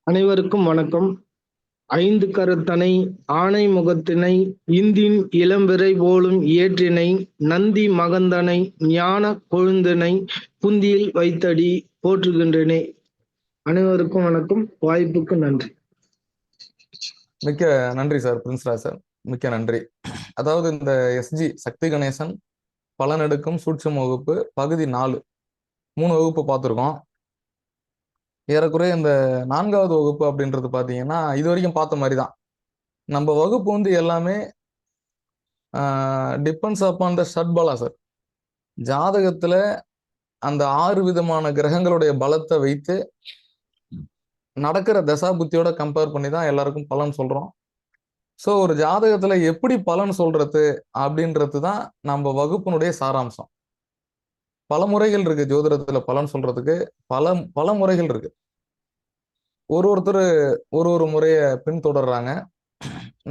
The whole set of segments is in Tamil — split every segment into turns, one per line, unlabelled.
அனைவருக்கும் வணக்கம். ஐந்து கரத்தனை ஆனை முகத்தினை இந்தின் இளம்பிறை போலும் ஏற்றினை நந்தி மகந்தனை ஞான கொழுந்தினை புந்தியில் வைத்தடி போற்றுகின்றனே. அனைவருக்கும் வணக்கம். வாய்ப்புக்கு நன்றி.
மிக்க நன்றி சார், பிரின்ஸ்ராஜ் சார், மிக்க நன்றி. அதாவது இந்த எஸ்ஜி சக்தி கணேசன் பலனெடுக்கும் சூட்சும வகுப்பு பகுதி 4 3 வகுப்பு பார்த்துருக்கோம். ஏறக்குறைய இந்த 4வது வகுப்பு அப்படின்றது பார்த்தீங்கன்னா இது வரைக்கும் பார்த்த மாதிரி தான். நம்ம வகுப்பு வந்து எல்லாமே டிபெண்ட்ஸ் அப்பான் த ஷட்பலா சார். ஜாதகத்துல அந்த 6 விதமான கிரகங்களுடைய பலத்தை வைத்து நடக்கிற தசா புத்தியோட கம்பேர் பண்ணி தான் எல்லாருக்கும் பலன் சொல்றோம். ஸோ ஒரு ஜாதகத்துல எப்படி பலன் சொல்றது அப்படின்றது தான் நம்ம வகுப்பினுடைய சாராம்சம். பல முறைகள் இருக்கு ஜோதிடத்துல பலன் சொல்றதுக்கு, பல முறைகள் இருக்கு. ஒருத்தர் ஒரு முறையை பின்தொடர்றாங்க.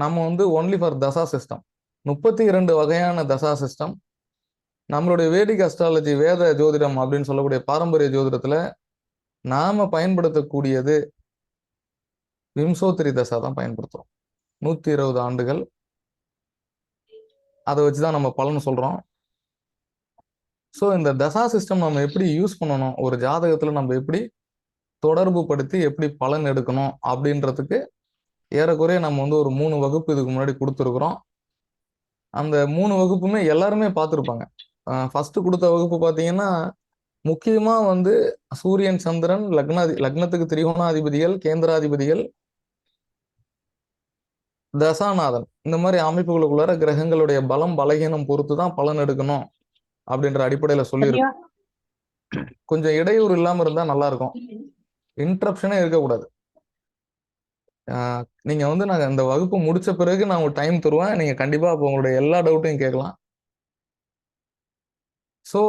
நம்ம வந்து ஒன்லி ஃபார் தசா சிஸ்டம், 32 வகையான தசா சிஸ்டம். நம்மளுடைய வேதிக் அஸ்ட்ராலஜி, வேத ஜோதிடம் அப்படின்னு சொல்லக்கூடிய பாரம்பரிய ஜோதிடத்துல நாம பயன்படுத்தக்கூடியது விம்சோத்திரி தசா தான் பயன்படுத்துறோம். 120 ஆண்டுகள் அதை வச்சுதான் நம்ம பலன் சொல்றோம். ஸோ இந்த தசா சிஸ்டம் நம்ம எப்படி யூஸ் பண்ணணும், ஒரு ஜாதகத்துல நம்ம எப்படி தொடர்பு படுத்தி எப்படி பலன் எடுக்கணும் அப்படின்றதுக்கு ஏறக்குறைய நம்ம வந்து ஒரு 3 வகுப்பு இதுக்கு முன்னாடி கொடுத்துருக்குறோம். அந்த 3 வகுப்புமே எல்லாருமே பார்த்துருப்பாங்க. ஃபர்ஸ்ட் கொடுத்த வகுப்பு பார்த்தீங்கன்னா முக்கியமா வந்து சூரியன், சந்திரன், லக்னத்துக்கு திரிகோணாதிபதிகள், கேந்திராதிபதிகள், தசாநாதன், இந்த மாதிரி அமைப்புகளுக்குள்ளார கிரகங்களுடைய பலம் பலகீனம் பொறுத்து தான் பலன் எடுக்கணும் அப்படின்ற அடிப்படையில சொல்லியிருக்கோம். கொஞ்சம் இடையூறு இல்லாம இருந்தா நல்லா இருக்கும், இன்டரப்ஷனே இருக்கக்கூடாது. நீங்க வந்து நான் இந்த வகுப்பு முடிச்ச பிறகு நான் உங்களுக்கு டைம் தருவேன். நீங்க கண்டிப்பா அப்போ உங்களுடைய எல்லா டவுட்டையும் கேட்கலாம். ஸோ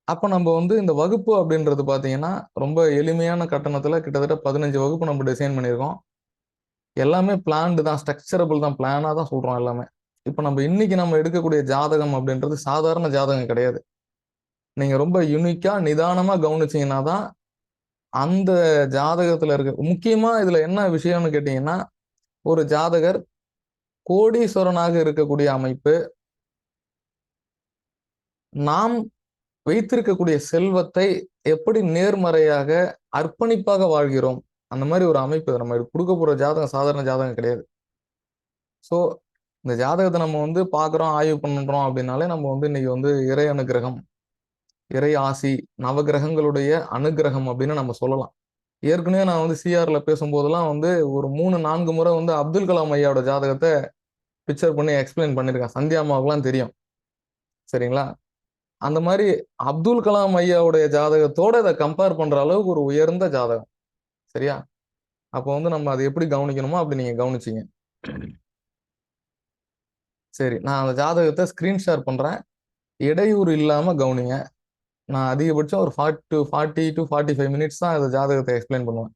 அப்போ நம்ம வந்து இந்த வகுப்பு அப்படின்றது பார்த்தீங்கன்னா ரொம்ப எளிமையான கட்டணத்துல கிட்டத்தட்ட 15 வகுப்பு நம்ம டிசைன் பண்ணியிருக்கோம். எல்லாமே பிளான்டு தான், ஸ்ட்ரக்சரபிள் தான், பிளானா தான் சொல்றோம் எல்லாமே. இப்போ நம்ம இன்னைக்கு நம்ம எடுக்கக்கூடிய ஜாதகம் அப்படின்றது சாதாரண ஜாதகம் கிடையாது. நீங்க ரொம்ப யூனிக்கா நிதானமா கவனிச்சீங்கன்னா தான் அந்த ஜாதகத்துல இருக்க முக்கியமா இதுல என்ன விஷயம்னு கேட்டீங்கன்னா, ஒரு ஜாதகர் கோடீஸ்வரனாக இருக்கக்கூடிய அமைப்பு, நாம் வைத்திருக்கக்கூடிய செல்வத்தை எப்படி நேர்மறையாக அர்ப்பணிப்பாக வாழ்கிறோம், அந்த மாதிரி ஒரு அமைப்பு நம்ம கொடுக்க போற ஜாதகம் சாதாரண ஜாதகம் கிடையாது. ஸோ இந்த ஜாதகத்தை நம்ம வந்து பார்க்குறோம், ஆய்வு பண்றோம் அப்படின்னாலே நம்ம வந்து இன்னைக்கு வந்து இறை அனுகிரகம், இறை ஆசி, நவகிரகங்களுடைய அனுகிரகம் அப்படின்னு நம்ம சொல்லலாம். ஏற்கனவே நான் வந்து சிஆர்ல பேசும்போதெல்லாம் வந்து ஒரு 3-4 முறை வந்து அப்துல் கலாம் ஐயாவோட ஜாதகத்தை பிக்சர் பண்ணி எக்ஸ்பிளைன் பண்ணியிருக்கேன். சந்தியாமாவுக்குலாம் தெரியும், சரிங்களா? அந்த மாதிரி அப்துல் கலாம் ஐயாவுடைய ஜாதகத்தோட இதை கம்பேர் பண்ற அளவுக்கு ஒரு உயர்ந்த ஜாதகம், சரியா? அப்போ வந்து நம்ம அதை எப்படி கவனிக்கணுமோ அப்படி நீங்க கவனிச்சிங்க. சரி, நான் அந்த ஜாதகத்தை ஸ்கிரீன் ஷேர் பண்றேன், இடையூறு இல்லாம கவனிங்க. நான் அதிகபட்சம் ஒரு 40 to 45 மினிட்ஸ் தான் அந்த ஜாதகத்தை எக்ஸ்பிளைன் பண்ணுவேன்.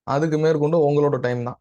அதுக்கு மேற்கொண்டு உங்களோட டைம் தான்.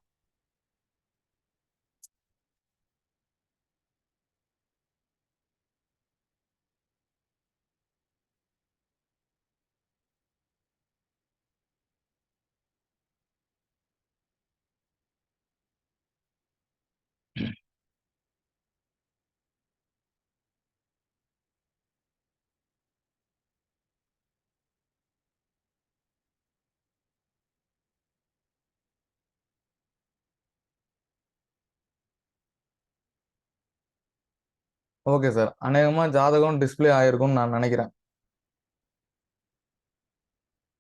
ஓகே சார், அநேகமா ஜாதகம் டிஸ்பிளே ஆயிருக்கும்னு நான் நினைக்கிறேன்.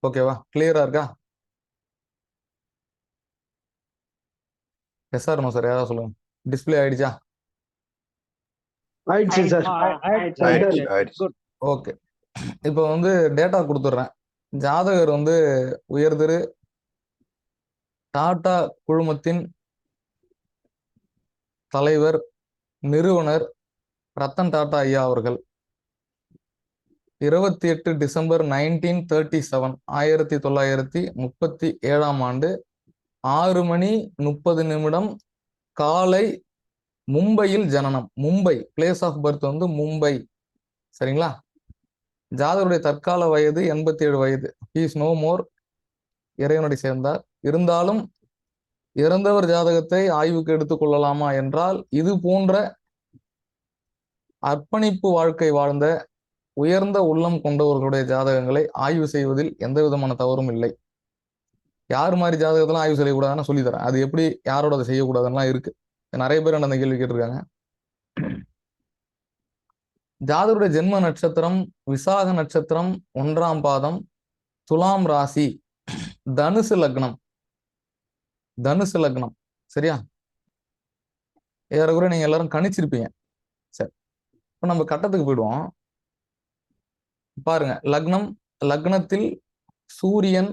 ஓகேவா, கிளியரா இருக்கா? எஸ் சார், நோ சார், யாராவது சொல்லுங்க. டிஸ்பிளே ஆயிடுச்சா?
ஆயிடுச்சு சார்.
ஓகே, இப்போ வந்து டேட்டா கொடுத்துட்றேன். ஜாதகர் வந்து உயர்திரு டாடா குழுமத்தின் தலைவர், நிறுவனர் ரத்தன் டாடா ஐயா அவர்கள் 28 டிசம்பர் 1937 1937 ஆண்டு 6 மணி 30 நிமிடம் காலை மும்பையில் ஜனனம். மும்பை பிளேஸ் ஆஃப் பர்த் வந்து மும்பை, சரிங்களா? ஜாதகருடைய தற்கால வயது 87 வயது. He is no more. இறைவனடி சேர்ந்தார். இருந்தாலும் இறந்தவர் ஜாதகத்தை ஆய்வுக்கு எடுத்துக் கொள்ளலாமா என்றால், இது போன்ற அர்ப்பணிப்பு வாழ்க்கை வாழ்ந்த உயர்ந்த உள்ளம் கொண்டவர்களுடைய ஜாதகங்களை ஆய்வு செய்வதில் எந்த விதமான தவறும் இல்லை. யார் மாதிரி ஜாதகத்தெல்லாம் ஆய்வு செய்யக்கூடாதுன்னு சொல்லித்தரேன். அது எப்படி யாரோட அதை செய்யக்கூடாதுலாம் இருக்கு. நிறைய பேர் அந்த கேள்வி கேட்டிருக்காங்க. ஜாதகருடைய ஜென்ம நட்சத்திரம் விசாக நட்சத்திரம் 1ஆம் பாதம், துலாம் ராசி, தனுசு லக்னம். தனுசு லக்னம் சரியா? ஏறக்குறை நீங்க எல்லாரும் கணிச்சிருப்பீங்க. சரி, இப்ப நம்ம கட்டத்துக்கு போயிடுவோம். பாருங்க, லக்னத்தில் சூரியன்,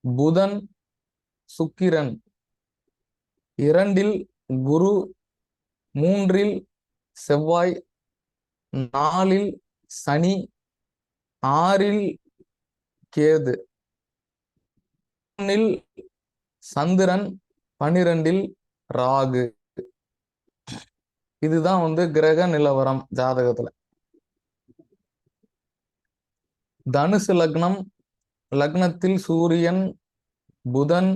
புதன், சுக்கிரன், 2ல் குரு, 3ல் செவ்வாய், 4ல் சனி, 6ல் கேது, 1ல் சந்திரன், 12ல் ராகு. இதுதான் கிரக நிலவரம் ஜாதகத்துல. தனுசு லக்னத்தில் சூரியன், புதன்,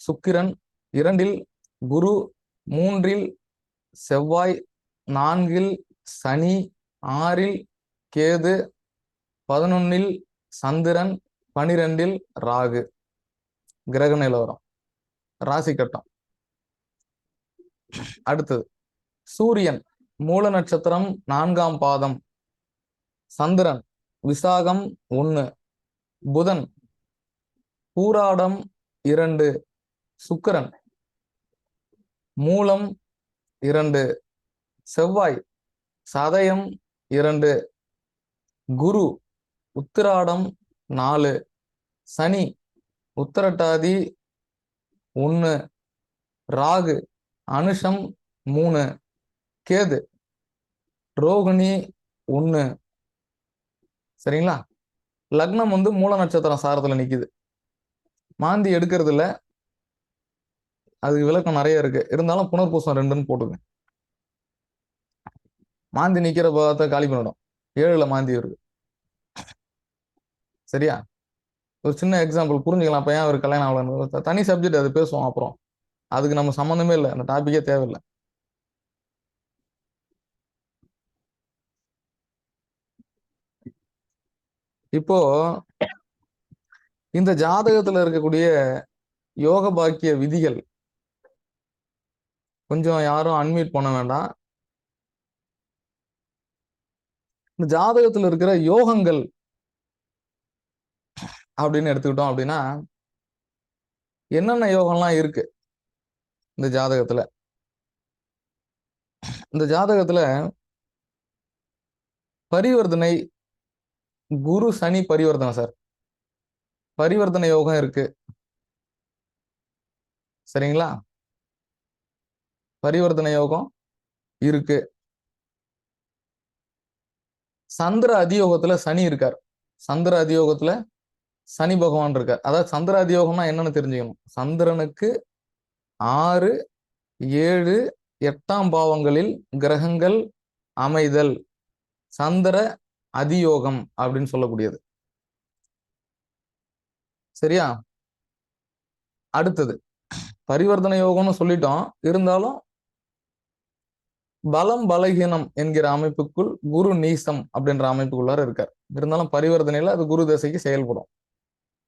சுக்கிரன், 2ல் குரு, 3ல் செவ்வாய், 4ல் சனி, 6ல் கேது, 11ல் சந்திரன், 12ல் ராகு. கிரக நிலவரம், ராசி கட்டம். அடுத்தது சூரியன் மூல நட்சத்திரம் 4ஆம் பாதம், சந்திரன் விசாகம் 1, புதன் பூராடம் 2, சுக்கிரன் மூலம் 2, செவ்வாய் சதயம் 2, குரு உத்திராடம் 4, சனி உத்திரட்டாதி 1, ராகு அனுஷம் 3, கேது ரோகிணி 1. சரிங்களா? லக்னம் மூல நட்சத்திரம் சாரத்துல நிக்குது. மாந்தி எடுக்கிறது இல்ல, அதுக்கு விளக்கம் நிறைய இருக்கு. இருந்தாலும் புனர்பூசம் 2ன்னு போட்டுங்க. மாந்தி நிக்கிற பாகத்தை காலி பண்ணிடும். 7ல மாந்தி இருக்கு. சரியா? ஒரு சின்ன எக்ஸாம்பிள் புரிஞ்சுக்கலாம். அப்ப ஏன் ஒரு கல்யாணம் ஆகலன்னு தனி சப்ஜெக்ட், அது பேசுவோம் அப்புறம். அதுக்கு நம்ம சம்மந்தமே இல்லை, அந்த டாபிக்கே தேவையில்லை. இப்போ இந்த ஜாதகத்துல இருக்கக்கூடிய யோக பாக்கிய விதிகள் கொஞ்சம் யாரும் அன்மியூட் பண்ண வேண்டாம். இந்த ஜாதகத்துல இருக்கிற யோகங்கள் அப்படின்னு எடுத்துக்கிட்டோம் அப்படின்னா, என்னென்ன யோகம்லாம் இருக்கு இந்த ஜாதகத்துல? இந்த ஜாதகத்துல பரிவர்த்தனை, குரு சனி பரிவர்த்தனை சார், பரிவர்த்தனை யோகம் இருக்கு. சரிங்களா? பரிவர்த்தனை யோகம் இருக்கு. சந்திர அதியோகத்துல சனி இருக்கார். சந்திர அதியோகத்துல சனி பகவான் இருக்கார். அதாவது சந்திர அதியோகம்னா என்னன்னு தெரிஞ்சுக்கணும். சந்திரனுக்கு 6, 7, 8ஆம் பாவங்களில் கிரகங்கள் அமைதல் சந்திர அதியோகம் அப்படின்னு சொல்லக்கூடியது. சரியா? அடுத்தது பரிவர்த்தனை யோகம்னு சொல்லிட்டோம். இருந்தாலும் பலம் பலகீனம் என்கிற அமைப்புக்குள் குரு நீசம் அப்படின்ற அமைப்புக்குள்ளார இருக்கார். இருந்தாலும் பரிவர்த்தனையில அது குரு தசைக்கு செயல்படும்.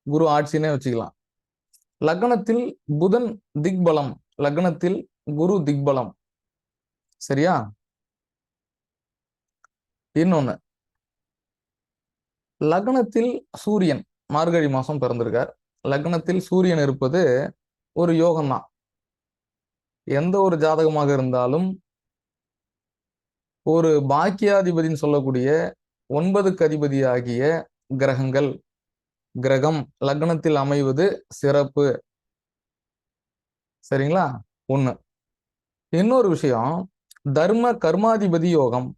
குரு ஆட்சினே வச்சுக்கலாம். லக்னத்தில் புதன் திக்பலம், லக்னத்தில் குரு திக்பலம். சரியா? இன்னொன்னு, லக்னத்தில் சூரியன் மார்கழி மாசம் பிறந்திருக்கார். லக்னத்தில் சூரியன் இருப்பது ஒரு யோகம்தான். எந்த ஒரு ஜாதகமாக இருந்தாலும் ஒரு பாக்கியாதிபதினு சொல்லக்கூடிய 9க்கு அதிபதி ஆகிய கிரகம் லக்னத்தில் அமைவது சிறப்பு. சரிங்களா? 1. இன்னொரு விஷயம், தர்ம கர்மாதிபதி யோகம்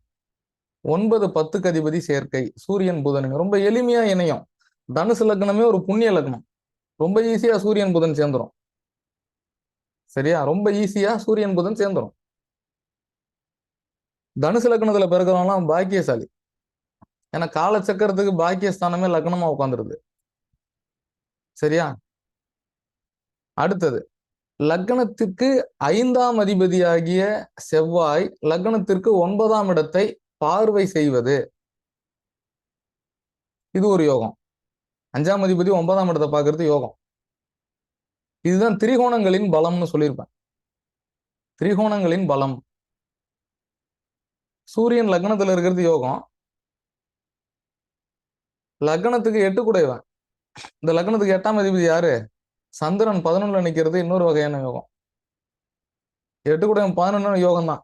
9, 10க்கு அதிபதி சேர்க்கை சூரியன் புதன் ரொம்ப எளிமையா இணையும். தனுசு லக்னமே ஒரு புண்ணிய லக்னம். ரொம்ப ஈஸியா சூரியன் புதன் சேர்ந்துரும். சரியா? ரொம்ப ஈஸியா சூரியன் புதன் சேர்ந்துரும். தனுசு லக்னத்துல பிறக்கிறவங்களாம் பாக்கியசாலி. ஏன்னா காலச்சக்கரத்துக்கு பாக்கியஸ்தானமே லக்னமா உட்காந்துருது. சரியா? அடுத்தது, லக்னத்திற்கு 5ஆம் அதிபதியாகிய செவ்வாய் லக்னத்திற்கு 9ஆம் இடத்தை பார்வை செய்வது, இது ஒரு யோகம். 5ஆம் அதிபதி 9ஆம் இடத்தை பார்க்கறது யோகம். இதுதான் திரிகோணங்களின் பலம்னு சொல்லியிருப்பேன். திரிகோணங்களின் பலம். சூரியன் லக்னத்துல இருக்கிறது யோகம். லக்னத்துக்கு 8 கூடையவன். இந்த லக்னத்துக்கு 8ஆம் அதிபதி யாரு? சந்திரன் 11ல நிக்கிறது இன்னொரு வகையான யோகம். 8 கூடையவன் 11 யோகம் தான்.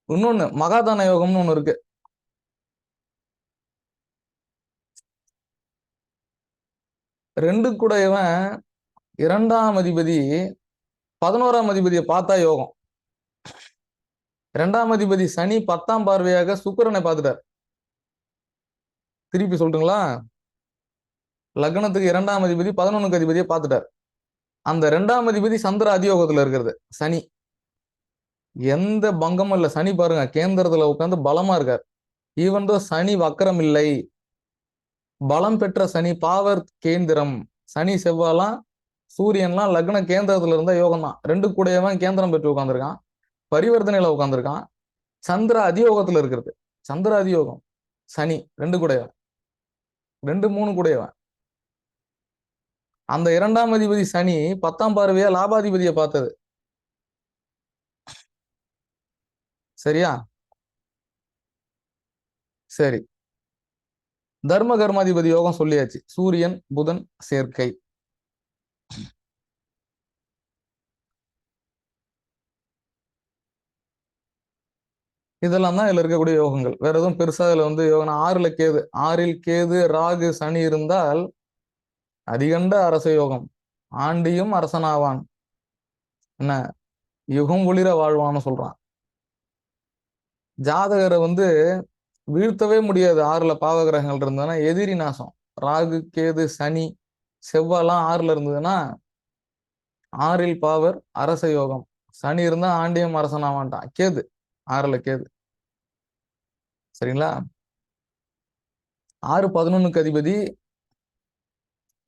இன்னொன்னு மகாதான யோகம்னு ஒண்ணு இருக்கு. ரெண்டு கூடையவன் 2ஆம் அதிபதி 11ஆம் அதிபதியை பார்த்தா யோகம். 2ஆம் அதிபதி சனி 10ஆம் பார்வையாக சுக்கிரனை பார்த்துட்டார். திருப்பி சொல்லட்டுங்களா? லக்னத்துக்கு 2ஆம் அதிபதி 11க்கு அதிபதியை பார்த்துட்டார். அந்த 2ஆம் அதிபதி சந்திர அதியோகத்துல இருக்கிறது சனி. எந்த பங்கமும் இல்ல. சனி பாருங்க கேந்திரத்துல உட்கார்ந்து பலமா இருக்கார். ஈவன் தோ சனி வக்கரம் இல்லை, பலம் பெற்ற சனி, பாவர் கேந்திரம். சனி செவ்வாலாம் சூரியன்லாம் லக்ன கேந்திரத்துல இருந்தா யோகம் தான். 2 கூடையவன் கேந்திரம் பெற்று உட்கார்ந்துருக்கான், பரிவர்த்தனையில உட்கார்ந்துருக்கான். சந்திர அதியோகத்துல இருக்கிறது. சந்திர அதியோகம் சனி 2 கூடையவன், 2 3 கூடையவன். அந்த 2ஆம் அதிபதி சனி 10ஆம் பார்வையா லாபாதிபதியை பார்த்தது. சரியா? சரி, தர்ம கர்மாதிபதி யோகம் சொல்லியாச்சு. சூரியன் புதன் சேர்க்கை. இதெல்லாம் தான் இதுல இருக்கக்கூடிய யோகங்கள். வேற எதுவும் பெருசா இதுல யோகம் 6ல கேது. 6ல் கேது ராகு சனி இருந்தால் அதிகண்ட அரச யோகம். ஆண்டியும் அரசனாவான், என்ன யுகம் ஒளிர வாழ்வான்னு சொல்றான். ஜாதகரை வீழ்த்தவே முடியாது. 6ல பாவ கிரகங்கள் இருந்ததுன்னா எதிரி நாசம். ராகு கேது சனி செவ்வாலாம் 6ல இருந்ததுன்னா 6ல் பாவர் அரச யோகம். சனி இருந்தா ஆண்டியம் அரசனாவான்ட்டான். கேது 6ல கேது. சரிங்களா? 6 11க்கு அதிபதி.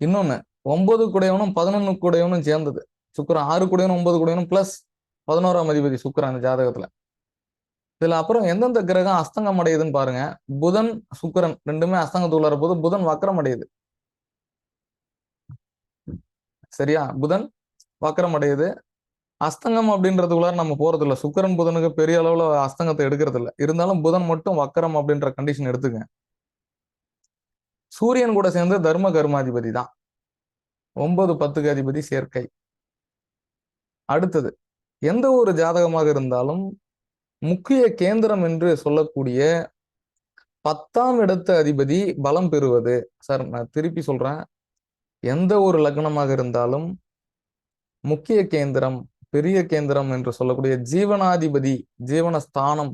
இன்னொன்னு 9 கூடையவனும் 11 கூடையவனும் சேர்ந்தது சுக்கிரன். 6 கூடையவனும் 9 கூடையவனும் பிளஸ் 11ஆம் அதிபதி சுக்கிரன் அந்த ஜாதகத்துல. இதுல அப்புறம் எந்தெந்த கிரகம் அஸ்தங்கம் அடையுதுன்னு பாருங்க. புதன் சுக்கிரன் ரெண்டுமே அஸ்தங்கத்துக்குள்ள போது புதன் வக்கரம் அடையுது. சரியா? புதன் வக்கரம் அடையுது. அஸ்தங்கம் அப்படின்றதுக்குள்ளார நம்ம போறது இல்ல. சுக்கிரன் புதனுக்கு பெரிய அளவுல அஸ்தங்கத்தை எடுக்கிறது இல்ல. இருந்தாலும் புதன் மட்டும் வக்கரம் அப்படின்ற கண்டிஷன் எடுத்துங்க. சூரியன் கூட சேர்ந்து தர்ம கர்மாதிபதி தான். 9 10க்கு அதிபதி சேர்க்கை. அடுத்தது, எந்த ஒரு ஜாதகமாக இருந்தாலும் முக்கிய கேந்திரம் என்று சொல்லக்கூடிய 10ஆம் இடத்து அதிபதி பலம் பெறுவது. சார் நான் திருப்பி சொல்றேன், எந்த ஒரு லக்னமாக இருந்தாலும் முக்கிய கேந்திரம், பெரிய கேந்திரம் என்று சொல்லக்கூடிய ஜீவனாதிபதி, ஜீவனஸ்தானம்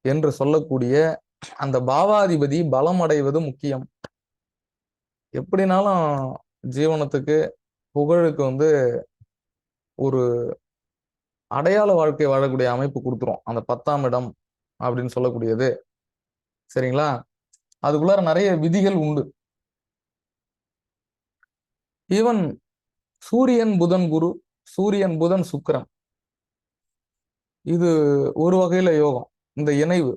என்று சொல்லக்கூடிய அந்த பாவாதிபதி பலம் அடைவது முக்கியம். எப்படினாலும் ஜீவனத்துக்கு புகழுக்கு ஒரு அடையாள வாழ்க்கை வாழக்கூடிய அமைப்பு கொடுத்துரும் அந்த 10ஆம் இடம் அப்படின்னு சொல்லக்கூடியது. சரிங்களா? அதுக்குள்ளார நிறைய விதிகள் உண்டு. ஈவன் சூரியன் புதன் குரு, சூரியன் புதன் சுக்கிரன், இது ஒரு வகையில யோகம். இந்த இணைவு,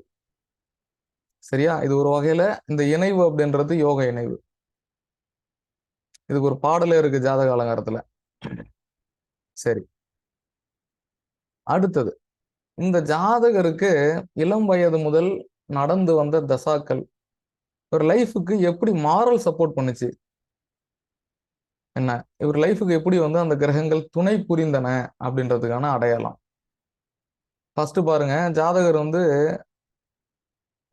சரியா? இது ஒரு வகையில இந்த இணைவு அப்படின்றது யோக இணைவு. இதுக்கு ஒரு பாடலே இருக்கு ஜாதக அலங்காரத்துல. சரி, அடுத்தது, இந்த ஜாதகருக்கு இளம் வயது முதல் நடந்து வந்த தசாக்கள் ஒரு லைஃபுக்கு எப்படி மாரல் சப்போர்ட் பண்ணுச்சு, என்ன இவர் லைஃபுக்கு எப்படி அந்த கிரகங்கள் துணை புரிந்தன அப்படின்றதுக்கான அடையாளம். ஃபர்ஸ்ட் பாருங்க, ஜாதகர்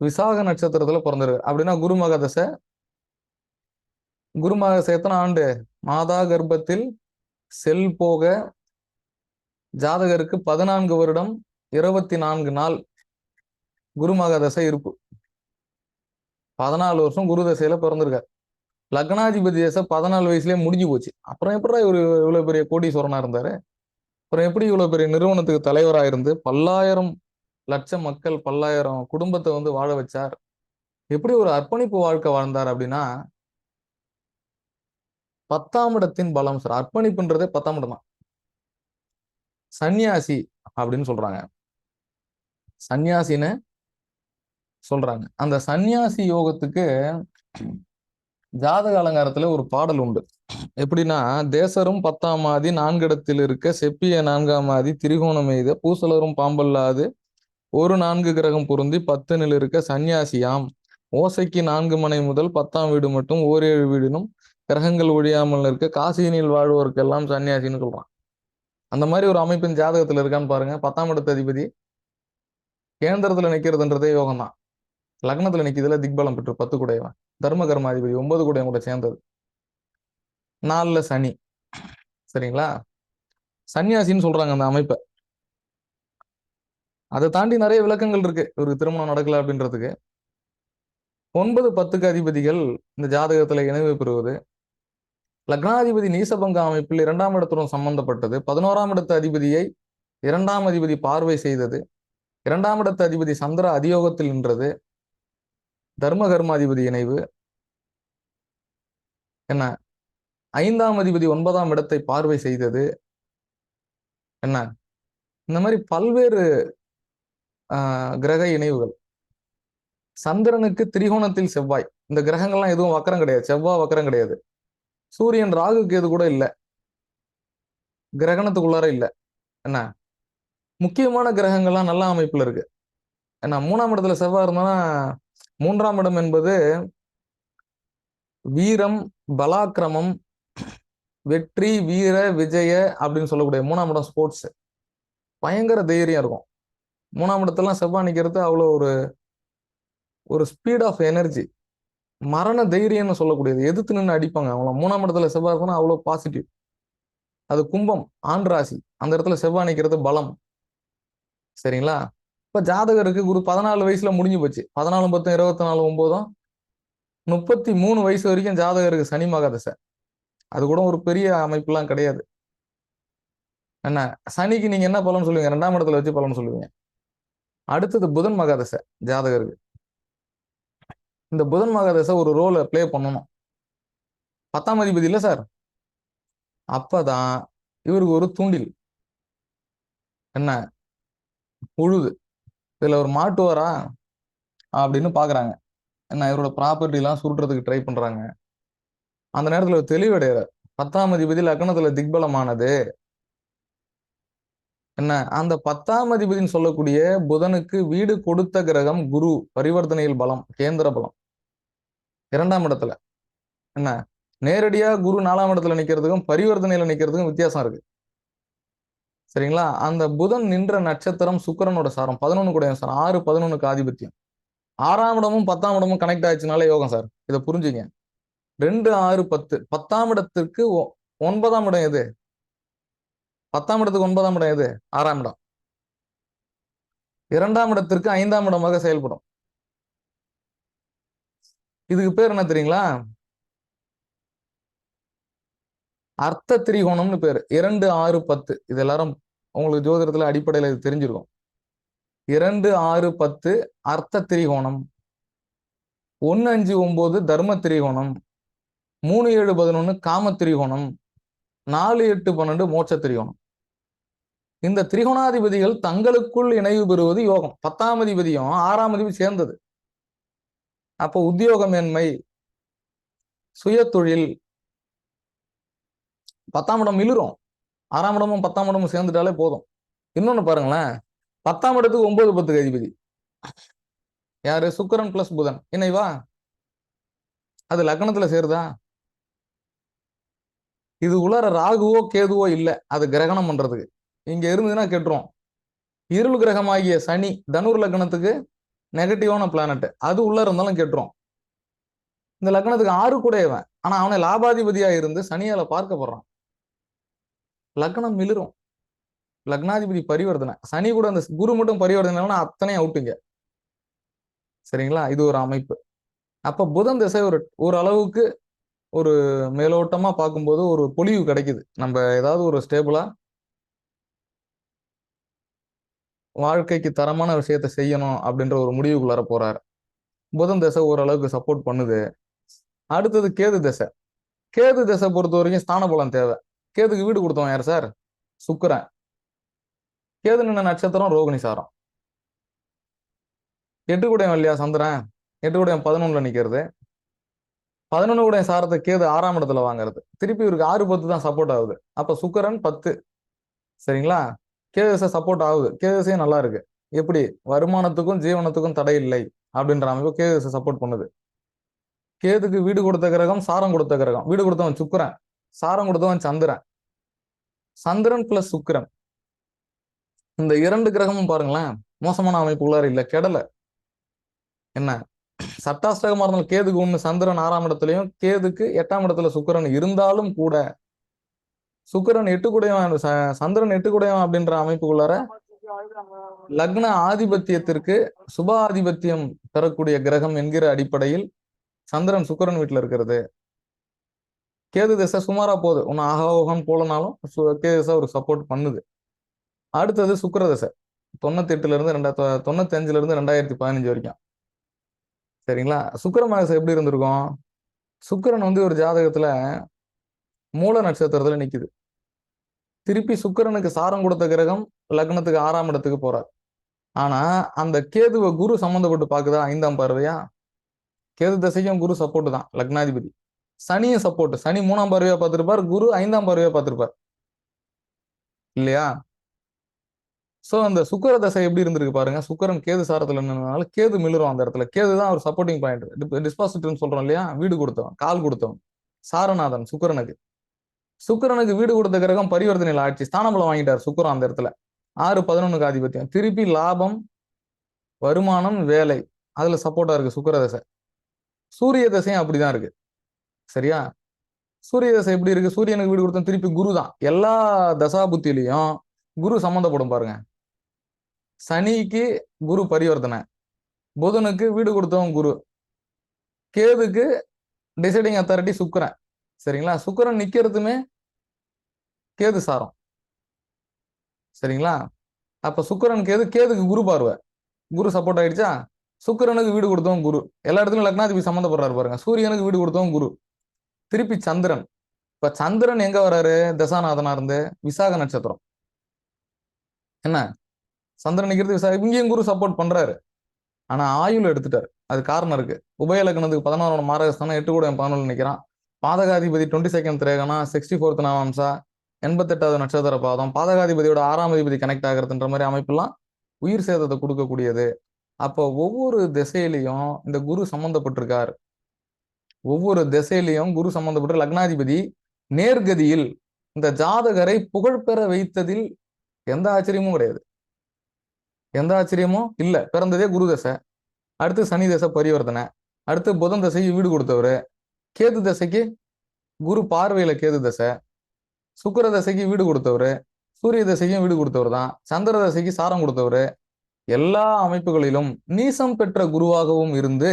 விசாக நட்சத்திரத்துல பிறந்திருக்கு அப்படின்னா குருமக தசை. குருமக தசை எத்தனை ஆண்டு? மாதா கர்ப்பத்தில் செல் போக ஜாதகருக்கு 14 வருடம் 24 நாள் குருமக தசை இருப்பு. 14 வருஷம் குரு தசையில பிறந்திருக்காரு. லக்னாதிபதி தசை 14 வயசுலயே முடிஞ்சு போச்சு. அப்புறம் எப்படி இவர் இவ்வளவு பெரிய கோடீஸ்வரனா இருந்தாரு? அப்புறம் எப்படி இவ்வளவு பெரிய நிறுவனத்துக்கு தலைவரா இருந்து பல்லாயிரம் லட்சம் மக்கள், 10,000 குடும்பத்தை வாழ வச்சார்? எப்படி ஒரு அர்ப்பணிப்பு வாழ்க்கை வாழ்ந்தார் அப்படின்னா, 10ஆம் இடத்தின் பலம் சார். அர்ப்பணிப்புன்றதே 10ஆம் இடம் தான். சன்னியாசி அப்படின்னு சொல்றாங்க, சன்னியாசின்னு சொல்றாங்க. அந்த சன்னியாசி யோகத்துக்கு ஜாதக அலங்காரத்துல ஒரு பாடல் உண்டு. எப்படின்னா, தேசரும் 10ஆம் ஆதி 4 இருக்க செப்பிய 4ஆம் ஆதி திரிகோணம் எய்த பூசலரும் பாம்பல்லாது ஒரு 4 கிரகம் பொருந்தி 10 இருக்க சன்னியாசியாம் ஓசைக்கு 4 மனை முதல் 10ஆம் வீடு மட்டும் ஓர் 7 வீடினும் கிரகங்கள் ஒழியாமல் இருக்க காசியினில் வாழ்வோருக்கெல்லாம் சன்னியாசின்னு சொல்றான். அந்த மாதிரி ஒரு அமைப்பின் ஜாதகத்துல இருக்கான்னு பாருங்க. 10ஆம் இடத்து அதிபதி கேந்திரத்துல நிக்கிறதுன்றதே யோகம் தான். லக்னத்துல நிக்கிறதுல திக்பலம் பெற்று 10 கூடையவன், தர்ம கர்மாதிபதி 9 கூடையவன் கூட சேர்ந்தது, 4ல சனி. சரிங்களா? சன்னியாசின்னு சொல்றாங்க அந்த அமைப்பை. அதை தாண்டி நிறைய விளக்கங்கள் இருக்கு ஒரு திருமணம் நடக்கல அப்படின்றதுக்கு. 9, 10க்கு அதிபதிகள் இந்த ஜாதகத்துல இணைவு பெறுவது, லக்னாதிபதி நீசபங்க அமைப்பில் 2ஆம் இடத்துடன் சம்பந்தப்பட்டது, 11ஆம் இடத்து அதிபதியை 2ஆம் அதிபதி பார்வை செய்தது, 2ஆம் இடத்து அதிபதி சந்திர அதியோகத்தில் நின்றது, தர்ம கர்மாதிபதி இணைவு என்ன, 5ஆம் அதிபதி 9ஆம் இடத்தை பார்வை செய்தது என்ன, இந்த மாதிரி பல்வேறு கிரக இணைவுகள். சந்திரனுக்கு திரிகோணத்தில் செவ்வாய். இந்த கிரகங்கள்லாம் எதுவும் வக்கரம் கிடையாது, செவ்வாய் வக்கரம் கிடையாது. சூரியன் ராகு கேது கூட இல்ல, கிரகணத்துக்குள்ளார இல்ல என்ன. முக்கியமான கிரகங்கள்லாம் நல்ல அமைப்புல இருக்கு என்ன. 3ஆம் இடத்துல செவ்வாய் இருந்தானா, 3ஆம் இடம் என்பது வீரம், பலாக்கிரமம், வெற்றி, வீர விஜய அப்படின்னு சொல்லக்கூடிய 3ஆம் இடம் ஸ்போர்ட்ஸ். பயங்கர தைரியம் இருக்கும் 3ஆம் இடத்தெல்லாம் செவ்வாய் நிக்கிறது. அவ்வளோ ஒரு ஸ்பீட் ஆஃப் எனர்ஜி, மரண தைரியம்னு சொல்லக்கூடியது. எதிர்த்து நின்று அடிப்பாங்க அவங்கள. 3ஆம் இடத்துல செவ்வாய் இருக்குன்னா அவ்வளோ பாசிட்டிவ். அது கும்பம், ஆண் ராசி. அந்த இடத்துல செவ்வாய் நிக்கிறது பலம். சரிங்களா? இப்ப ஜாதகருக்கு குரு 14 வயசுல முடிஞ்சு போச்சு. 14, 10, 24, 9, 33 வயசு வரைக்கும் ஜாதகருக்கு சனி மகாதசை. அது கூட ஒரு பெரிய அமைப்புலாம் கிடையாது என்ன. சனிக்கு நீங்க என்ன பலன் சொல்லுவீங்க? 2ஆம் இடத்துல வச்சு பலன் சொல்லுவீங்க. அடுத்தது புதன் மகாதசை ஜாதகருக்கு. இந்த புதன் மகாதசை ஒரு ரோலை பிளே பண்ணணும். 10ஆம் அதிபதி இல்ல சார். அப்பதான் இவருக்கு ஒரு தூண்டில் என்ன, உழுது. இதுல ஒரு மாட்டுவாரா அப்படின்னு பாக்குறாங்க என்ன. இவரோட ப்ராப்பர்ட்டி எல்லாம் சுருட்டுறதுக்கு ட்ரை பண்றாங்க. அந்த நேரத்துல ஒரு தெளிவடைகிறார். 10ஆம் அதிபதி லக்னத்துல திக்பலமானது என்ன. அந்த 10ஆம் அதிபதினு சொல்லக்கூடிய புதனுக்கு வீடு கொடுத்த கிரகம் குரு, பரிவர்த்தனையில் பலம், கேந்திர பலம் 2ஆம் இடத்துல என்ன. நேரடியா குரு 4ஆம் இடத்துல நிக்கிறதுக்கும் பரிவர்த்தனையில நிக்கிறதுக்கும் வித்தியாசம் இருக்கு. சரிங்களா? அந்த புதன் நின்ற நட்சத்திரம் சுக்கிரனோட சாரம் 11 கூட சார். 6, 11க்கு ஆதிபத்தியம். 6ஆம் இடமும் 10ஆம் இடமும் கனெக்ட் ஆயிடுச்சுனாலே யோகம் சார். இதை புரிஞ்சுங்க. 2, 6, 10. 10ஆம் இடத்திற்கு 9ஆம் இடம் எது? 10ஆம் இடத்துக்கு 9ஆம் இடம் எது? 6ஆம் இடம். 2ஆம் இடத்திற்கு 5ஆம் இடமாக செயல்படும். இதுக்கு பேர் என்ன தெரியுங்களா? அர்த்த திரிகோணம்னு பேரு. 2, 6, 10. இது எல்லாரும் உங்களுக்கு ஜோதிடத்துல அடிப்படையில இது தெரிஞ்சிருக்கும். 2, 6, 10 அர்த்த திரிகோணம். 1, 5, 9 தர்ம திரிகோணம். 3, 7, 11 காம திரிகோணம். 4, 8, 12 மோட்ச திரிகோணம். இந்த திரிகோணாதிபதிகள் தங்களுக்குள் இணைவு பெறுவது யோகம். 10ஆம் அதிபதியும் 6ஆம் அதிபதி சேர்ந்தது. அப்போ உத்தியோக மேன்மை, சுய தொழில், 10ஆம் இடம் இழுரும். 6ஆம் இடமும் 10ஆம் இடமும் சேர்ந்துட்டாலே போதும். இன்னொன்னு பாருங்களேன், 10ஆம் இடத்துக்கு 9, 10க்கு அதிபதி யாரு? சுக்கிரன் பிளஸ் புதன் இணைவா? அது லக்னத்துல சேருதா? இது உள்ளார ராகுவோ கேதுவோ இல்ல, அது கிரகணம் பண்றதுக்கு. இங்க இருந்ததுன்னா கெட்டுரும். இருள் கிரகமாகிய சனி தனுர் லக்னத்துக்கு நெகட்டிவான பிளானட், அது உள்ள இருந்தாலும் கெட்டுரும். இந்த லக்னத்துக்கு 6 கூடையவன், ஆனா அவனை லாபாதிபதியா இருந்து சனியால பார்க்கப்படுறான். லக்னம் மிளிரும். லக்னாதிபதி பரிவர்த்தனை. சனி கூட அந்த குரு மட்டும் பரிவர்த்தனை அத்தனை அவுட்டுங்க. சரிங்களா? இது ஒரு அமைப்பு. அப்ப புதன் திசை ஒரு அளவுக்கு ஒரு மேலோட்டமா பார்க்கும்போது ஒரு பொலிவு கிடைக்குது. நம்ம ஏதாவது ஒரு ஸ்டேபிளா வாழ்க்கைக்கு தரமான விஷயத்த செய்யணும் அப்படின்ற ஒரு முடிவுக்குள்ளார போறாரு. புதன் திசை ஓரளவுக்கு சப்போர்ட் பண்ணுது. அடுத்தது கேது திசை. கேது திசை பொறுத்த வரைக்கும் ஸ்தான பலம் தேவை. கேதுக்கு வீடு கொடுத்தவன் யார் சார்? சுக்கிரன். கேது நின்ன நட்சத்திரம் ரோகிணி சாரம். 8 கூடையம் இல்லையா சந்திரன்? 8 கூடையம் 11ல நிக்கிறது. 11 கூடையம் சாரத்தை கேது 6ஆம் இடத்துல வாங்குறது. திருப்பி இவருக்கு 6, 10 தான் சப்போர்ட் ஆகுது. அப்ப சுக்கிரன் 10. சரிங்களா? கேது திசை சப்போர்ட் ஆகுது. கேது திசையும் நல்லா இருக்கு. எப்படி? வருமானத்துக்கும் ஜீவனத்துக்கும் தடை இல்லை அப்படின்ற அமைப்பு கேது திசை சப்போர்ட் பண்ணுது. கேதுக்கு வீடு கொடுத்த கிரகம் சாரம் கொடுத்த கிரகம். வீடு கொடுத்தவன் சுக்கிரன், சாரம் கொடுத்தவன் சந்திரன். சந்திரன் பிளஸ் சுக்கிரன், இந்த 2 கிரகமும் பாருங்களேன் மோசமான அமைப்புள்ளார இல்ல, கெடல. என்ன சட்டாஷ்டகமா இருந்தாலும் கேதுக்கு 1 சந்திரன் 6ஆம் இடத்துலயும் கேதுக்கு 8ஆம் இடத்துல சுக்கிரன் இருந்தாலும் கூட சுக்கிரன் 8 கூடையவன், சந்திரன் 8 கூடையவன் அப்படின்ற அமைப்புக்குள்ளார லக்ன ஆதிபத்தியத்திற்கு சுப ஆதிபத்தியம் பெறக்கூடிய கிரகம் என்கிற அடிப்படையில் சந்திரன் சுக்கிரன் வீட்டுல இருக்கிறது. கேது திசை சுமாரா போகுது, ஒன்னும் ஆகோகம் போலனாலும் கேது திசை ஒரு சப்போர்ட் பண்ணுது. அடுத்தது சுக்கிர திசை 98ல இருந்து 95ல இருந்து 2015 வரைக்கும். சரிங்களா? சுக்கிர மகசை எப்படி இருந்திருக்கும்? சுக்கிரன் வந்து ஒரு ஜாதகத்துல மூல நட்சத்திரத்துல நிக்குது. திருப்பி சுக்கிரனுக்கு சாரம் கொடுத்த கிரகம் லக்னத்துக்கு 6ஆம் இடத்துக்கு போறார். ஆனா அந்த கேதுவை குரு சம்பந்தப்பட்டு பாக்குதா? 5ஆம் பார்வையா? கேது திசைக்கும் குரு சப்போர்ட் தான், லக்னாதிபதி. சனியும் சப்போர்ட். சனி 3ஆம் பார்வையா பார்த்திருப்பார், குரு 5ஆம் பார்வையா பார்த்திருப்பார் இல்லையா? சோ அந்த சுக்கிர தசை எப்படி இருந்திருக்கு பாருங்க. சுக்கிரன் கேது சாரத்துல நின்றனால கேது மிளரும் அந்த இடத்துல. கேது தான் ஒரு சப்போர்ட்டிங் பாயிண்ட், டிஸ்பாசிட்னு சொல்றோம் இல்லையா? வீடு கொடுத்தவன், கால் கொடுத்தவன், சாரநாதன் சுக்கிரனுக்கு. சுக்கிரனுக்கு வீடு கொடுத்த கிரகம் பரிவர்த்தனையில் ஆட்சி, ஸ்தானபலம் வாங்கிட்டார் சுக்கிரன் அந்த இடத்துல. 6, 11க்கு ஆதிபத்தியம். திருப்பி லாபம், வருமானம், வேலை, அதுல சப்போர்ட்டா இருக்கு சுக்கிர தசை. சூரிய தசையும் அப்படிதான் இருக்கு. சரியா? சூரிய தசை எப்படி இருக்கு? சூரியனுக்கு வீடு கொடுத்தோம், திருப்பி குரு தான். எல்லா தசாபுத்திலையும் குரு சம்பந்தப்படும் பாருங்க. சனிக்கு குரு பரிவர்த்தனை, புதனுக்கு வீடு கொடுத்தவன் குரு, கேதுக்கு டிசைடிங் அத்தாரிட்டி சுக்கிரன். சரிங்களா? சுக்கிரன் நிக்கிறதுமே கேது சாரம். சரிங்களா? அப்ப சுக்கிரன் கேது, கேதுக்கு குரு பார்வை, குரு சப்போர்ட் ஆயிடுச்சா? சுக்கிரனுக்கு வீடு கொடுத்தவன் குரு. எல்லா இடத்துலயும் லக்னாதிபதி சம்மந்தப்படுறாரு பாருங்க. சூரியனுக்கு வீடு கொடுத்தவன் குரு. திருப்பி சந்திரன். இப்ப சந்திரன் எங்க வராரு? தசாநாதனா இருந்து விசாக நட்சத்திரம். என்ன சந்திரன் நிக்கிறது விசாக. இங்கேயும் குரு சப்போர்ட் பண்றாரு. ஆனா ஆயுள் எடுத்துட்டாரு. அது காரணம் இருக்கு. உபய லக்னத்துக்கு 11 மாரகஸ்தானம் 8 கூட 11 நிக்கிறான். பாதகாதிபதி 22nd திரேகனா, 64th நாமாம்சா, 88வது நட்சத்திர பாதம். பாதகாதிபதியோட 6ஆம் அதிபதி கனெக்ட் ஆகிறதுன்ற மாதிரி அமைப்பெல்லாம் உயிர் சேதத்தை கொடுக்கக்கூடியது. அப்போ ஒவ்வொரு திசையிலையும் இந்த குரு சம்பந்தப்பட்டிருக்கார். ஒவ்வொரு திசையிலையும் குரு சம்பந்தப்பட்ட லக்னாதிபதி நேர்கதியில் இந்த ஜாதகரை புகழ்பெற வைத்ததில் எந்த ஆச்சரியமும் கிடையாது. எந்த ஆச்சரியமும் இல்ல. பிறந்ததே குரு தசை, அடுத்து சனி தசை பரிவர்த்தனை, அடுத்து புதன் தசைக்கு வீடு கொடுத்தவரு, கேது தசைக்கு குரு பார்வையில கேது தசை, சுக்கிர தசைக்கு வீடு கொடுத்தவரு, சூரிய தசைக்கும் வீடு கொடுத்தவர் தான், சந்திர தசைக்கு சாரம் கொடுத்தவரு. எல்லா அமைப்புகளிலும் நீசம் பெற்ற குருவாகவும் இருந்து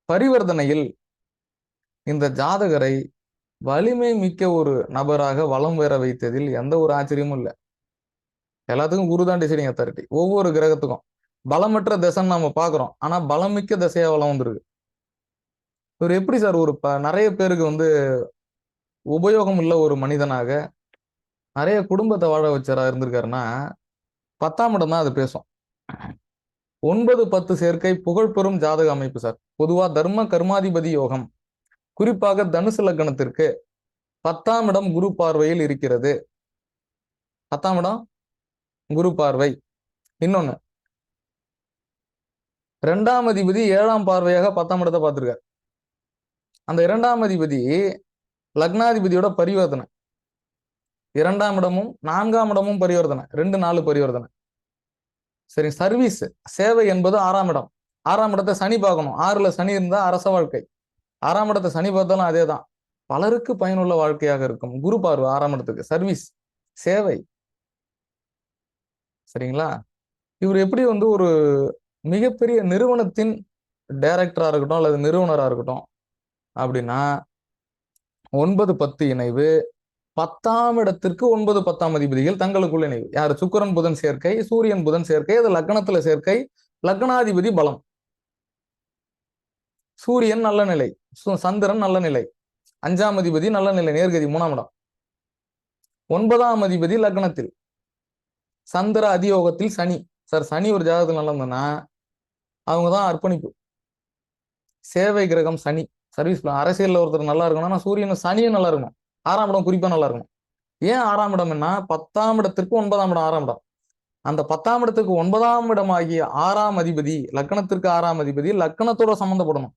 பரிவர்த்தனையில் இந்த ஜாதகரை வலிமை மிக்க ஒரு நபராக வலம் பெற வைத்ததில் எந்த ஒரு ஆச்சரியமும் இல்லை. எல்லாத்துக்கும் குரு தான் டிசைடிங் அத்தாரிட்டி. ஒவ்வொரு கிரகத்துக்கும் பலமற்ற திசைன்னு நம்ம பாக்குறோம், ஆனா பலமிக்க திசையா வளம் வந்துருக்கு. இவர் எப்படி சார் ஒரு நிறைய பேருக்கு வந்து உபயோகம் உள்ள ஒரு மனிதனாக நிறைய குடும்பத்தை வாழ வச்சரா இருந்திருக்காருன்னா 10ஆம் இடம் தான் அது பேசும். 9, 10 சேர்க்கை புகழ் பெறும் ஜாதக அமைப்பு சார். பொதுவா தர்ம கர்மாதிபதி யோகம், குறிப்பாக தனுசு லக்னத்திற்கு 10ஆம் இடம் குரு பார்வையில் இருக்கிறது. 10ஆம் இடம் குரு பார்வை. இன்னொன்னு, 2ஆம் அதிபதி 7ஆம் பார்வையாக 10ஆம் இடத்தை பார்த்திருக்கார். அந்த 2ஆம் அதிபதி லக்னாதிபதியோட பரிவர்த்தனை. 2ஆம் இடமும் 4ஆம் இடமும் பரிவர்த்தனை, 2, 4 பரிவர்த்தனை. சரி, சர்வீஸ் சேவை என்பது 6ஆம் இடம். 6ஆம் இடத்தை சனி பார்க்கணும். 6ல சனி இருந்தா அரச வாழ்க்கை. 6ஆம் இடத்தை சனி பார்த்தாலும் அதே தான், பலருக்கு பயனுள்ள வாழ்க்கையாக இருக்கும். குரு பார்வை 6ஆம் இடத்துக்கு, சர்வீஸ், சேவை. சரிங்களா? இவர் எப்படி வந்து ஒரு மிகப்பெரிய நிறுவனத்தின் டைரக்டரா இருக்கட்டும் அல்லது நிறுவனரா இருக்கட்டும் அப்படின்னா 9, 10 இணைவு, 10ஆம் இடத்திற்கு 9, 10ஆம் அதிபதிகள் தங்களுக்குள்ள இணைவு. யாரு? சுக்கிரன் புதன் சேர்க்கை, சூரியன் புதன் சேர்க்கை, அது லக்னத்துல சேர்க்கை, லக்னாதிபதி பலம். சூரியன் நல்ல நிலை, சந்திரன் நல்ல நிலை, 5ஆம் அதிபதி நல்ல நிலை நேர்கதி 3ஆம் இடம். 9ஆம் அதிபதி லக்னத்தில், சந்திர அதியோகத்தில் சனி. சார் சனி ஒரு ஜாதகத்தில் நல்லா இருந்ததுன்னா அவங்கதான் அர்ப்பணிப்பு. சேவை கிரகம் சனி. சர்வீஸ் அரசியல்ல ஒருத்தர் நல்லா இருக்கணும்னா சூரியன் சனியும் நல்லா இருக்கணும். 6ஆம் இடம் குறிப்பா நல்லா இருக்கணும். ஏன் 6ஆம் இடம் என்ன? 10ஆம் இடத்திற்கு 9ஆம் இடம் 6ஆம் இடம். அந்த 10ஆம் இடத்துக்கு 9ஆம் இடம் ஆகிய 6ஆம் அதிபதி, லக்னத்திற்கு 6ஆம் அதிபதி லக்னத்தோட சம்மந்தப்படணும்.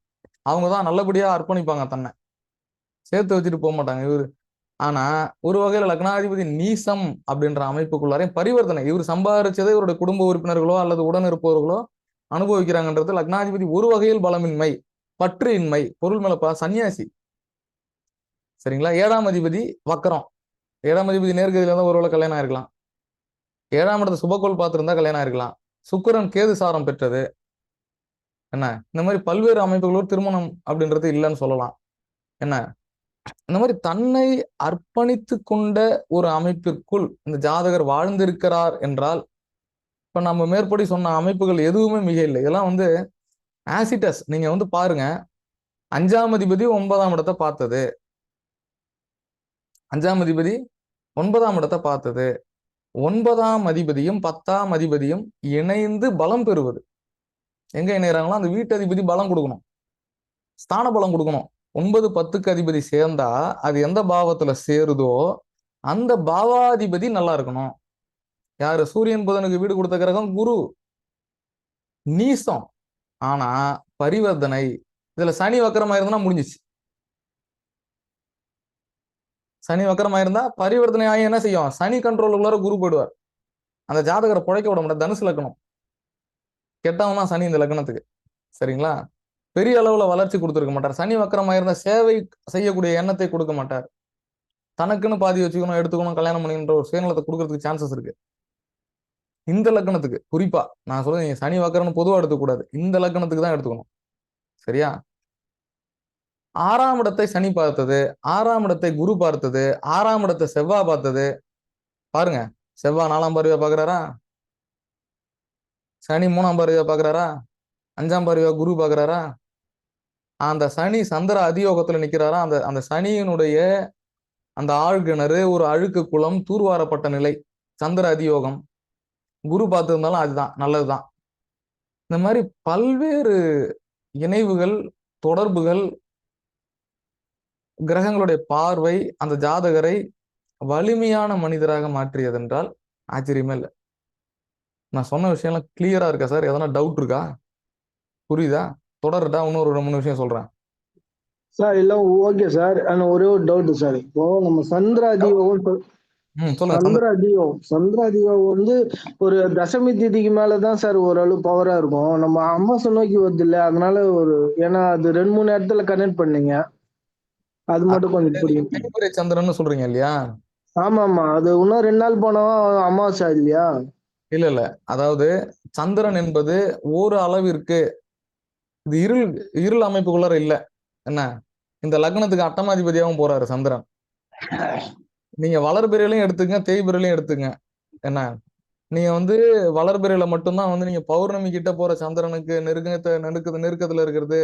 அவங்கதான் நல்லபடியா அர்ப்பணிப்பாங்க தன்னை, சேர்த்து வச்சுட்டு போக மாட்டாங்க இவரு. ஆனா ஒரு வகையில லக்னாதிபதி நீசம் அப்படின்ற அமைப்புக்குள்ளாரையும் பரிவர்த்தனை, இவர் சம்பாதிச்சதை இவருடைய குடும்ப உறுப்பினர்களோ அல்லது உடன் இருப்பவர்களோ அனுபவிக்கிறாங்கன்றது லக்னாதிபதி ஒரு வகையில் பலமின்மை, பற்று இன்மை, பொருள் மேலப்பா சன்னியாசி. சரிங்களா? 7ஆம் அதிபதி வக்கரம். 7ஆம் அதிபதி நேர்கதியில இருந்தா ஒருவேளை கல்யாணம் ஆயிருக்கலாம். 7ஆம் இடத்து சுபக்கோள் பார்த்திருந்தா கல்யாணம் ஆயிருக்கலாம். சுக்கிரன் கேது சாரம் பெற்றது. என்ன இந்த மாதிரி பல்வேறு அமைப்புகளோடு திருமணம் அப்படின்றது இல்லைன்னு சொல்லலாம். என்ன இந்த மாதிரி தன்னை அர்ப்பணித்து கொண்ட ஒரு அமைப்பிற்குள் இந்த ஜாதகர் வாழ்ந்திருக்கிறார் என்றால், இப்ப நம்ம மேற்படி சொன்ன அமைப்புகள் எதுவுமே மிக இல்லை. இதெல்லாம் வந்து ஆசிட்டஸ். நீங்க பாருங்க, 5ஆம் அதிபதி 9ஆம் இடத்தை பார்த்தது, 5ஆம் அதிபதி 9ஆம் இடத்தை பார்த்தது, 9ஆம் அதிபதியும் 10ஆம் அதிபதியும் இணைந்து பலம் பெறுவது. எங்க இணைகிறாங்களோ அந்த வீட்டு அதிபதி பலம் கொடுக்கணும், ஸ்தான பலம் கொடுக்கணும். 9, 10க்கு அதிபதி சேர்ந்தா அது எந்த பாவத்துல சேருதோ அந்த பாவாதிபதி நல்லா இருக்கணும். யாரு? சூரியன் புதனுக்கு வீடு கொடுத்த கிரகம் குரு, நீசம். ஆனா பரிவர்த்தனை. இதுல சனி வக்கரமா இருந்தா முடிஞ்சிச்சு. சனி வக்கரமா இருந்தா பரிவர்த்தனை ஆகி என்ன செய்யும்? சனி கண்ட்ரோலுக்குள்ளார குரு போயிடுவார். அந்த ஜாதகரை புழைக்க விட முடியாது. தனுசு லக்னம், கெட்டவன் தான் சனி இந்த லக்னத்துக்கு. சரிங்களா? பெரிய அளவுல வளர்ச்சி கொடுத்துருக்க மாட்டார். சனி வக்கரமா இருந்தா சேவை செய்யக்கூடிய எண்ணத்தை கொடுக்க மாட்டார். தனக்குன்னு பாதி வச்சுக்கணும், எடுத்துக்கணும், கல்யாணம் பண்ணிக்கின்ற ஒரு சுயநலத்தை கொடுக்கறதுக்கு சான்சஸ் இருக்கு. இந்த லக்னத்துக்கு குறிப்பா நான் சொல்றேன், நீங்க சனி வக்கரம்னு பொதுவா எடுத்துக்கூடாது, இந்த லக்னத்துக்கு தான் எடுத்துக்கணும். சரியா? 6ஆம் இடத்தை சனி பார்த்தது, 6ஆம் இடத்தை குரு பார்த்தது, 6ஆம் இடத்தை செவ்வாய் பார்த்தது. பாருங்க, செவ்வாய் 4ஆம் பார்வையா பாக்குறாரா, சனி 3ஆம் பார்வையா பாக்குறாரா, 5ஆம் பார்வையா குரு பாக்குறாரா, அந்த சனி சந்திர அதியோகத்துல நிக்கிறாரா. அந்த அந்த சனியினுடைய அந்த ஆழ்கிணறு ஒரு அழுக்கு குளம் தூர்வாரப்பட்ட நிலை, சந்திர அதியோகம். குரு பார்த்திருந்தாலும் அதுதான் நல்லதுதான். இந்த மாதிரி பல்வேறு இணைவுகள், தொடர்புகள், கிரகங்களுடைய பார்வை அந்த ஜாதகரை வலிமையான மனிதராக மாற்றியதென்றால் ஆச்சரியமே இல்லை. நான் சொன்ன விஷயம்லாம் கிளியரா இருக்கா சார்? எதனா டவுட் இருக்கா? புரியுதா? தொடரட்டா? இன்னொரு 3 விஷயம் சொல்றேன்
சார். எல்லாம் ஓகே சார். ஆனா ஒரே ஒரு டவுட் சார். இப்போ நம்ம
சொல்லுங்க.
சந்திராதியோகம் வந்து ஒரு தசமி திதிக்கு மேலதான் சார் ஓரளவு பவரா இருக்கும். நம்ம அமாவாசை நோக்கி வருது இல்ல, அதனால ஏன்னா அது 2-3 இடத்துல கனெக்ட் பண்ணீங்க, அது மட்டும் கொஞ்சம் புரியும்.
தேய்பிறை சந்திரன் சொல்றீங்க இல்லையா?
ஆமா ஆமா, அது இன்னும் 2 நாள் போனவா அமாவாசை இல்லையா?
இல்ல, அதாவது சந்திரன் என்பது ஒரு அளவிற்கு இது இருள் அமைப்புக்குள்ளார இல்ல. என்ன இந்த லக்னத்துக்கு அட்டமாதிபதியாகவும் போறாரு சந்திரன். நீங்க வளர்பிறையிலையும் எடுத்துங்க, தேய்பிறையிலையும் எடுத்துங்க. என்ன நீங்க வளர்பிறையில மட்டும்தான் நீங்க பௌர்ணமி கிட்ட போற சந்திரனுக்கு நெருக்கத்துல இருக்கிறது,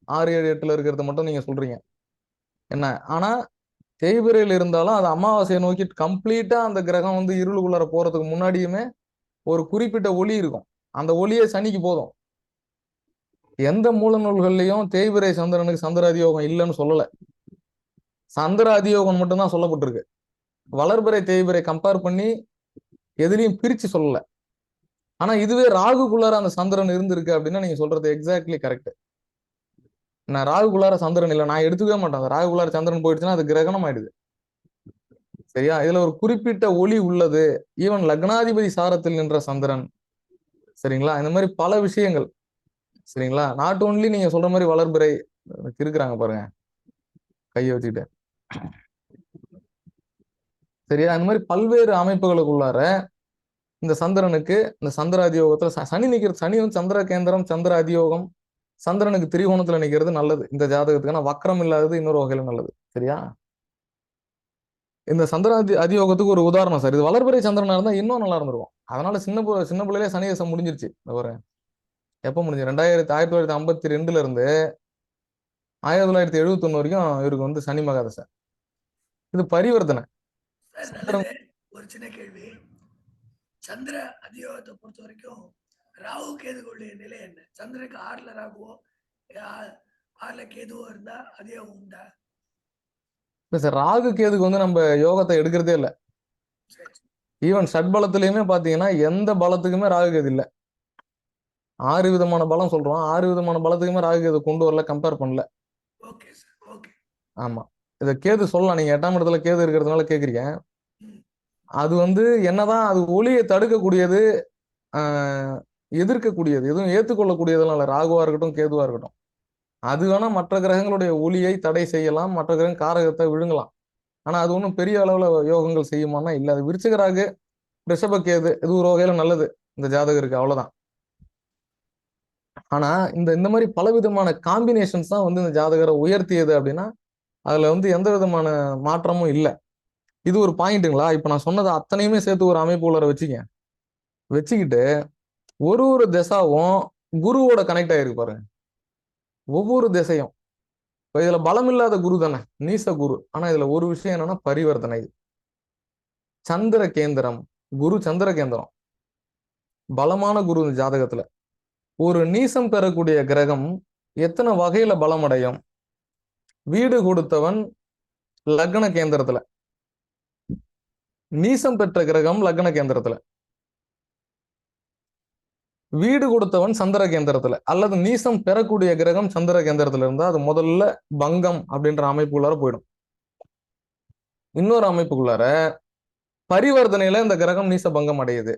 6, 7, 8ல இருக்கிறது மட்டும் நீங்க சொல்றீங்க. என்ன ஆனா தேய்பிறையில் இருந்தாலும் அது அமாவாசையை நோக்கி கம்ப்ளீட்டா அந்த கிரகம் இருளுக்குள்ளார போறதுக்கு முன்னாடியுமே ஒரு குறிப்பிட்ட ஒளி இருக்கும். அந்த ஒளியே சனிக்கு போதும். எந்த மூல நூல்கள்லயும் தேய்பிறை சந்திரனுக்கு சந்திர அதியோகம் இல்லைன்னு சொல்லல. சந்திர அதியோகம் மட்டும்தான் சொல்லப்பட்டிருக்கு. வளர்பிறை தேய்பிறை கம்பேர் பண்ணி எதுலையும் பிரிச்சு சொல்லல. ஆனா இதுவே ராகுக்குள்ளார அந்த சந்திரன் இருந்திருக்கு அப்படின்னா நீங்க சொல்றது எக்ஸாக்ட்லி கரெக்ட். நான் ராகுக்குள்ளார சந்திரன் இல்லை நான் எடுத்துக்கவே மாட்டேன். ராகுக்குள்ளார சந்திரன் போயிடுச்சுன்னா அது கிரகணம் ஆயிடுது. சரியா? இதுல ஒரு குறிப்பிட்ட ஒளி உள்ளது. ஈவன் லக்னாதிபதி சாரத்தில் நின்ற சந்திரன். சரிங்களா? இந்த மாதிரி பல விஷயங்கள். சரிங்களா? நாட் ஓன்லி நீங்க சொல்ற மாதிரி வளர்பிறை இருக்கிறாங்க பாருங்க கையை வச்சுக்கிட்டு. சரியா? இந்த மாதிரி பல்வேறு அமைப்புகளுக்குள்ளார இந்த சந்திரனுக்கு இந்த சந்திர அதியோகத்துல சனி நிக்கிறது. சனி சந்திர கேந்திரம், சந்திர அதியோகம், சந்திரனுக்கு திரிகோணத்துல நிக்கிறது நல்லது இந்த ஜாதகத்துக்கு. ஆனா வக்கரம் இல்லாதது இன்னொரு வகையில நல்லது. சரியா? இந்த சந்திர அதியோகத்துக்கு ஒரு உதாரணம் சார். இது வளர்பிறை சந்திரனா இருந்தா இன்னும் நல்லா இருந்திருக்கும். அதனால சின்ன பிள்ளையிலே சனி தசை முடிஞ்சிருச்சு. எப்ப முடிஞ்சு 1952 இருந்து 1971 வரைக்கும் இவருக்கு வந்து சனி மகாதசை. இது பரிவர்த்தனை.
சார்
சந்திரன்
நல்லது. ஒரு சின்ன கேள்வி. சந்திர அதியோகத்தை பொறுத்த வரைக்கும் ராகு கேதுகளுடைய நிலை என்ன? சந்திரனுக்கு 6ல ராகுவோ 6ல கேதுவோ இருந்தா அதியோகம் உண்டா?
இல்ல சார், ராகு கேதுக்கு வந்து நம்ம யோகத்தை எடுக்கிறதே இல்லை.
சரி
ஈவன் ஷட்பலத்திலயுமே பாத்தீங்கன்னா எந்த பலத்துக்குமே ராகு கேது இல்ல. 6 விதமான பலம் சொல்றோம், 6 விதமான பலத்துக்குமே ராகு கேது கொண்டு வரல, கம்பேர் பண்ணல.
Okay sir okay.
ஆமா, இத கேது சொல்லலாம். நீங்க 8ஆம் இடத்துல கேது இருக்கிறதுனால கேக்குறீங்க.
ம்
அது வந்து என்னதான் அது ஒளியை தடுக்கக்கூடியது, ஆஹ் எதிர்க்கக்கூடியது, எதுவும் ஏற்றுக்கொள்ளக்கூடியதெல்லாம் இல்லை. ராகுவா இருக்கட்டும், கேதுவா இருக்கட்டும், அது வேணா மற்ற கிரகங்களுடைய ஒளியை தடை செய்யலாம், மற்ற கிரகம் காரகத்தை விழுங்கலாம். ஆனா அது ஒன்றும் பெரிய அளவுல யோகங்கள் செய்யுமானா இல்லை. அது விருச்சிக ராகு, ரிஷப கேது, இது ஒரு வகையில நல்லது இந்த ஜாதகருக்கு, அவ்வளவுதான். ஆனா இந்த மாதிரி பலவிதமான காம்பினேஷன்ஸ் தான் வந்து இந்த ஜாதகரை உயர்த்தியது அப்படின்னா அதுல வந்து எந்த விதமான மாற்றமும் இல்லை. இது ஒரு பாயிண்ட்டுங்களா? இப்ப நான் சொன்னது அத்தனையுமே சேர்த்து ஒரு அமைப்பு உள்ள வச்சுக்கிட்டு ஒரு திசாவும் குருவோட கனெக்ட் ஆயிருக்கு பாருங்க. ஒவ்வொரு திசையும் இப்ப இதுல பலம் இல்லாத குரு தானே, நீச குரு. ஆனா இதுல ஒரு விஷயம் என்னன்னா பரிவர்த்தனை. சந்திர கேந்திரம், குரு சந்திர கேந்திரம், பலமான குரு இந்த ஜாதகத்துல. ஒரு நீசம் பெறக்கூடிய கிரகம் எத்தனை வகையில பலம் அடையும்? வீடு கொடுத்தவன் லக்ன கேந்திரத்துல, நீசம் பெற்ற கிரகம் லக்ன கேந்திரத்துல, வீடு கொடுத்தவன் சந்திர கேந்திரத்துல, அல்லது நீசம் பெறக்கூடிய கிரகம் சந்திர கேந்திரத்துல இருந்தா அது முதல்ல பங்கம் அப்படின்ற அமைப்புக்குள்ளார போயிடும். இன்னொரு அமைப்புக்குள்ளார பரிவர்த்தனையில இந்த கிரகம் நீச பங்கம் அடையுது.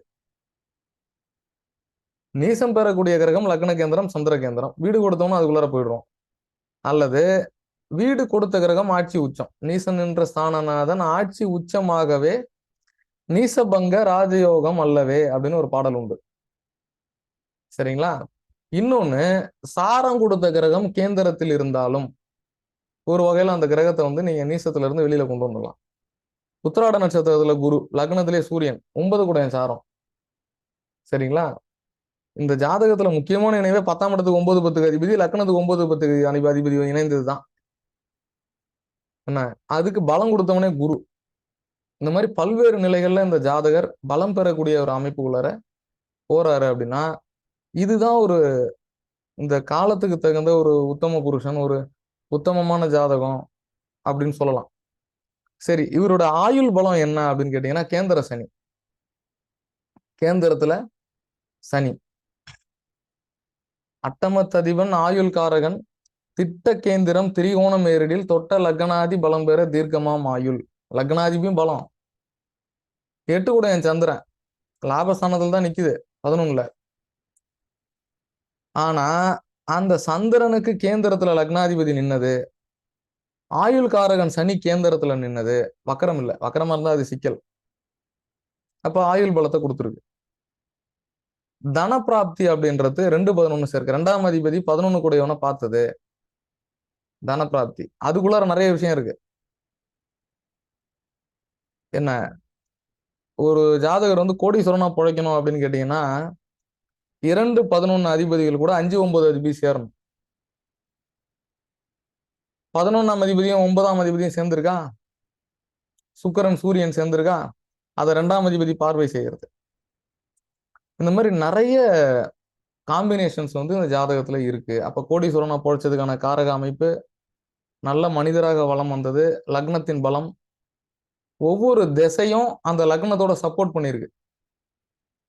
நீசம் பெறக்கூடிய கிரகம் லக்ன கேந்திரம் சந்திர கேந்திரம், வீடு கொடுத்தவனும் அதுக்குள்ளார போயிடுவோம். அல்லது வீடு கொடுத்த கிரகம் ஆட்சி உச்சம், நீசன் என்ற ஸ்தானநாதன் ஆட்சி உச்சமாகவே நீசபங்க ராஜயோகம் அல்லவே அப்படின்னு ஒரு பாடல் உண்டு. சரிங்களா? இன்னொன்னு, சாரம் கொடுத்த கிரகம் கேந்திரத்தில் இருந்தாலும் ஒரு வகையில அந்த கிரகத்தை வந்து நீங்க நீசத்துல இருந்து வெளியில கொண்டு வந்துடலாம். உத்திராட நட்சத்திரத்துல குரு, லக்னத்திலே சூரியன், 9 கூட சாரம். சரிங்களா? இந்த ஜாதகத்துல முக்கியமான இணைவே 10ஆம் இடத்துக்கு 9 10 அதிபதி, லக்னத்துக்கு 9 10 அதிபதி இணைந்ததுதான். என்ன, அதுக்கு பலம் கொடுத்தவனே குரு. இந்த மாதிரி பல்வேறு நிலைகள்ல இந்த ஜாதகர் பலம் பெறக்கூடிய ஒரு அமைப்புக்குள்ளார போறாரு அப்படின்னா இதுதான் ஒரு இந்த காலத்துக்கு தகுந்த ஒரு உத்தம புருஷன், ஒரு உத்தமமான ஜாதகம் அப்படின்னு சொல்லலாம். சரி, இவரோட ஆயுள் பலம் என்ன அப்படின்னு கேட்டீங்கன்னா கேந்திர சனி. கேந்திரத்துல சனி, அட்டமத்ததிபன் ஆயுள் காரகன், திட்ட கேந்திரம் திரிகோணம் ஏரிடில் தொட்ட லக்னாதி பலம் பெற தீர்க்கமாம் ஆயுள். லக்னாதிபியும் பலம். 8 கூட என் சந்திரன் லாபஸ்தானத்துல தான் நிக்குது 11ல. ஆனா அந்த சந்திரனுக்கு கேந்திரத்துல லக்னாதிபதி நின்னது, ஆயுள் காரகன் சனி கேந்திரத்துல நின்னது, வக்கரம் இல்லை. வக்கரமா இருந்தா அது சிக்கல். அப்ப ஆயுள் பலத்தை கொடுத்துருக்கு. தனப்பிராப்தி அப்படின்றது 2-11 சேர்க்க, 2ஆம் அதிபதி 11 கூடையவனை பார்த்தது தனப்பிராப்தி. அதுக்குள்ளார நிறைய விஷயம் இருக்கு. என்ன, ஒரு ஜாதகர் வந்து கோடீஸ்வரனா பிழைக்கணும் அப்படின்னு கேட்டீங்கன்னா 2-11 அதிபதிகள் கூட 5-9 அதிபதி சேரணும். 11ஆம் அதிபதியும் 9ஆம் அதிபதியும் சேர்ந்திருக்கா, சுக்கிரன் சூரியன் சேர்ந்திருக்கா, அதை 2ஆம் அதிபதி பார்வை செய்யறது. இந்த மாதிரி நிறைய காம்பினேஷன்ஸ் வந்து இந்த ஜாதகத்துல இருக்கு. அப்ப கோடீஸ்வரனா பொழைச்சதுக்கான காரக அமைப்பு, நல்ல மனிதராக வளம் வந்தது, லக்னத்தின் பலம், ஒவ்வொரு திசையும் அந்த லக்னத்தோட சப்போர்ட் பண்ணிருக்கு.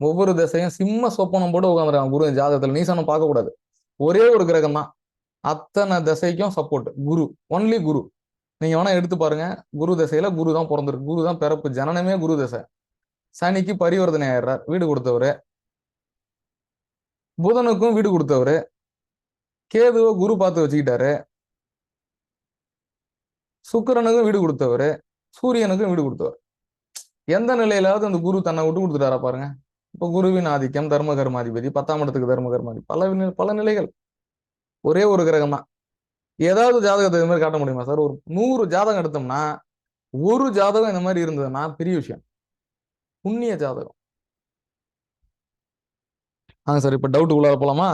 ஒவ்வொரு திசையும் சிம்ம சொப்பனம் போட்டு உட்காந்துருக்காங்க குரு ஜாதகத்துல. நீசனம் பார்க்க கூடாது, ஒரே ஒரு கிரகம் தான் அத்தனை திசைக்கும் சப்போர்ட், குரு. ஒன்லி குரு. நீங்க வேணா எடுத்து பாருங்க, குரு திசையில குரு தான் பிறந்திருக்கு, குரு தான் பிறப்பு, ஜனனமே குரு திசை. சனிக்கு பரிவர்த்தனை ஆயிடுறார், வீடு கொடுத்தவரு. புதனுக்கும் வீடு கொடுத்தவரு. கேதுவை குரு பார்த்து வச்சுக்கிட்டாரு. சுக்கிரனுக்கும் வீடு கொடுத்தவரு, சூரியனுக்கும் வீடு கொடுத்தவர். எந்த நிலையிலாவது அந்த குரு தன்னை விட்டு கொடுத்துட்டாரா பாருங்க. இப்ப குருவின் ஆதிக்கம், தர்ம கர்மாதிபதி, 10ஆம் இடத்துக்கு தர்ம கர்மாதிபதி, பல நிலைகள். ஒரே ஒரு கிரகம் தான். ஏதாவது ஜாதகத்தை இது மாதிரி காட்ட முடியுமா சார்? ஒரு 100 ஜாதகம் எடுத்தோம்னா ஒரு ஜாதகம் இந்த மாதிரி இருந்ததுன்னா பெரிய விஷயம், புண்ணிய ஜாதகம். சார், இப்ப டவுட் உள்ளார போலாமா?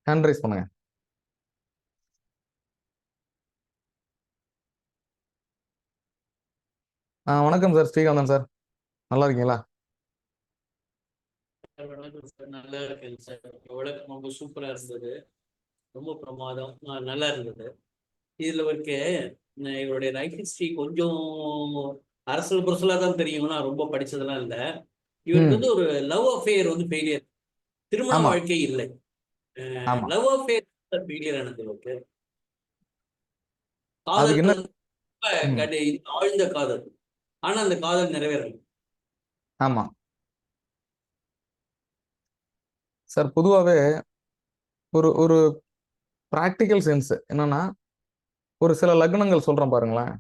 ஹேண்ட் ரைஸ் பண்ணுங்க. வணக்கம் சார், ஸ்ரீகாந்தன் சார், நல்லா இருக்கீங்களா?
வணக்கம் சார், நல்லா இருக்கேன் சார். விளக்கம் ரொம்ப சூப்பரா இருந்தது, ரொம்ப பிரமாதம், நல்லா இருந்தது. இதுல இவருடைய லைஃப் ஹிஸ்டரி கொஞ்சம் அரசியல் புரசலா தான் தெரியும், நான் ரொம்ப படிச்சதெல்லாம் இல்லை. இவருக்கு ஒரு லவ் அஃபேர் ஃபெயிலியர், திருமண வாழ்க்கை இல்லை, லவ் அஃபேர் ஃபெயிலியர் ஆனது. இவருக்கு காதல் ஆழ்ந்த காதல், ஆனா அந்த காதல் நிறைவேறல.
ஆமா சார், பொதுவாகவே ஒரு ஒரு ப்ராக்டிக்கல் சென்ஸ் என்னன்னா, ஒரு சில லக்னங்கள் சொல்றேன் பாருங்களேன்.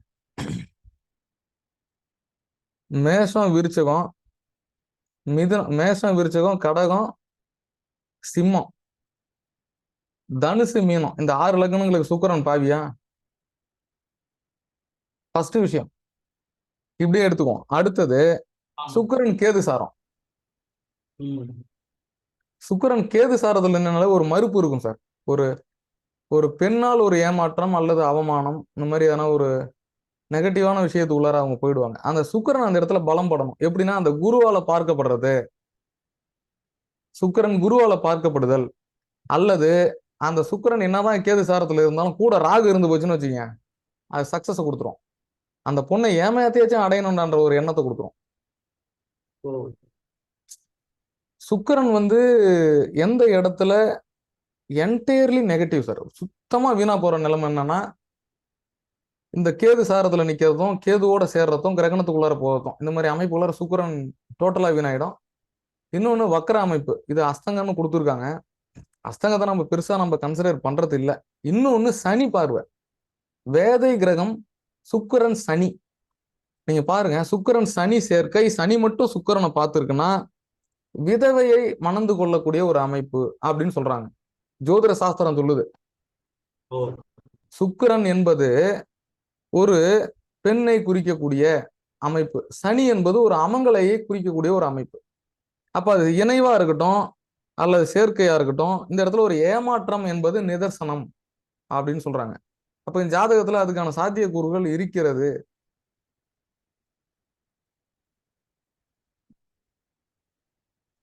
மேஷம் விருச்சகம், மேஷம் விருச்சகம், கடகம், சிம்மம், தனுசு, மீனம், இந்த 6 லக்னங்களுக்கு சுக்கிரன் பாவியா? ஃபர்ஸ்ட் விஷயம் இப்படியே எடுத்துக்குவோம். அடுத்தது சுக்கிரன் கேது சாரம். சுக்கிரன் கேது சாரத்துல என்னன்னால ஒரு மறுப்பு இருக்கும் சார். ஒரு ஒரு பெண்ணால் ஒரு ஏமாற்றம் அல்லது அவமானம், இந்த மாதிரி எதனா ஒரு நெகட்டிவான விஷயத்துக்குள்ளார அவங்க போயிடுவாங்க. அந்த சுக்கிரன் அந்த இடத்துல பலம் படணும். எப்படின்னா, அந்த குருவால பார்க்கப்படுறது, சுக்கிரன் குருவால பார்க்கப்படுதல், அல்லது அந்த சுக்கிரன் என்னதான் கேது சாரத்துல இருந்தாலும் கூட ராகு இருந்து போச்சுன்னு வச்சுக்கோங்க, அது சக்சஸ் கொடுத்துரும். அந்த பொண்ணை ஏமாத்தியாச்சும் அடையணும்ன்ற ஒரு எண்ணத்தை கொடுத்துரும். சுக்கிரன் எந்த இடத்துல என்டையர்லி நெகட்டிவ் சார், சுத்தமா வீணா போற நிலைமை என்னன்னா, இந்த கேது சாரத்துல நிக்கிறதும் கேதுவோட சேர்றதும் கிரகணத்துக்குள்ளார போகிறதும், இந்த மாதிரி அமைப்புள்ளார சுக்கிரன் டோட்டலா வீணாயிடும். இன்னொன்னு வக்கர அமைப்பு, இது அஸ்தங்கம்னு கொடுத்துருக்காங்க. அஸ்தங்கத்தை நம்ம பெருசா நம்ம கன்சிடர் பண்றது இல்லை. இன்னொன்னு சனி பார்வை, வேதை கிரகம் சுக்கிரன் சனி. நீங்க பாருங்க, சுக்கிரன் சனி சேர்க்கை, சனி மட்டும் சுக்கிரனை பார்த்துருக்குன்னா விதவையை மணந்து கொள்ளக்கூடிய ஒரு அமைப்பு அப்படின்னு சொல்றாங்க. ஜோதிட சாஸ்திரம் சொல்லுது, சுக்கிரன் என்பது ஒரு பெண்ணை குறிக்கக்கூடிய அமைப்பு, சனி என்பது ஒரு அமங்கலையை குறிக்கக்கூடிய ஒரு அமைப்பு. அப்ப அது இணைவா இருக்கட்டும் அல்லது சேர்க்கையா இருக்கட்டும், இந்த இடத்துல ஒரு ஏமாற்றம் என்பது நிதர்சனம் அப்படின்னு சொல்றாங்க. அப்ப இந்த ஜாதகத்துல அதுக்கான சாத்தியக்கூறுகள் இருக்கிறது.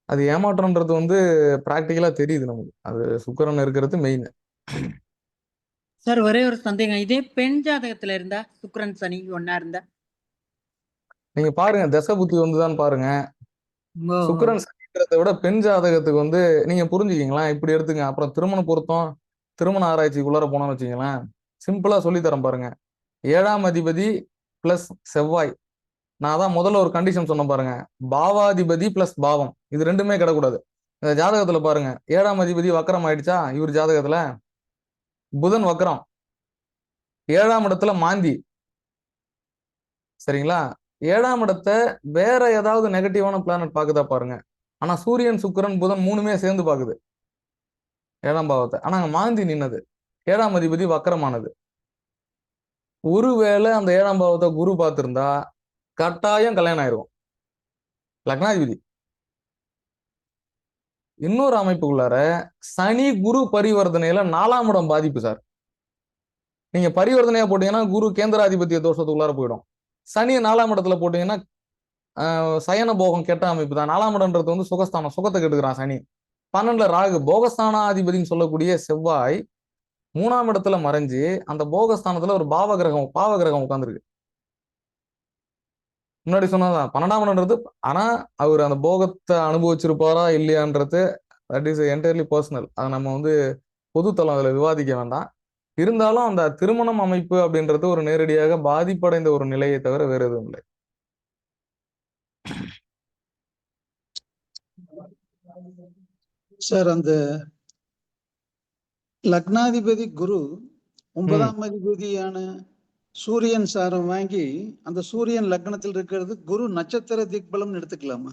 அது ஏமாற்றம்ன்றது பிராக்டிக்கலா தெரியுது நமக்கு. அது சுக்கிரன் இருக்கிறது மெயின்.
சார், ஒரே ஒரு சந்தேகம், இதே பெண் ஜாதகத்துல இருந்தா சுக்கிரன் சனி ஒன்னா இருந்தா
நீங்க பாருங்க, தசை புத்தி வந்துதான் பாருங்க. சுக்கிரன் சனின்றதை விட பெண் ஜாதகத்துக்கு நீங்க புரிஞ்சுக்கீங்களா, இப்படி எடுத்துங்க. அப்புறம் திருமண பொருத்தம், திருமண ஆராய்ச்சிக்குள்ளார போனோம்னு வச்சுக்கீங்களேன், சிம்பிளா சொல்லித்தரேன் பாருங்க. 7ஆம் அதிபதி பிளஸ் செவ்வாய், நான் தான் முதல்ல ஒரு கண்டிஷன் சொன்ன பாருங்க, பாவாதிபதி பிளஸ் பாவம், இது ரெண்டுமே கிடக்கூடாது. இந்த ஜாதகத்துல பாருங்க, 7ஆம் அதிபதி வக்கரம் ஆயிடுச்சா, இவர் ஜாதகத்துல புதன் வக்கரம், 7ஆம் இடத்துல மாந்தி, சரிங்களா? 7ஆம் இடத்தை வேற ஏதாவது நெகட்டிவான பிளானட் பாக்குதா பாருங்க. ஆனா சூரியன் சுக்கிரன் புதன் 3மே சேர்ந்து பாக்குது 7ஆம் பாவத்தை. ஆனா அங்க மாந்தி நின்னது, 7ஆம் அதிபதி வக்கரமானது. ஒருவேளை அந்த 7ஆம் பாவத்தை குரு பார்த்திருந்தா கட்டாயம் கல்யாணம் ஆயிருக்கும், லக்னாதிபதி. இன்னொரு அமைப்புக்குள்ளார சனி குரு பரிவர்த்தனையில 4ஆம் இடம் பாதிப்பு சார். நீங்க பரிவர்த்தனையா போட்டீங்கன்னா குரு கேந்திராதிபத்திய தோஷத்துக்குள்ளார போயிடும். சனி 4ஆம் இடத்துல போட்டீங்கன்னா சயன போகம் கெட்ட அமைப்பு தான். 4ஆம் இடம்ன்றது சுகஸ்தானம், சுகத்தை கெடுக்கிறான் சனி. 12ல ராகு, போகஸ்தானாதிபதினு சொல்லக்கூடிய செவ்வாய் 3ஆம் இடத்துல மறைஞ்சு அந்த போகஸ்தானத்துல ஒரு பாவ கிரகம் உட்கார்ந்துருக்கு. முன்னாடி சொன்னதான் 12ஆம் இடம்ன்றது, ஆனா அவர் அந்த போகத்தை அனுபவிச்சிருப்பாரா இல்லையான்றது தட் இஸ் என்டையர்லி பர்சனல். அதை நம்ம பொதுத்தளம் அதுல விவாதிக்க வேண்டாம். இருந்தாலும் அந்த திருமணம் அமைப்பு அப்படின்றது ஒரு நேரடியாக பாதிப்படைந்த ஒரு நிலையை தவிர வேற எதுவும் இல்லை.
சார், அந்த லக்னாதிபதி குரு 9ஆம் அதிபதியான சூரியன் சாரம் வாங்கி அந்த சூரியன் லக்னத்தில் இருக்கிறது குரு நட்சத்திர திக்பலம் எடுத்துக்கலாமா?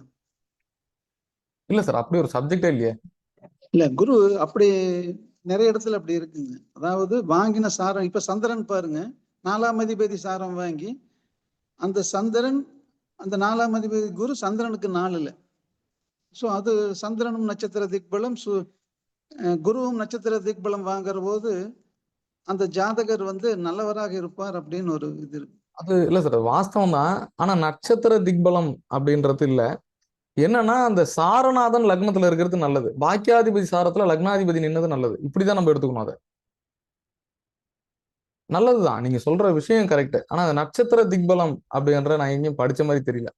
இல்ல சார், அப்படி ஒரு சப்ஜெக்டே இல்லையே.
இல்ல, குரு அப்படி நிறைய இடத்துல அப்படி இருக்குங்க. அதாவது வாங்கின சாரம், இப்ப சந்திரன் பாருங்க, 4ஆம் அதிபதி சாரம் வாங்கி அந்த சந்திரன், அந்த 4ஆம் அதிபதி குரு சந்திரனுக்கு 4ல. ஸோ அது சந்திரனும் நட்சத்திர திக்பலம், குருவும் நட்சத்திர திக்பலம் வாங்குற போது அந்த ஜாதகர் வந்து நல்லவராக இருப்பார் அப்படின்னு ஒரு இது இருக்கு.
அது இல்ல சார், வாஸ்தவம் தான். ஆனா நட்சத்திர திக்பலம் அப்படின்றது இல்ல. என்னன்னா அந்த சாரநாதன் லக்னத்துல இருக்கிறது நல்லது, பாக்கியாதிபதி சாரத்துல லக்னாதிபதி நின்னது நல்லது. இப்படிதான் நம்ம எடுத்துக்கணும். அதை நல்லதுதான், நீங்க சொல்ற விஷயம் கரெக்ட். ஆனா அந்த நட்சத்திர திக்பலம் அப்படின்ற நான் எங்கேயும் படிச்ச மாதிரி தெரியல.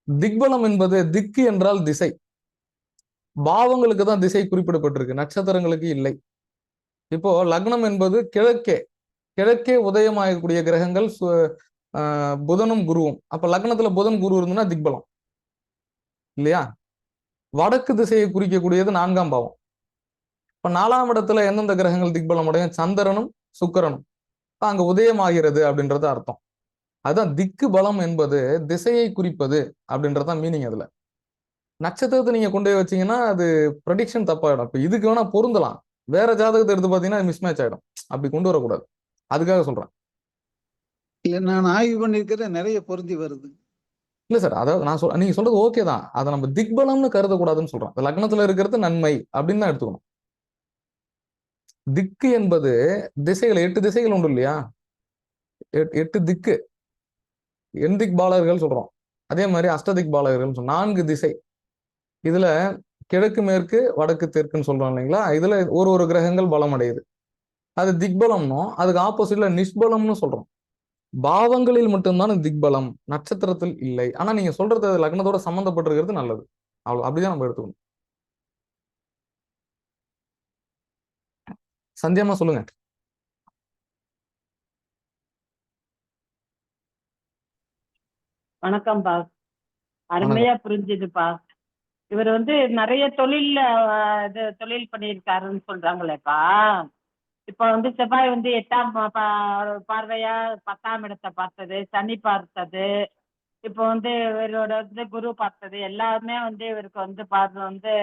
திக்பலம் என்பது திக்கு என்றால் திசை, பாவங்களுக்கு தான் திசை குறிப்பிடப்பட்டிருக்கு, நட்சத்திரங்களுக்கு இல்லை. இப்போ லக்னம் என்பது கிழக்கே கிழக்கே உதயமாகக்கூடிய கிரகங்கள் புதனும் குருவும். அப்ப லக்னத்துல புதன் குரு இருந்ததுன்னா திக்பலம் இல்லையா? வடக்கு திசையை குறிக்கக்கூடியது 4ஆம் பாவம். இப்ப 4ஆம் இடத்துல எந்தெந்த கிரகங்கள் திக்பலம் அடையும்? சந்திரனும் சுக்கிரனும் அங்க உதயமாகிறது அப்படின்றது அர்த்தம். அதுதான் திக்கு பலம் என்பது திசையை குறிப்பது அப்படின்றதான் மீனிங். அதுல நட்சத்திரத்தை நீங்க கொண்டு போய் வச்சீங்கன்னா அது ப்ரெடிக்ஷன் தப்பாயிடும். இப்ப இதுக்கு வேணா பொருந்தலாம், வேற ஜாதகத்தை எடுத்து பாத்தீங்கன்னா மிஸ் மேட்ச் ஆயிடும். அப்படி கொண்டு வரக்கூடாது, அதுக்காக சொல்றேன்.
இல்ல, நான் ஆய்வு பண்ணிருக்கிற நிறைய பொருந்தி வருது.
இல்ல சார், அதாவது நான் நீங்க சொல்றது ஓகே தான், அதை நம்ம திக்பலம்னு கருதக்கூடாதுன்னு சொல்றேன். லக்னத்துல இருக்கிறது நன்மை அப்படின்னு தான் எடுத்துக்கணும். திக்கு என்பது திசைகள், 8 திசைகள் உண்டு இல்லையா? 8 திக்கு, எண்திக் பாலகர்கள் சொல்றோம். அதே மாதிரி அஷ்டதிக் பாலகர்கள் 4 திசை. இதுல கிழக்கு மேற்கு வடக்கு தெற்குன்னு சொல்றோம் இல்லைங்களா? இதுல ஒரு கிரகங்கள் பலம் அடையுது, அது திக்பலம்னும். அதுக்கு ஆப்போசிட்ல நிஷ்பலம்னு சொல்றோம். பாவங்களில் மட்டும்தான் திக்பலம், நட்சத்திரத்தில் இல்லை. ஆனா நீங்க சொல்றது லக்னத்தோட சம்பந்தப்பட்டிருக்கிறது நல்லது, அவ்வளவு. அப்படிதான் நம்ம எடுத்துக்கணும். சந்தியமா சொல்லுங்க.
வணக்கம்ப்பா. அருமையா புரிஞ்சுதுப்பா. இவர் வந்து நிறைய தொழில் பண்ணியிருக்காருன்னு சொல்றாங்களேப்பா. இப்ப வந்து செவ்வாய் வந்து 8ஆம் பார்வையா 10ஆம் இடத்தை பார்த்தது, சனி பார்த்தது, இப்போ வந்து இவரோட வந்து குரு பார்த்தது, எல்லாமே வந்து இவருக்கு வந்து பார்த்து வந்து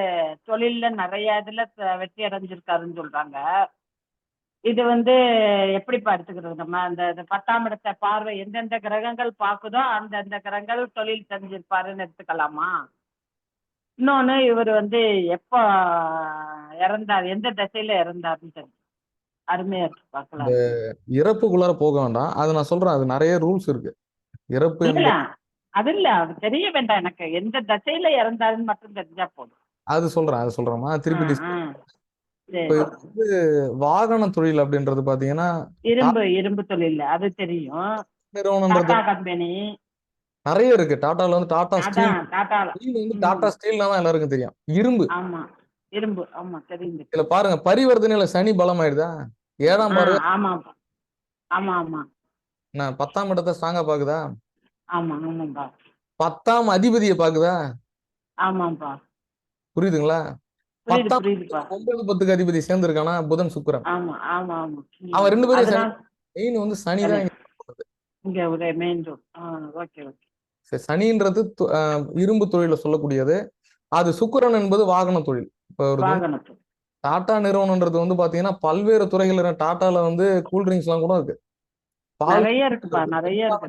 தொழில்ல நிறைய இதுல வெற்றி அடைஞ்சிருக்காருன்னு சொல்றாங்க. இது வந்து எப்படிப்பா எடுத்துக்கிறது நம்ம? அந்த 10ஆம் இடத்தை பார்வை எந்தெந்த கிரகங்கள் பார்க்குதோ அந்தந்த கிரகங்கள் தொழில் செஞ்சிருப்பாருன்னு எடுத்துக்கலாமா? இன்னொன்னு, இவர் வந்து எப்போ இறந்தார், எந்த திசையில இறந்தாருன்னு தெரியும். அருமையா இருக்கு
இந்த
பார்க்கலாம்.
இறப்புக்குள்ளார போக வேண்டாம், அது நான் சொல்றேன். அது நிறைய ரூல்ஸ் இருக்கு. இறப்பு
இல்ல, அது இல்ல, அது தெரிய வேண்டாம் எனக்கு. எந்த திசையில இறந்தாருன்னு மட்டும் தெரிஞ்சா போதும்.
அது சொல்றேன்மா திருப்பி.
சரி.
இப்ப வந்து வாகன தொழில் அப்படின்றது பாத்தீங்கன்னா
இரும்பு தொழில் அது தெரியும்.
நிறுவனம்ன்றது
டாடா கம்பெனி
நிறைய இருக்கு. டாட்டால வந்து டாடா ஸ்டீல்,
டாடால.
வந்து டாடா ஸ்டீல்னா தான் எல்லாருக்கும் தெரியும். இரும்பு,
ஆமா, இரும்பு, ஆமா தெரியும்.
இதுல பாருங்க பரிவர்த்தனையில சனி பலம் ஆயிடுதா? 7ஆம் பார்வை.
ஆமா ஆமா ஆமா
நான் 10ஆம் இடத்தை ஸ்ட்ராங்கா பாக்குதா?
ஆமா ஆமாப்பா.
10ஆம் அதிபதியை பாக்குதா?
ஆமாப்பா.
புரியுதுங்களா?
புரியுதுப்பா.
9, 10க்கு அதிபதி சேர்ந்து இருக்கானா? புதன் சுக்கிரன்.
ஆமா ஆமா ஆமா.
அவன் 2 பேரும்
அதெல்லாம்
மெயின் வந்து சனிதான்.
இங்க ஒரு மெயின் ரோட். Okay okay.
சனின்றது இரும்பு தொழில சொல்லக்கூடியது. அது சுக்கிரன் என்பது வாகன தொழில். இப்ப ஒரு டாடா நிறுவனம்ன்றது வந்து பாத்தீங்கன்னா பல்வேறு துறைகள். டாட்டால வந்து கூல்ட்ரிங்க்ஸ் எல்லாம் கூட இருக்கு,
நிறைய இருக்குப்பா, நிறைய இருக்கு.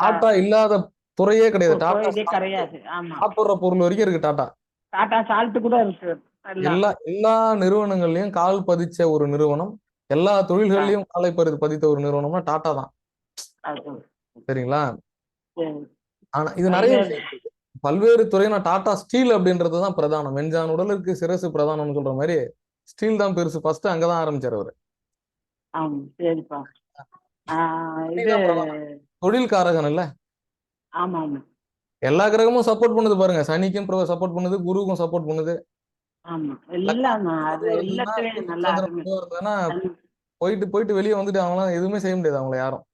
டாடா இல்லாத துறையே கிடையாது. டாடா
கிடையாது. ஆமா,
சாப்பிடுற பொருள் வரைக்கும் இருக்கு.
டாடா சால்ட் கூட இருக்கு.
எல்லா நிறுவனங்கள்லயும் கால் பதிச்ச ஒரு நிறுவனம், எல்லா தொழில்கள்லயும் காலை பதித்த ஒரு நிறுவனம்னா டாடா தான். சரிங்களா? ஆனா இது நிறைய பல்வேறு துறை. டாடா ஸ்டீல் அப்படின்றதுதான் பிரதானம். வெஞ்சான் உடலுக்கு சிரசு பிரதானம்னு சொல்ற மாதிரி ஸ்டீல் தான் பெருசு. ஃபர்ஸ்ட் அங்கதான் ஆரம்பிச்சாரு அவரு.
சரிப்பா.
தொழில்காரகன் இல்ல?
ஆமா ஆமா.
எல்லா கிரகமும் சப்போர்ட் பண்ணுது பாருங்க. சனிக்கும் சப்போர்ட் பண்ணுது, குருவுக்கும் சப்போர்ட் பண்ணுது.
ஆமா, எல்லாம்
போயிட்டு வெளியே வந்துட்டு அவங்களாம் எதுவுமே செய்ய முடியாது. அவங்கள யாரும்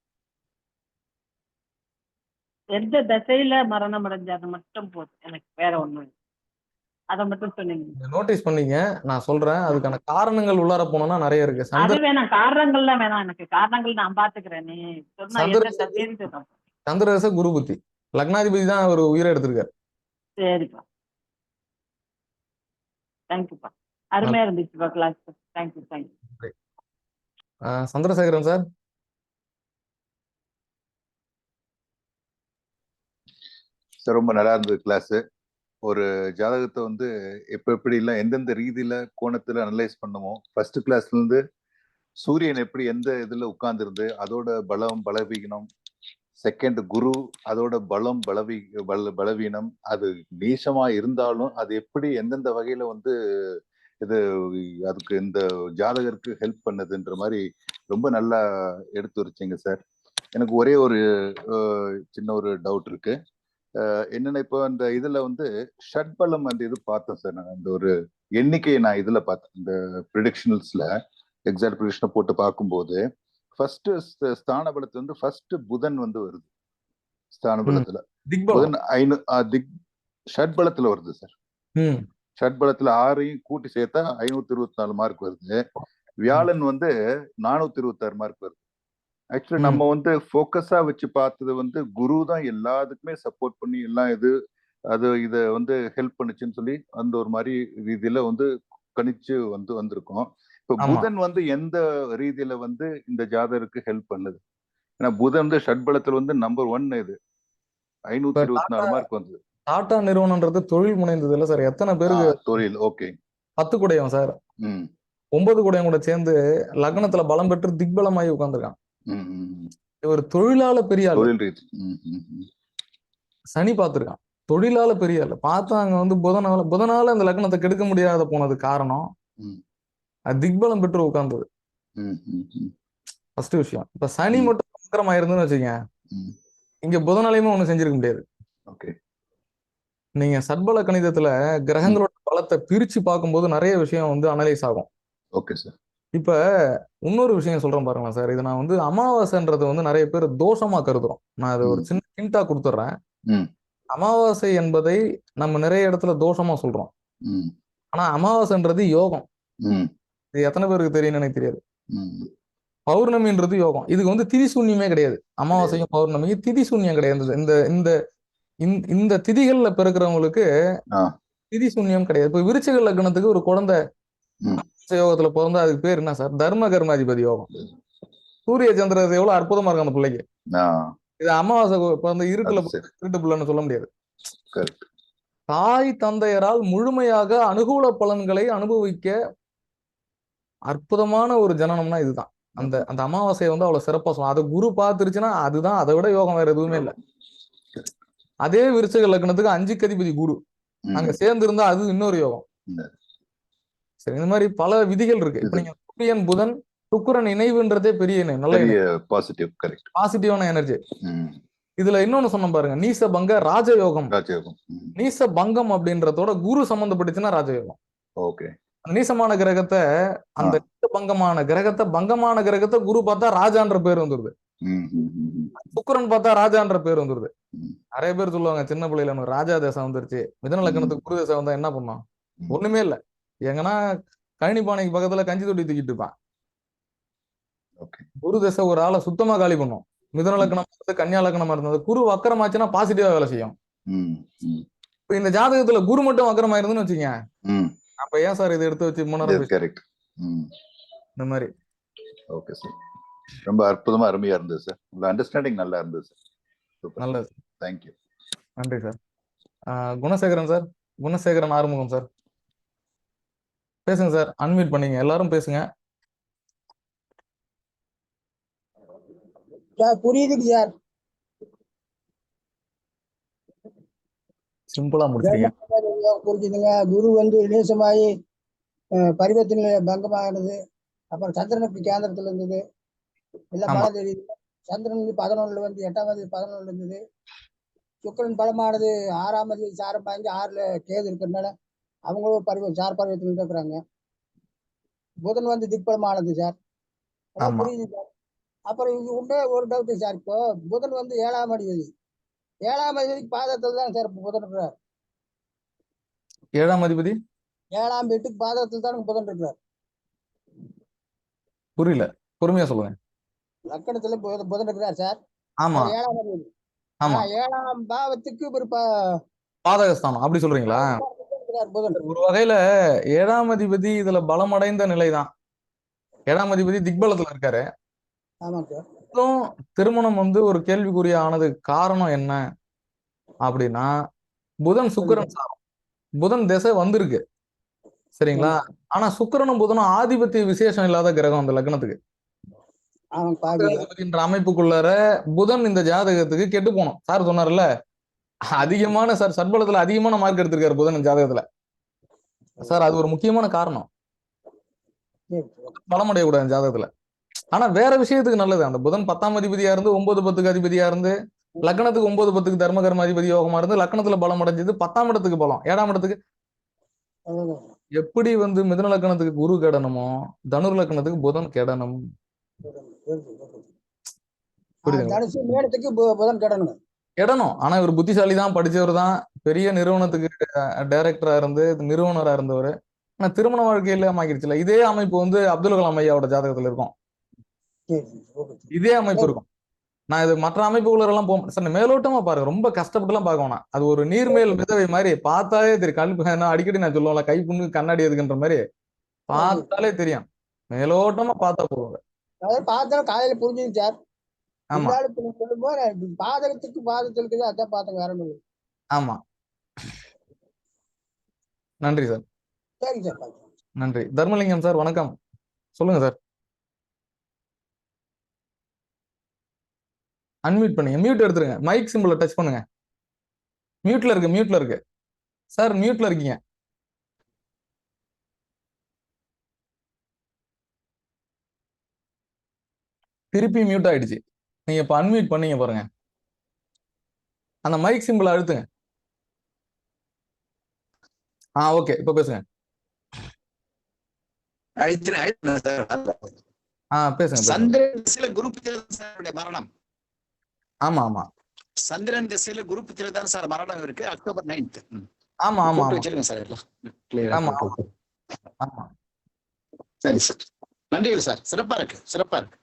எந்த திசையில மரணம் அடைஞ்சாது மட்டும் போதும் எனக்கு, வேற ஒண்ணு. அத மட்டும் சொன்னீங்க,
நோட்டீஸ் பண்ணீங்க. நான் சொல்றேன், அதுக்கான காரணங்கள் உள்ளார போனோம்னா நிறைய இருக்கு.
அது வேணாம், காரணங்கள்லாம் வேணாம் எனக்கு. காரணங்கள் நான் பாத்துக்கிறேன். நீ சொன்னா
சந்திரதச குரு புத்தி, லக்னாதிபதி தான் ஒரு உயிரை எடுத்திருக்காரு.
சரிப்பா, தேங்க்யூப்பா. அருமையா இருந்துச்சுப்பா கிளாஸ். தேங்க்யூ.
சந்திரசேகரன் சார்.
ரொம்ப நல்லா இருந்தது கிளாஸ். ஒரு ஜாதகத்தை வந்து எப்படி எல்லாம் எந்தெந்த ரீதியில கோணத்துல அனலைஸ் பண்ணுமோ, ஃபர்ஸ்ட் கிளாஸ்ல இருந்து சூரியன் எப்படி எந்த இதுல உட்கார்ந்துருந்து அதோட பலம் பலவீனம், செகண்ட் குரு அதோட பலம் பலவீனம், அது நீசமா இருந்தாலும் அது எப்படி எந்தெந்த வகையில வந்து இது அதுக்கு இந்த ஜாதகருக்கு ஹெல்ப் பண்ணுதுன்ற மாதிரி ரொம்ப நல்லா எடுத்து வச்சிங்க சார். எனக்கு ஒரே ஒரு சின்ன ஒரு டவுட் இருக்கு. என்னன்னா இப்போ அந்த இதுல வந்து ஷட்பலம் அந்த இது பார்த்தேன் சார். நான் அந்த ஒரு எண்ணிக்கையை நான் இதுல பார்த்தேன், இந்த ப்ரிடிக்ஷனல்ஸ்ல எக்ஸாக்ட் ப்ரிடிக்ஷனை போட்டு பார்க்கும்போது ஃபர்ஸ்ட் ஸ்தான பலத்துல வந்து ஃபர்ஸ்ட் புதன் வந்து வருது. ஸ்தான பலத்துல புதன் ஷட்பலத்துல வருது சார். ஷட்பலத்துல 6ஐயும் கூட்டி சேர்த்தா 524 மார்க் வருது. வியாழன் வந்து 426 மார்க் வருது. ஆக்சுவலி நம்ம வந்து ஃபோக்கஸா வச்சு பார்த்தது வந்து குரு தான் எல்லாத்துக்குமே சப்போர்ட் பண்ணி எல்லாம் இதை வந்து ஹெல்ப் பண்ணுச்சுன்னு சொல்லி அந்த ஒரு மாதிரி ரீதியில வந்து கணிச்சு வந்திருக்கோம். இப்ப புதன் வந்து எந்த ரீதியில வந்து இந்த ஜாதகருக்கு ஹெல்ப் பண்ணுது? ஏன்னா புதன் வந்து ஷட்பலத்துல வந்து நம்பர் 1 இது 524 மார்க் வந்தது.
டாடா நிறுவனம்ன்றது தொழில் முனைந்தது இல்ல சார். எத்தனை பேருக்கு
தொழில்? ஓகே,
10 குடையம் சார், 9 குடையம் கூட சேர்ந்து லக்னத்துல பலம் பெற்று திக்பலமாகி உட்கார்ந்துருக்கான். இவர் தொழிலால பெரிய ஆளு. சனி பார்த்திருக்கான், தொழிலால பெரிய ஆளு. பார்த்தா அங்க வந்து புதனால அந்த லக்னத்தை கெடுக்க முடியாத போனது காரணம் அது திக்பலம் பெற்று உட்கார்ந்தது. ஃபர்ஸ்ட் விஷயம். இப்ப சனி மட்டும் வக்கரமா இருந்துன்னு வச்சுக்கங்க, இங்க புதனாலையுமே ஒண்ணு செஞ்சிருக்க முடியாது. நீங்க சட்பல கணிதத்துல கிரகங்களோட பலத்தை பிரிச்சு பார்க்கும்போது நிறைய விஷயம் வந்து அனலைஸ் ஆகும்.
Okay sir.
இப்ப இன்னொரு விஷயம் சொல்றேன் பாருங்களேன் சார். இது நான் வந்து அமாவாசைன்றது வந்து நிறைய பேர் தோஷமா கருதுறோம். நான் அதை ஒரு சின்ன ஹிண்டா கொடுத்துட்றேன். அமாவாசை என்பதை நம்ம நிறைய இடத்துல தோஷமா சொல்றோம். ஆனா அமாவாசைன்றது யோகம். இது எத்தனை பேருக்கு தெரியும்னு எனக்கு தெரியாது. பௌர்ணமின்றது யோகம். இதுக்கு வந்து திதி சூன்யமே கிடையாது. அமாவாசையும் பௌர்ணமியும் திதி சூன்யம் கிடையாது. இந்த இந்த திதிகள்ல பிறக்கிறவங்களுக்கு திதி சூன்யம் கிடையாது. இப்ப விருச்சிக லக்னத்துக்கு ஒரு குழந்தை யோகத்துல பிறந்தா அதுக்கு பேர் என்ன சார்? தர்ம கர்மாதிபதி யோகம். சூரிய சந்திரன் எவ்வளவு அற்புதமா இருக்கு அந்த பிள்ளைக்கு. இது அமாவாசை பிறந்த இருட்டு பிள்ளைன்னு சொல்ல முடியாது. தாய் தந்தையரால் முழுமையாக அனுகூல பலன்களை அனுபவிக்க அற்புதமான ஒரு ஜனனம்னா இதுதான். அந்த அந்த அமாவாசையை வந்து அவ்வளவு சிறப்பா சொல்லலாம். அதை குரு பார்த்துருச்சுன்னா அதுதான், அதை விட யோகம் வேற எதுவுமே இல்லை. அதே விருச்சிக லக்னத்துக்கு 5க்கு அதிபதி குரு அங்க சேர்ந்து இருந்தா அது இன்னொரு யோகம். சரி, இந்த மாதிரி பல விதிகள் இருக்கு. இப்ப நீங்க சூரியன் புதன் சுக்கிரன் இணைவுன்றதே பெரிய நல்ல பாசிட்டிவான எனர்ஜி. இதுல இன்னொன்னு சொன்ன பாருங்க, நீச பங்க ராஜயோகம். நீச பங்கம் அப்படின்றதோட குரு சம்பந்தப்பட்டுச்சுன்னா ராஜயோகம். நீசமான கிரகத்தை, அந்த பங்கமான கிரகத்தை குரு பார்த்தா ராஜான்ற பேர் வந்துருது. சுக்கிரன் பார்த்தா ராஜான்ற பேர் வந்துருது. நிறைய பேர் சொல்லுவாங்க, சின்ன பிள்ளைல எனக்கு ராஜா தேசம் வந்துருச்சு, மிதன லக்னத்துக்கு குரு தேசம் வந்தா என்ன பண்ணும்? ஒண்ணுமே இல்ல. எங்கன்னா கழனிப்பானைக்கு பக்கத்துல கஞ்சி தொட்டி தூக்கிட்டு இருப்பான். குரு தசை ஒரு ஆளை சுத்தமா காலி பண்ணும். மிதன லக்னமா இருந்தது, கன்னியா லக்னமா இருந்தது, குரு வக்கரமாச்சுன்னா பாசிட்டிவா வேலை செய்யும். இப்ப இந்த ஜாதகத்துல குரு மட்டும் வக்கரமா இருந்துன்னு வச்சுங்க, அப்ப ஏன் சார் இதை எடுத்து வச்சு முன்னேற இந்த மாதிரி?
ஓகே சார், ரொம்ப அற்புதமா அருமையா இருந்தது சார். உங்க அண்டர்ஸ்டாண்டிங் நல்லா இருந்தது சார்.
நல்லது,
தேங்க்யூ.
நன்றி sir. Gunasekaran sir, Gunasekaran Arumugam sir, பேசுங்க சார். அன்மியூட் பண்ணீங்க, எல்லாரும் பேசுங்க.
புரியுதுங்க சார்.
சிம்பிளா முடிச்சீங்க.
புரிஞ்சுதுங்க. குரு வந்து நேசமாயி பரிவர்த்தனை பங்கமானது. அப்புறம் சந்திரனுக்கு கேந்திரத்துல இருந்தது, எல்லாம் பலம் தெரியுது. சந்திரன் 11 வந்து 8ஆம் தேதி 11 இருந்தது. சுக்கிரன் பலமானது 6ஆம் தேதி சாரம் பாய்ஞ்சு 6ல கேது இருக்கிறதுனால அவங்களும் சார் பருவத்தில் இருக்கிறாங்க. புதன் வந்து திக்பலமானது சார். புரியுது சார். அப்புறம் இது உண்டே ஒரு டவுட் சார். இப்போ புதன் வந்து 7ஆம் அதிபதி, 7ஆம் அதிபதிக்கு பாதத்தில் தான் சார் புதன் இருக்கிறார்.
7ஆம் அதிபதி
7ஆம் வீட்டுக்கு பாதத்தில் தான் புதன் இருக்கிறார்.
புரியல, பொறுமையா சொல்லுங்க.
லக்கணத்துல புதன் இருக்கிறார் சார்.
ஆமா,
7ஆம் அதிபதி. 7ஆம் பாவத்துக்கு ஒரு
பாதகஸ்தானம் அப்படி சொல்றீங்களா? ஒரு வகையில 7ஆம் அதிபதி இதுல பலமடைந்த நிலைதான். 7ஆம் அதிபதி திக்பலத்துல இருக்காரு. திருமணம் வந்து ஒரு கேள்விக்குரிய ஆனது காரணம் என்ன அப்படின்னா, புதன் சுக்கிரன் சாரம். புதன் திசை வந்திருக்கு, சரிங்களா? ஆனா சுக்கிரனும் புதனும் ஆதிபத்திய விசேஷம் இல்லாத கிரகம் அந்த லக்னத்துக்கு.
அவன் பாதியில
ஆதிபத்தியன்ற அமைப்புக்குள்ளார புதன் இந்த ஜாதகத்துக்கு கெட்டு போனோம். சார் சொன்னார்ல, அதிகமான சார் சற்பலத்துல அதிகமான மார்க் எடுத்திருக்காரு புதன் இந்த ஜாதகத்துல. சார் அது ஒரு முக்கியமான காரணம். பலமடைய கூடாது ஜாதகத்துல. ஆனா வேற விஷயத்துக்கு நல்லது. அந்த புதன் 10ஆம் அதிபதியா இருந்து 9-10க்கு அதிபதியா இருந்து லக்னத்துக்கு 9-10க்கு தர்மகர்ம அதிபதி யோகமா இருந்து லக்னத்துல பலம் அடைஞ்சது 10ஆம் இடத்துக்கு பலம், 7ஆம் இடத்துக்கு. எப்படி வந்து மிதுன லக்னத்துக்கு குரு கெடணுமோ தனுர் லக்னத்துக்கு புதன் கெடணும். புரியுதுங்களா?
தனுசு மேடத்துக்கு புதன் கிடணும்.
கெடணும். ஆனா இவர் புத்திசாலி தான், படிச்சவர் தான், பெரிய நிறுவனத்துக்கு டைரக்டரா இருந்து நிறுவனரா இருந்தவர். ஆனா திருமண வாழ்க்கையில ஆகிருச்சுல. இதே அமைப்பு வந்து அப்துல் கலாம் ஐயாவோட ஜாதகத்துல இருக்கும். இதே அமைப்பு இருக்கும். நான் இது மற்ற அமைப்புகளெல்லாம் போக சார், மேலோட்டமா பாருங்க, ரொம்ப கஷ்டப்பட்டு எல்லாம் பார்க்க வேணாம். அது ஒரு நீர்மேல் மிதவை மாதிரி பார்த்தாலே தெரியும். கல் அடிக்கடி நான் சொல்லுவேன்ல, கை புண்ணு கண்ணாடி எதுக்குன்ற மாதிரி பார்த்தாலே தெரியும். மேலோட்டமா பார்த்தா போதும்.
அதாவது பார்த்தாலும் காலையில புரிஞ்சுது சார்.
ஆமா
சொல்லும் போது பாதகத்துக்கு பாதத்தில் இருக்குது, அதான் பார்த்தேன், வேற ஒண்ணு.
ஆமா. நன்றி சார்.
சரி சார்.
நன்றி. தர்மலிங்கம் சார் வணக்கம், சொல்லுங்க சார். அன்மியூட் பண்ணுங்க, மியூட் எடுத்துருங்க, மைக் சிம்பிளை டச் பண்ணுங்க. மியூட்ல இருக்கு சார், மியூட்ல இருக்கீங்க. திருப்பி மியூட் ஆயிடுச்சு. நீங்க இப்ப அன்மியூட் பண்ணீங்க பாருங்க, அந்த மைக் சிம்பிள் அழுத்துங்க. ஓகே, இப்ப பேசுங்க. பேசுங்க.
சந்திரன் திசையில குரு புத்திர மரணம்.
ஆமா ஆமா.
சந்திரன் திசையில குரு புத்திர தான் சார் மரணம் இருக்கு, அக்டோபர் 9th.
ஆமா ஆமா
வச்சிருக்கேன் சார்.
ஆமா ஆமா.
சரி சார், நன்றிகள் சார். சிறப்பா இருக்கு.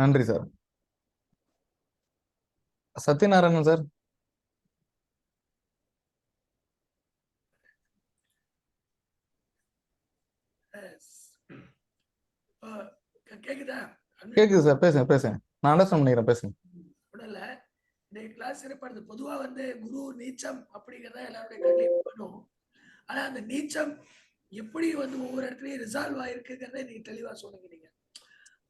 நன்றி சார். சத்யநாராயணன் சார்.
கேக்குதா?
கேக்குது சார், பேசுங்க. நான் அண்டர்ஸ்டாண்ட் பண்ணிக்கிறேன், பேசுங்க.
உடல்ல இந்த கிளாஸ் சிறப்பானது. பொதுவா வந்து குரு நீச்சம் அப்படிங்கிறத எல்லாருடைய கண்ணிலையும் பண்ணும். ஆனா அந்த நீச்சம் எப்படி வந்து ஒவ்வொரு இடத்துலயும் ரிசால்வ் ஆயிருக்குங்கிறத நீங்க தெளிவா சொன்னீங்க. நீங்க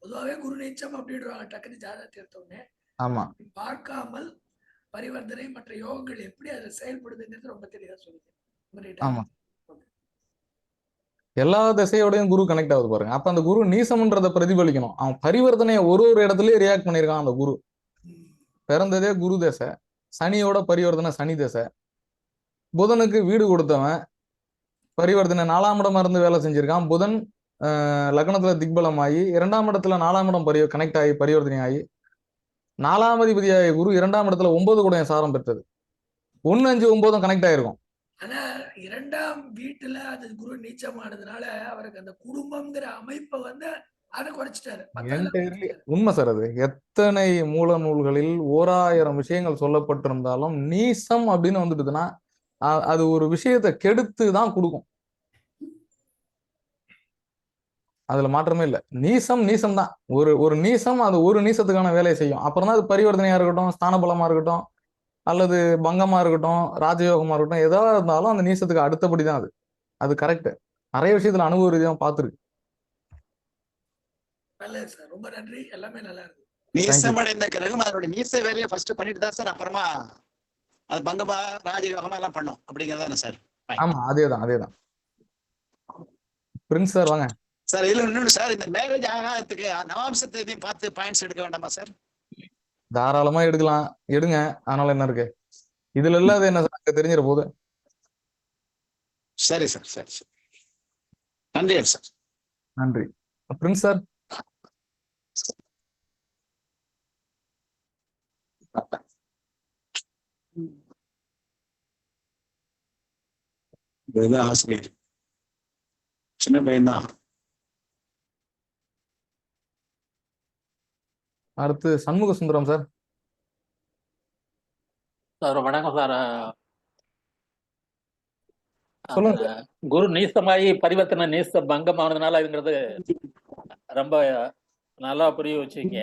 பொதுவாகவே குரு நீச்சம் அப்படின்றாங்க, டக்குனு ஜாதகத்தை எடுத்தோடனே.
ஆமா.
பார்க்காமல் பரிவர்த்தனை மற்ற யோகங்கள் எப்படி அதுல செயல்படுதுங்கிறது ரொம்ப தெளிவா சொல்லுங்க.
ஆமா. எல்லா திசையோடையும் குரு கனெக்ட் ஆகுது பாருங்க. அப்ப அந்த குரு நீசம்ன்றதை பிரதிபலிக்கணும். அவன் பரிவர்த்தனையை ஒரு இடத்துலயும் ரியாக்ட் பண்ணிருக்கான். அந்த குரு பிறந்ததே குரு தசை, சனியோட பரிவர்த்தனை சனி தசை. புதனுக்கு வீடு கொடுத்தவன் பரிவர்த்தனை 4ஆம் இடமா இருந்து வேலை செஞ்சிருக்கான். புதன் லக்னத்துல திக்பலம் ஆகி 2ஆம் இடத்துல 4ஆம் இடம் கனெக்ட் ஆகி பரிவர்த்தனை ஆகி 4ஆம் அதிபதியாகிய குரு 2ஆம் இடத்துல 9 கூட சாரம் பெற்றது. 1, 5, 9 கனெக்ட் ஆயிருக்கும்.
ஆனா 2ஆம் வீட்டுல அது குரு நீச்சமானதுனால அவருக்கு அந்த குடும்பம்ங்கிற அமைப்பை வந்து அதை குறைச்சிட்டாரு.
உண்மை சார். அது எத்தனை மூல நூல்களில் 1000 விஷயங்கள் சொல்லப்பட்டிருந்தாலும் நீசம் அப்படின்னு வந்துட்டுதுன்னா அது ஒரு விஷயத்தை கெடுத்து தான் கொடுக்கும். அதுல மாற்றமே இல்லை. நீசம் தான். ஒரு நீசம் அது ஒரு நீசத்துக்கான வேலையை செய்யும். அப்புறம் தான் அது பரிவர்த்தனையா இருக்கட்டும், ஸ்தான பலமா இருக்கட்டும், அல்லது பங்கமா இருக்கட்டும், ராஜயோகமா இருக்கட்டும், எதாவது இருந்தாலும் அந்த நீசத்துக்கு அடுத்தபடிதான் அது கரெக்ட். நிறைய விஷயத்துல அனுபவ ரீதியா பார்த்துருக்கு.
நல்லது சார், ரொம்ப நன்றி. எல்லாமே நல்லா இருக்கு.
நீசமடைந்த கிரகம் அதனுடைய நீச வேலையை ஃபர்ஸ்ட் பண்ணிட்டு தான் சார் அப்புறமா அது பங்கமா ராஜயோகமா எல்லாம் பண்ணும் அப்படிங்கிறதானே சார்?
ஆமா, அதேதான். பிரின்ஸ் சார் வாங்க
சார். இதுல இன்னொன்று சார், இந்த மேரேஜ் ஆகாததுக்கு நவாம்சத்தை பார்த்து பாயிண்ட்ஸ் எடுக்க வேண்டாமா சார்?
தாராளமா எடுக்கலாம், எடுங்க. அதனால என்ன இருக்கு இதுல இல்லாத என்ன சார் தெரிஞ்சிட போகுது.
சரி சார். நன்றி சார்.
நன்றி. Prince sir.
ஆசிரியர் சின்ன பையன்தான்.
அடுத்து சண்முக சுந்தரம் சார்.
சார் வணக்கம் சார்.
சொல்லுங்க.
குரு நீசமாயி பரிவர்த்தனை நீச பங்கமானதுனால இதுங்கிறது ரொம்ப நல்லா புரிய வச்சுங்க.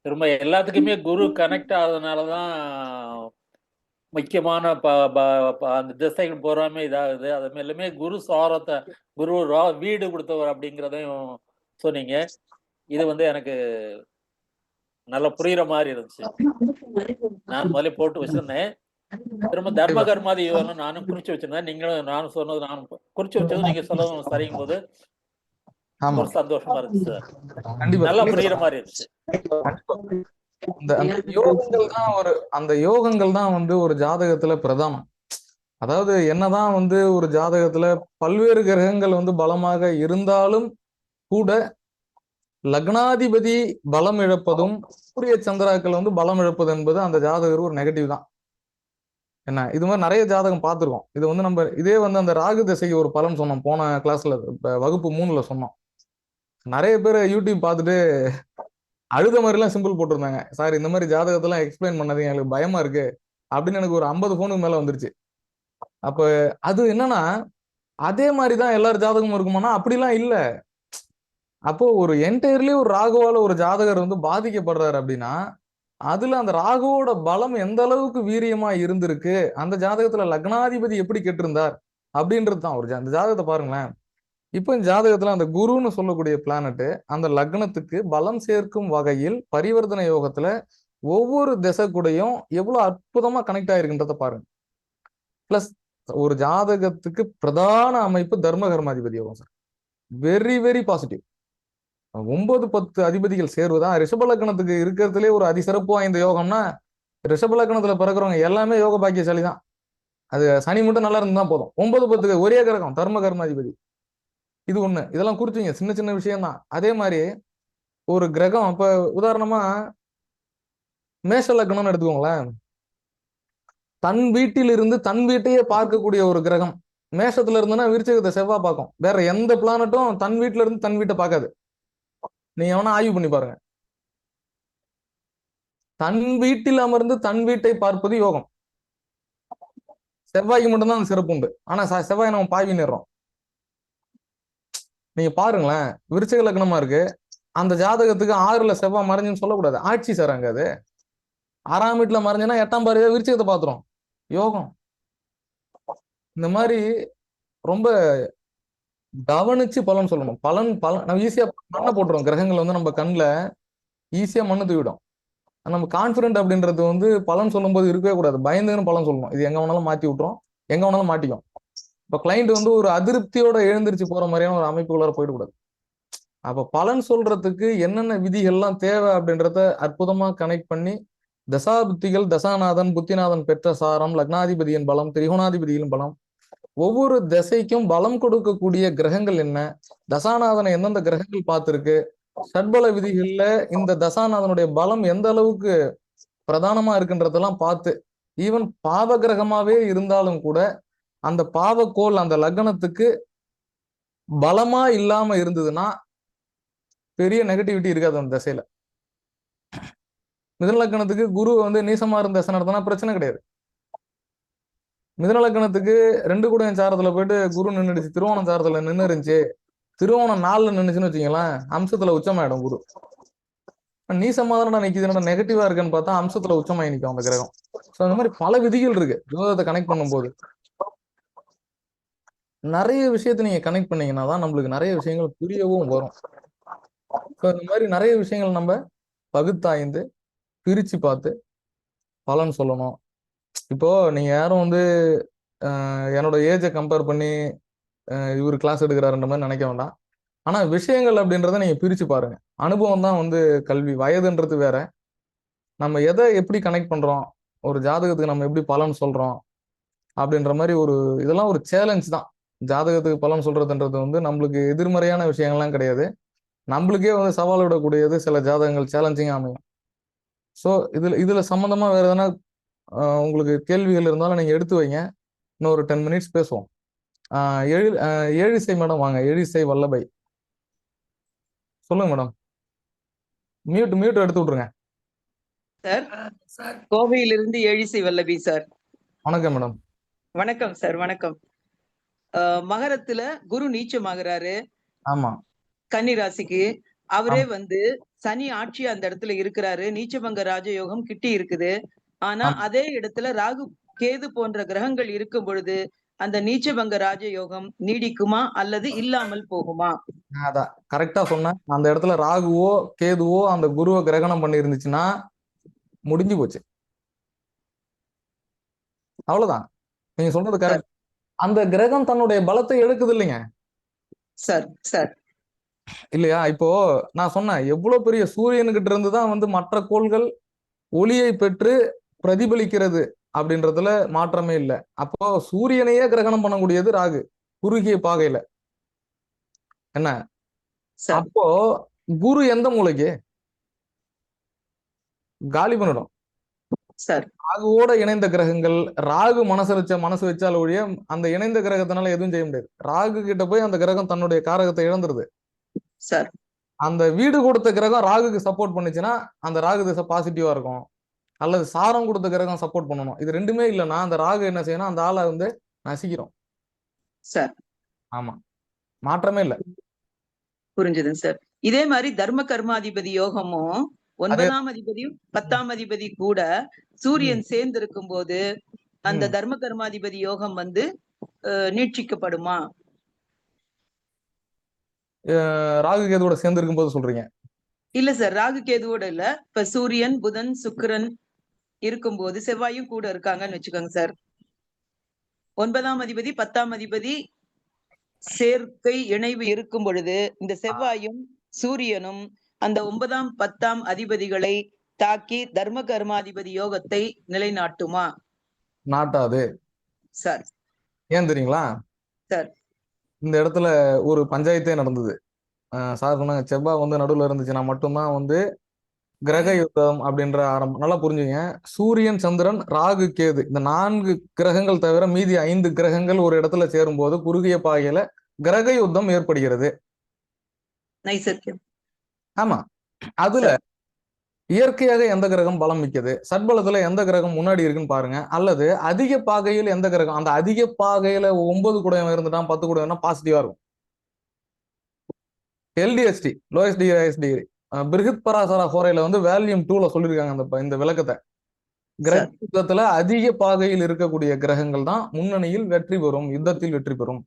திரும்ப எல்லாத்துக்குமே குரு கனெக்ட் ஆகுறதுனாலதான் முக்கியமான அந்த திசைகள் போறாமே இதாகுது. அது எல்லாமே குரு சாரத்தை, குரு வீடு கொடுத்தவர் அப்படிங்கிறதையும் சொன்னீங்க. இது வந்து எனக்கு நல்லா புரியுற மாதிரி இருந்துச்சு. நான் முதல்ல போட்டு வச்சிருந்தேன். திரும்ப தர்ம கர்மாதி யோகம் நானும் குறிச்சு வச்சிருந்தேன். நீங்களும் நானும் சொன்னது நானும் குறிச்சு வச்சது நீங்க சொல்லவும் சரியும் போது ஒரு சந்தோஷமா இருந்துச்சு சார். நல்லா புரியுற மாதிரி இருந்துச்சு.
அந்த யோகங்கள் தான் வந்து ஒரு ஜாதகத்துல பிரதானம். அதாவது என்னதான் வந்து ஒரு ஜாதகத்துல பல்வேறு கிரகங்கள் வந்து பலமாக இருந்தாலும் கூட லக்னாதிபதி பலம் இழப்பதும் சூரிய சந்திராக்கள் வந்து பலம் இழப்பது என்பது அந்த ஜாதகர் ஒரு நெகட்டிவ் தான். என்ன இது மாதிரி நிறைய ஜாதகம் பார்த்துருக்கோம். இது வந்து நம்ம இதே வந்து அந்த ராகு திசைக்கு ஒரு பலன் சொன்னோம் போன கிளாஸ்ல, வகுப்பு 3ல சொன்னோம். நிறைய பேர் யூடியூப் பார்த்துட்டு அழுத மாதிரிலாம் சிம்பிள் போட்டிருந்தாங்க. சார் இந்த மாதிரி ஜாதகத்தெல்லாம் எக்ஸ்பிளைன் பண்ணது எங்களுக்கு பயமா இருக்கு அப்படின்னு எனக்கு ஒரு 50 போனுக்கு மேல வந்துருச்சு. அப்ப அது என்னன்னா அதே மாதிரிதான் எல்லாரும் ஜாதகமும் இருக்குமானா அப்படிலாம் இல்ல. அப்போ ஒரு என்டையர்லி ஒரு ராகுவால ஒரு ஜாதகர் வந்து பாதிக்கப்படுறாரு அப்படின்னா அதுல அந்த ராகுவோட பலம் எந்த அளவுக்கு வீரியமா இருந்திருக்கு, அந்த ஜாதகத்துல லக்னாதிபதி எப்படி கெட்டிருந்தார் அப்படின்றது தான் ஒரு அந்த ஜாதகத்தை பாருங்களேன். இப்போ இந்த ஜாதகத்துல அந்த குருன்னு சொல்லக்கூடிய பிளானட் அந்த லக்னத்துக்கு பலம் சேர்க்கும் வகையில் பரிவர்த்தனை யோகத்துல ஒவ்வொரு திசை கூடயும் எவ்வளவு அற்புதமா கனெக்ட் ஆயிருக்குன்றத பாருங்க. பிளஸ் ஒரு ஜாதகத்துக்கு பிரதான அமைப்பு தர்ம கர்மாதிபதி யோகம் சார். Very very positive. 9-10 அதிபதிகள் சேர்வுதான் ரிஷப லக்னத்துக்கு இருக்கிறதுலே ஒரு அதிசிறப்பு வாய்ந்த யோகம்னா ரிஷப லக்னத்துல பிறக்கிறவங்க எல்லாமே யோக பாக்கியசாலி தான். அது சனி மட்டும் நல்லா இருந்தா போதும். 9-10 ஒரே கிரகம் தர்ம கர்மாதிபதி. இது ஒண்ணு. இதெல்லாம் குறிச்சுங்க, சின்ன சின்ன விஷயம் தான். அதே மாதிரி ஒரு கிரகம் இப்ப உதாரணமா மேஷ லக்னம்னு எடுத்துக்கோங்களேன். தன் வீட்டிலிருந்து தன் வீட்டையே பார்க்கக்கூடிய ஒரு கிரகம் மேஷத்துல இருந்துன்னா விருச்சிகத்தை செவ்வாய் பார்க்கும். வேற எந்த பிளானட்டும் தன் வீட்டுல இருந்து தன் வீட்டை பார்க்காது. நீங்க எவனா ஆய்வு பண்ணி பாருங்க. தன் வீட்டில் அமர்ந்து தன் வீட்டை பார்ப்பது யோகம். செவ்வாய்க்கு மட்டும்தான் அந்த சிறப்பு உண்டு. ஆனா செவ்வாய் நம்ம பாய்வி நிறோம். நீங்க பாருங்களேன், விருச்சிக லக்னமா இருக்கு, அந்த ஜாதகத்துக்கு 6ல செவ்வாய் மறைஞ்சுன்னு சொல்லக்கூடாது. ஆட்சி சார் அங்க அது 6ஆம் வீட்டுல மறைஞ்சுன்னா 8ஆம் பார்வையா விருச்சிகத்தை பாத்துரும். யோகம். இந்த மாதிரி ரொம்ப கவனிச்சு பலன் சொல்லணும். பலன் நம்ம ஈஸியா மண்ணை போட்டுரும். கிரகங்கள் வந்து நம்ம கண்ணுல ஈஸியா மண்ணு தூவிடும். நம்ம கான்பிடன்ட் அப்படின்றது வந்து பலன் சொல்லும் போது இருக்கவே கூடாது. பயந்துன்னு பலன் சொல்லணும். இது எங்க வேணாலும் மாத்தி விட்டுரும், எங்க வேணாலும் மாட்டிக்கும். இப்ப கிளைண்ட் வந்து ஒரு அதிருப்தியோட எழுந்திருச்சு போற மாதிரியான ஒரு அமைப்புக்குள்ளார போயிடக்கூடாது. அப்ப பலன் சொல்றதுக்கு என்னென்ன விதிகள்லாம் தேவை அப்படின்றத அற்புதமா கனெக்ட் பண்ணி தசாபுத்திகள், தசாநாதன், புத்திநாதன் பெற்ற சாரம், லக்னாதிபதியின் பலம், திரிகோணாதிபதியின் பலம், ஒவ்வொரு திசைக்கும் பலம் கொடுக்கக்கூடிய கிரகங்கள் என்ன, தசாநாதனை எந்தெந்த கிரகங்கள் பார்த்திருக்கு, ஷட்பல விதிகள்ல இந்த தசாநாதனுடைய பலம் எந்த அளவுக்கு பிரதானமா இருக்குன்றதெல்லாம் பார்த்து, ஈவன் பாவ கிரகமாவே இருந்தாலும் கூட அந்த பாவக்கோள் அந்த லக்னத்துக்கு பலமா இல்லாம இருந்ததுன்னா பெரிய நெகட்டிவிட்டி இருக்காது அந்த திசையில. மிதுன லக்னத்துக்கு குரு வந்து நீசமா இருந்த தசை நடத்தினா பிரச்சனை கிடையாது. மிதுன லக்னத்துக்கு 2 கூட சாரத்துல போயிட்டு குரு நின்றுடுச்சு, திருவோணம் சாரத்துல நின்று இருந்துச்சு, திருவோணம் 4ல நின்றுச்சுன்னு வச்சுங்களேன், அம்சத்துல உச்சமாயிடும் குரு. நீசமா தான் நிக்குது, நெகட்டிவா இருக்குன்னு பார்த்தா அம்சத்துல உச்சமாயி நிற்கும் அந்த கிரகம். ஸோ அந்த மாதிரி பல விதிகள் இருக்கு ஜோதிடத்தை கனெக்ட் பண்ணும்போது. நிறைய விஷயத்த நீங்க கனெக்ட் பண்ணீங்கன்னா தான் நம்மளுக்கு நிறைய விஷயங்கள் புரியவும் வரும். ஸோ இந்த மாதிரி நிறைய விஷயங்கள் நம்ம பகுத்தாய்ந்து பிரிச்சு பார்த்து பலன் சொல்லணும். இப்போ நீங்க யாரும் வந்து என்னோட ஏஜை கம்பேர் பண்ணி இவர் கிளாஸ் எடுக்கிறாருன்ற மாதிரி நினைக்க வேண்டாம். ஆனா விஷயங்கள் அப்படின்றத நீங்க பிரிச்சு பாருங்க. அனுபவம் தான் வந்து கல்வி. வயதுன்றது வேற. நம்ம எதை எப்படி கனெக்ட் பண்றோம், ஒரு ஜாதகத்துக்கு நம்ம எப்படி பலன் சொல்றோம் அப்படின்ற மாதிரி ஒரு இதெல்லாம் ஒரு சேலஞ்ச் தான். ஜாதகத்துக்கு பலன் சொல்றதுன்றது வந்து நம்மளுக்கு எதிர்மறையான விஷயங்கள்லாம் கிடையாது. நம்மளுக்கே வந்து சவால் விடக்கூடியது. சில ஜாதகங்கள் சேலஞ்சிங்கா அமையும். ஸோ இதுல சம்பந்தமா வேற எதனா உங்களுக்கு கேள்விகள் இருந்தாலும் நீங்க எடுத்து வைங்க. இன்னும் ஒரு 10 minutes பேசுவோம். ஏழிசை மேடம் வாங்க. ஏழிசை வல்லபை சொல்லுங்க மேடம். மியூட் எடுத்து விட்டுருங்க
சார்.
கோவையிலிருந்து ஏழிசை வல்லபி சார்.
வணக்கம் மேடம்.
வணக்கம் சார். வணக்கம். மகரத்துல குரு நீச்சமாகிறாரு.
ஆமா.
கன்னி ராசிக்கு அவரே வந்து சனி ஆட்சி அந்த இடத்துல இருக்கிறாரு. நீச்சபங்க ராஜயோகம் கிட்டி இருக்குது. ஆனா அதே இடத்துல ராகு கேது போன்ற கிரகங்கள் இருக்கும் பொழுது அந்த நீச்சபங்க ராஜயோகம் நீடிக்குமா அல்லது இல்லாமல் போகுமா?
அதான் கரெக்டா சொன்னேன். அந்த இடத்துல ராகுவோ கேதுவோ அந்த குருவை கிரகணம் பண்ணி இருந்துச்சுன்னா முடிஞ்சு போச்சு. அவ்வளவுதான். நீங்க சொல்றது கரெக்ட். அந்த கிரகம் தன்னுடைய பலத்தை எடுக்குது இல்லைங்க
சார். சார்
இல்லையா? இப்போ நான் சொன்னேன், எவ்வளவு பெரிய சூரியனுக்கிட்ட இருந்து தான் வந்து மற்ற கோள்கள் ஒளியை பெற்று பிரதிபலிக்கிறது அப்படின்றதுல மாற்றமே இல்லை. அப்போ சூரியனையே கிரகணம் பண்ணக்கூடியது ராகு குறுகிய பாகையில. என்ன அப்போ குரு எந்த மூலைக்கு காலி பண்ணிடும். ராகுவோட இணைந்த கிரகங்கள், ராகு மனசு வச்சால ஒழிய அந்த இணைந்த கிரகத்தினால எதுவும் செய்ய முடியாது. ராகு கிட்ட போய் அந்த கிரகம் தன்னுடைய காரகத்தை இழந்துருது. அந்த வீடு கொடுத்த கிரகம் ராகுக்கு சப்போர்ட் பண்ணுச்சுன்னா அந்த ராகு திசை பாசிட்டிவா இருக்கும். அல்லது சாரம் கொடுத்த கிரகம் சப்போர்ட் பண்ணணும். இது ரெண்டுமே இல்லைன்னா அந்த ராகு என்ன செய்யணும், அந்த ஆளை வந்து நசிக்கிறோம். ஆமா, மாற்றமே இல்லை.
புரிஞ்சுது சார். இதே மாதிரி தர்ம கர்மாதிபதி யோகமும் 9ஆம் அதிபதியும் 10ஆம் அதிபதி கூட சூரியன் சேர்ந்து இருக்கும் போது அந்த தர்ம கர்மாதிபதி யோகம் வந்து நீட்சிக்கப்படுமா?
ராகு கேதுவோட சேர்ந்து இருக்கும் போது சொல்றீங்க?
இல்ல சார், ராகு கேதுவோட இல்ல. இப்ப சூரியன் புதன் சுக்கிரன் இருக்கும்போது செவ்வாயும் கூட இருக்காங்கன்னு வச்சுக்கோங்க சார். 9ஆம் அதிபதி 10ஆம் அதிபதி சேர்க்கை இணைவு இருக்கும் பொழுது இந்த செவ்வாயும் சூரியனும் அந்த 9ஆம் 10ஆம் அதிபதிகளை தாக்கி தர்ம கர்மாதிபதி யோகத்தை நிலைநாட்டுமா?
நாட்டாது
சார்.
ஏன் தெரியுங்களா?
சார்
இந்த இடத்துல ஒரு பஞ்சாயத்தே நடந்தது. சார் சொன்னாங்க, செவ்வாய் வந்து நடுவில் இருந்துச்சுன்னா மட்டும்தான் வந்து கிரக யுத்தம் அப்படின்ற ஆரம்பம். நல்லா புரிஞ்சுங்க. சூரியன் சந்திரன் ராகு கேது இந்த 4 கிரகங்கள் தவிர மீதி 5 கிரகங்கள் ஒரு இடத்துல சேரும் போது குறுகிய பாகையில கிரக யுத்தம் ஏற்படுகிறது. ஆமா, அதுல இயற்கையாக எந்த கிரகம் பலம் மிக்கது, சட்பலத்துல எந்த கிரகம் முன்னாடி இருக்குன்னு பாருங்க. அல்லது அதிக பாகையில் எந்த கிரகம், அந்த அதிக பாகையில 9 கூட இருந்துட்டான் 10 கூட பாசிட்டிவா இருக்கும். LDHT lowest degree Brihat Parashara ஹோரையில வந்து வால்யூம் 2ல சொல்லியிருக்காங்க இந்த விளக்கத்தை. கிரக யுத்தத்துல அதிக பாகையில் இருக்கக்கூடிய கிரகங்கள் தான் முன்னணியில் வெற்றி பெறும், யுத்தத்தில் வெற்றி பெறும்.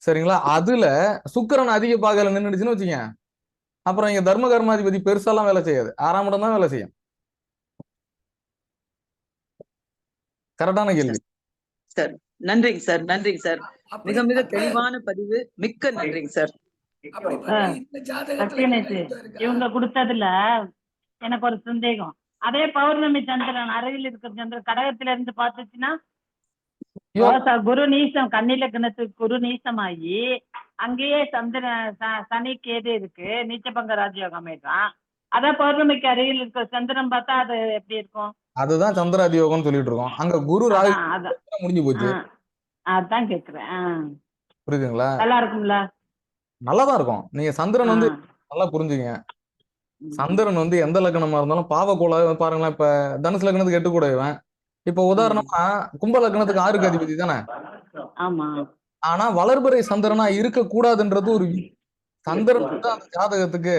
சரிங்களா? அதுல சுக்கிரன் அதிக பாகையில நின்றுச்சுன்னு வச்சுக்க, அப்புறம் இங்க தர்ம கர்மாதிபதி பெருசாலாம் வேலை செய்யாது, 6ஆம் இடம் தான் வேலை செய்யும். கரெக்டான கேள்வி.
சார் நன்றிங்க சார். நன்றிங்க சார். மிக மிக தெளிவான பதிவு. மிக்க நன்றிங்க சார்.
இவங்க கொடுத்ததுல எனக்கு ஒரு சந்தேகம். அதே பௌர்ணமி சந்திரன் அருகில் இருக்கிற சந்திரன் கடகத்துல இருந்து பார்த்துச்சுன்னா குரு நீசம், கன்னில கிணத்துக்கு குரு நீசமாகி அங்கேயே சனி கேது இருக்கு, நீச்சபங்க ராஜயோகம் ஆயிடுறான். அதான் பௌர்ணமிக்கு அருகில் இருக்கிற சந்திரன் பார்த்தா அது எப்படி இருக்கும்?
அதுதான் சந்திராதி யோகம் சொல்லிட்டு இருக்கோம். அங்க குரு ராகு முடிஞ்சு போச்சு.
அதான் கேக்குறேன்.
புரியுதுங்களா?
நல்லா இருக்கும்ல?
நல்லாதான் இருக்கும். நீங்க சந்திரன் வந்து நல்லா புரிஞ்சுங்க. சந்திரன் வந்து எந்த லக்னமா இருந்தாலும் பாவகோளா பாருங்களேன். இப்ப தனுசு லக்னத்துக்கு 8 கூடவன். இப்ப உதாரணமா கும்ப லக்னத்துக்கு 6க்கு அதிபதி தானே. ஆனா வளர்பிறை சந்திரனா இருக்க கூடாதுன்றது ஒரு விதி. சந்திரன் வந்து அந்த ஜாதகத்துக்கு